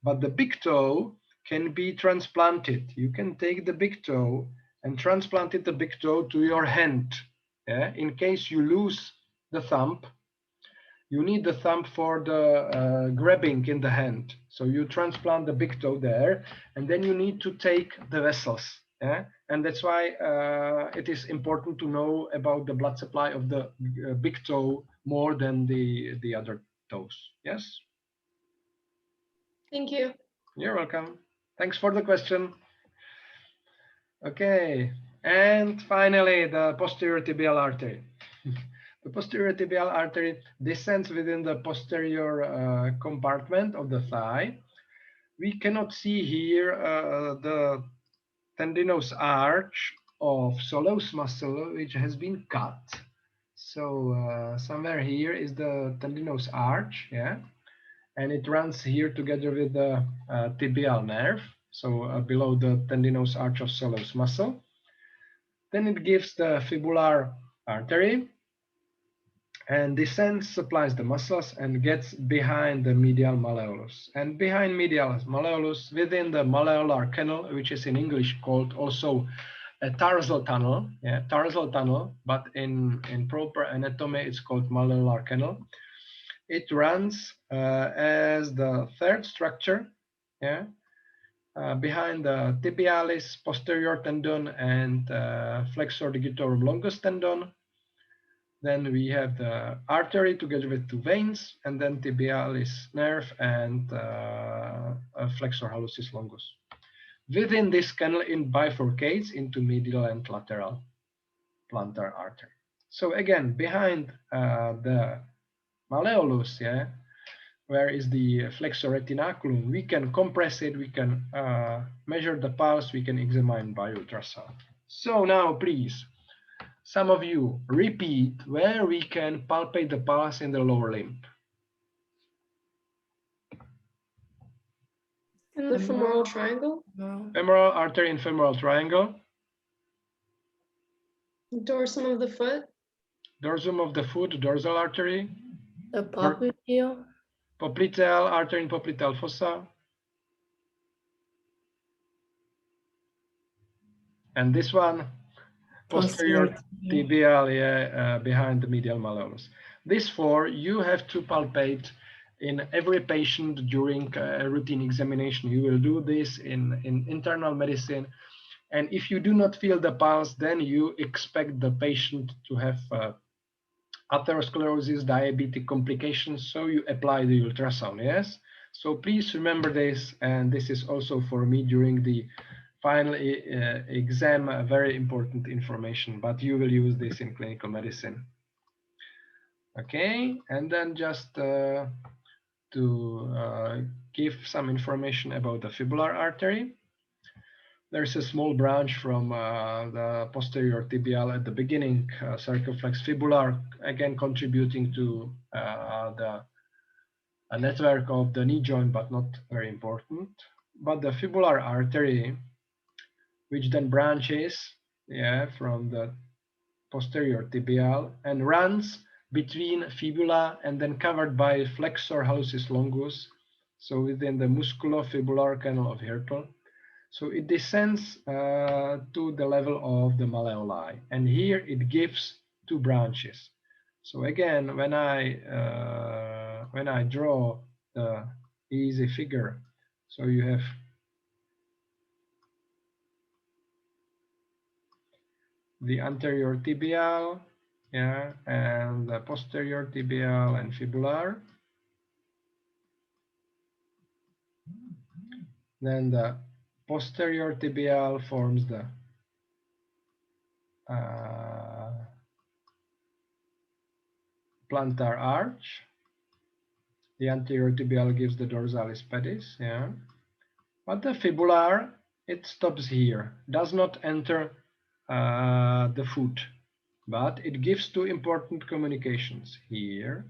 But the big toe can be transplanted. You can take the big toe and transplant the big toe to your hand. Yeah. In case you lose the thumb, you need the thumb for the grabbing in the hand. So you transplant the big toe there, and then you need to take the vessels. Yeah? And that's why it is important to know about the blood supply of the big toe more than the other toes. Yes? Thank you. You're welcome. Thanks for the question. Okay. And finally, the posterior tibial artery. The posterior tibial artery descends within the posterior compartment of the thigh. We cannot see here the tendinous arch of soleus muscle, which has been cut. So somewhere here is the tendinous arch, yeah, and it runs here together with the tibial nerve, so below the tendinous arch of soleus muscle. Then it gives the fibular artery, and descends, supplies the muscles, and gets behind the medial malleolus. And behind medial malleolus, within the malleolar canal, which is in English called also a tarsal tunnel, yeah, tarsal tunnel, but in proper anatomy, it's called malleolar canal. It runs as the third structure, yeah, behind the tibialis posterior tendon and flexor digitorum longus tendon. Then we have the artery together with two veins, and then tibialis nerve and flexor hallucis longus. Within this canal, it bifurcates into medial and lateral plantar artery. So again, behind the malleolus, yeah, where is the flexor retinaculum, we can compress it, we can measure the pulse, we can examine by ultrasound. So now, please, some of you repeat where we can palpate the pulse in the lower limb. In the femoral triangle? Femoral artery in femoral triangle. Dorsum of the foot? Dorsum of the foot, dorsal artery. The popliteal. Popliteal artery in popliteal fossa. And this one, posterior tibial, yeah, behind the medial malleolus. These four you have to palpate in every patient during a routine examination. You will do this in internal medicine. And if you do not feel the pulse, then you expect the patient to have atherosclerosis, diabetic complications, so you apply the ultrasound, yes? So please remember this, and this is also for me during the final exam, very important information, but you will use this in clinical medicine. Okay, and then just to give some information about the fibular artery. There's a small branch from the posterior tibial at the beginning, circumflex fibular, again contributing to the network of the knee joint, but not very important. But the fibular artery, which then branches, from the posterior tibial and runs between fibula and then covered by flexor hallucis longus, so within the musculofibular canal of Hirtel. So it descends to the level of the malleoli, and here it gives two branches. So again, when I draw the easy figure, so you have the anterior tibial, and the posterior tibial and fibular. Then the posterior tibial forms the plantar arch. The anterior tibial gives the dorsalis pedis, but the fibular, it stops here, does not enter the foot, but it gives two important communications here.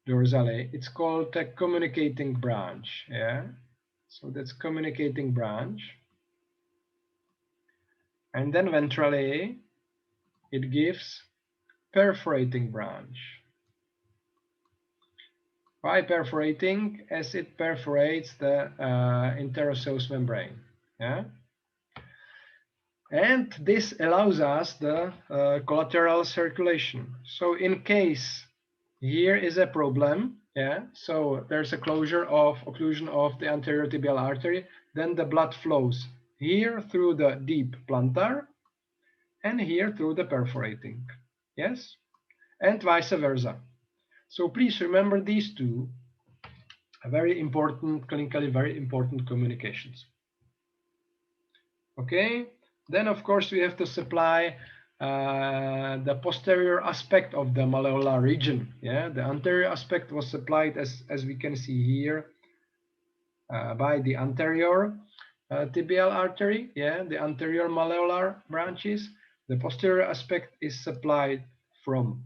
Dorsally, it's called a communicating branch, so that's communicating branch. And then ventrally, it gives perforating branch. Why perforating? As it perforates the interosseous membrane, and this allows us the collateral circulation. So in case here is a problem, so there's a occlusion of the anterior tibial artery, then the blood flows here through the deep plantar and here through the perforating, yes, and vice versa. So please remember these two very important, clinically very important communications. Okay, then of course we have to supply the posterior aspect of the malleolar region. The anterior aspect was supplied as we can see here by the anterior tibial artery, the anterior malleolar branches. The posterior aspect is supplied from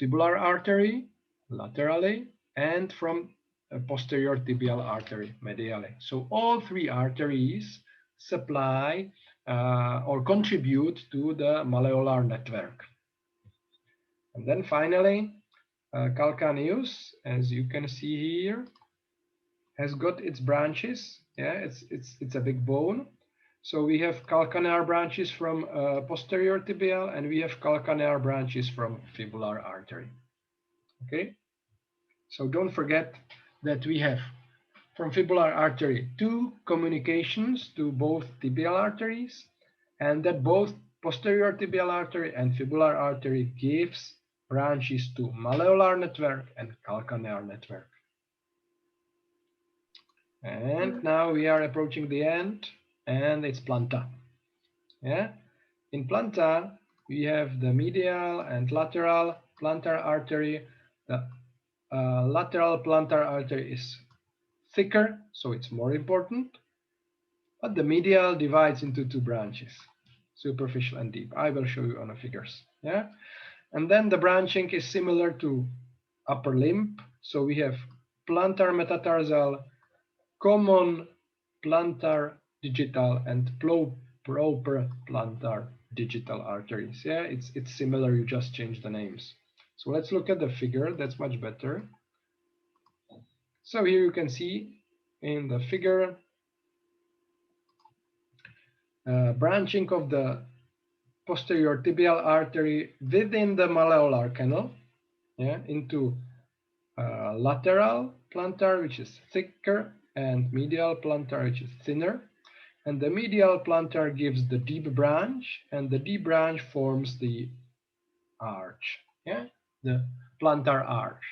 fibular artery laterally and from a posterior tibial artery medially. So all three arteries supply or contribute to the malleolar network. And then finally, calcaneus, as you can see here, has got its branches. It's a big bone. So we have calcanear branches from posterior tibial, and we have calcanear branches from fibular artery. Okay, so don't forget that we have from fibular artery two communications to both tibial arteries, and that both posterior tibial artery and fibular artery gives branches to malleolar network and calcanear network. And now we are approaching the end, and it's planta. In planta, we have the medial and lateral plantar artery. The lateral plantar artery is thicker, so it's more important. But the medial divides into two branches, superficial and deep. I will show you on the figures. And then the branching is similar to upper limb. So we have plantar metatarsal, common plantar digital, and proper plantar digital arteries. It's similar, you just change the names. So let's look at the figure, that's much better. So here you can see in the figure branching of the posterior tibial artery within the malleolar canal, into lateral plantar, which is thicker, and medial plantar, which is thinner. And the medial plantar gives the deep branch, and the deep branch forms the arch, yeah, the plantar arch.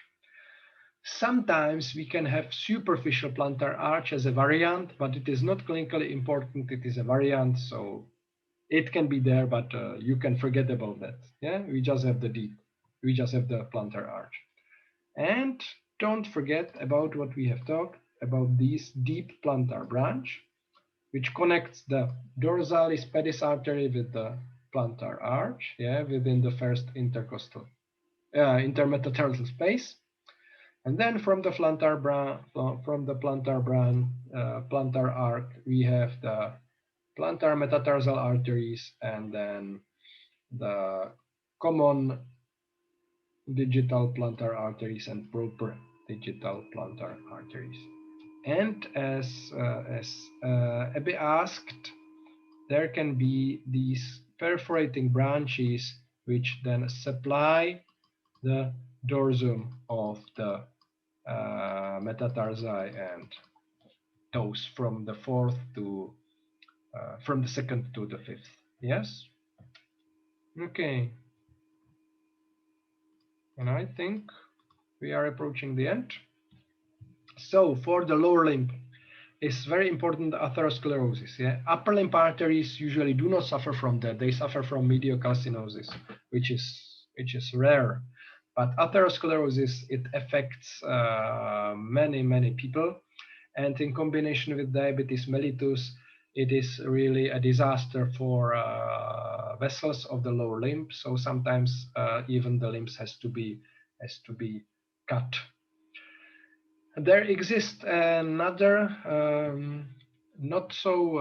Sometimes we can have superficial plantar arch as a variant, but it is not clinically important. It is a variant, so it can be there, but you can forget about that. Yeah, we just have the deep, we just have the plantar arch. And don't forget about what we have talked about, this deep plantar branch, which connects the dorsalis pedis artery with the plantar arch, yeah, within the first intercostal, intermetatarsal space. And then from the plantar arc, we have the plantar metatarsal arteries, and then the common digital plantar arteries and proper digital plantar arteries. And as Abby asked, there can be these perforating branches which then supply the dorsum of the metatarsi and toes from the fourth to from the second to the fifth. Yes. Okay. And I think we are approaching the end. So for the lower limb, it's very important atherosclerosis. Yeah, upper limb arteries usually do not suffer from that. They suffer from mediocalcinosis, which is rare. But atherosclerosis, it affects many people, and in combination with diabetes mellitus, it is really a disaster for vessels of the lower limb. So sometimes even the limbs has to be cut. There exists another not so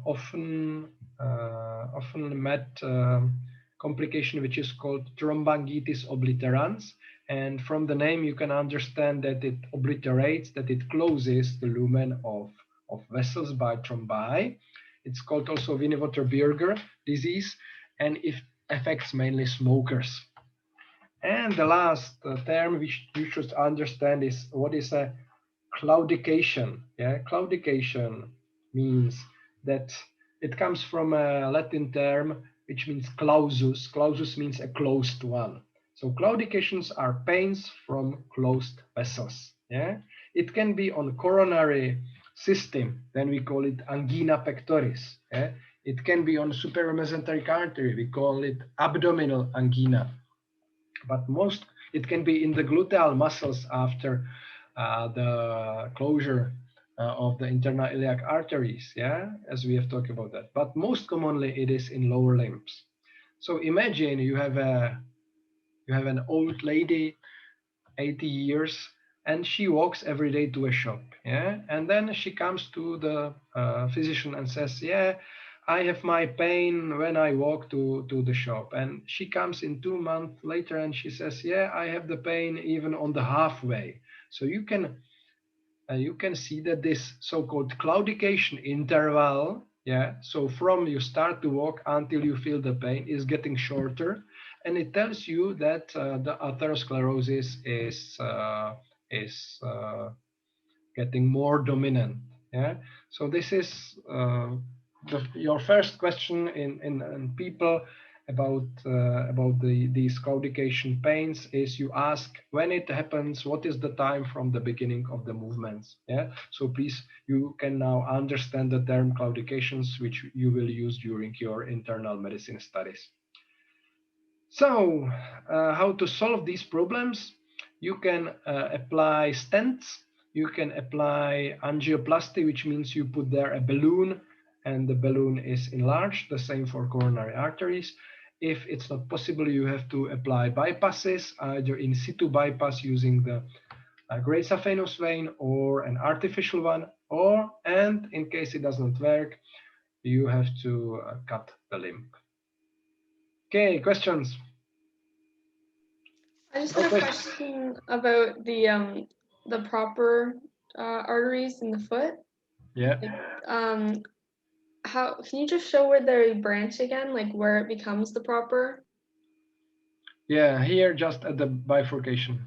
often met complication, which is called Trombonitis Obliterans. And from the name, you can understand that it obliterates, that it closes the lumen of vessels by thrombi. It's called also Winnewater-Berger disease, and it affects mainly smokers. And the last term which you should understand is what is a claudication. Yeah, claudication means that it comes from a Latin term which means clausus. Clausus means a closed one. So claudications are pains from closed vessels. Yeah, it can be on coronary system, then we call it angina pectoris. Yeah? It can be on superior mesenteric artery, we call it abdominal angina. But most, it can be in the gluteal muscles after the closure of the internal iliac arteries, yeah, as we have talked about that. But most commonly, it is in lower limbs. So imagine you have an old lady, 80 years, and she walks every day to a shop, yeah, and then she comes to the physician and says, yeah, I have my pain when I walk to the shop. And she comes in 2 months later and she says, yeah, I have the pain even on the halfway. So you can see that this so-called claudication interval, yeah, so from you start to walk until you feel the pain, is getting shorter, and it tells you that the atherosclerosis is getting more dominant. Yeah, so this is your first question in people about these claudication pains is you ask when it happens, what is the time from the beginning of the movements. Yeah, so please, you can now understand the term claudications, which you will use during your internal medicine studies. So how to solve these problems? You can apply stents. You can apply angioplasty, which means you put there a balloon and the balloon is enlarged, the same for coronary arteries. If it's not possible, you have to apply bypasses, either in situ bypass using the great saphenous vein or an artificial one, and in case it does not work, you have to cut the limb. Okay, questions? I just had a question about the proper arteries in the foot. Yeah. Like, how can you just show where they branch again, like where it becomes the proper? Yeah, here just at the bifurcation.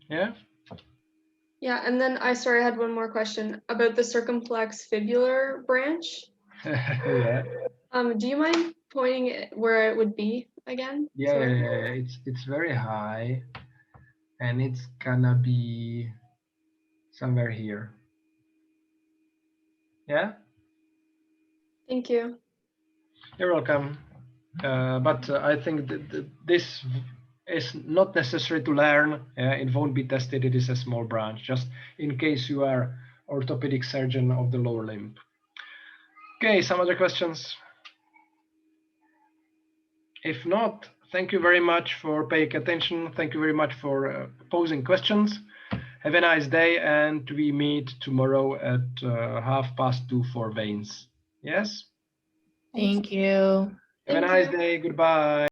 Yeah. Yeah, and then I had one more question about the circumflex fibular branch. Yeah. Do you mind pointing it where it would be again? Yeah, it's very high, and it's gonna be somewhere here. Yeah. Thank you. You're welcome. But I think that this is not necessary to learn. It won't be tested. It is a small branch, just in case you are orthopedic surgeon of the lower limb. Okay, some other questions? If not, thank you very much for paying attention. Thank you very much for posing questions. Have a nice day, and we meet tomorrow at 2:30 for veins. Yes? Thank you. Have a nice day. Goodbye.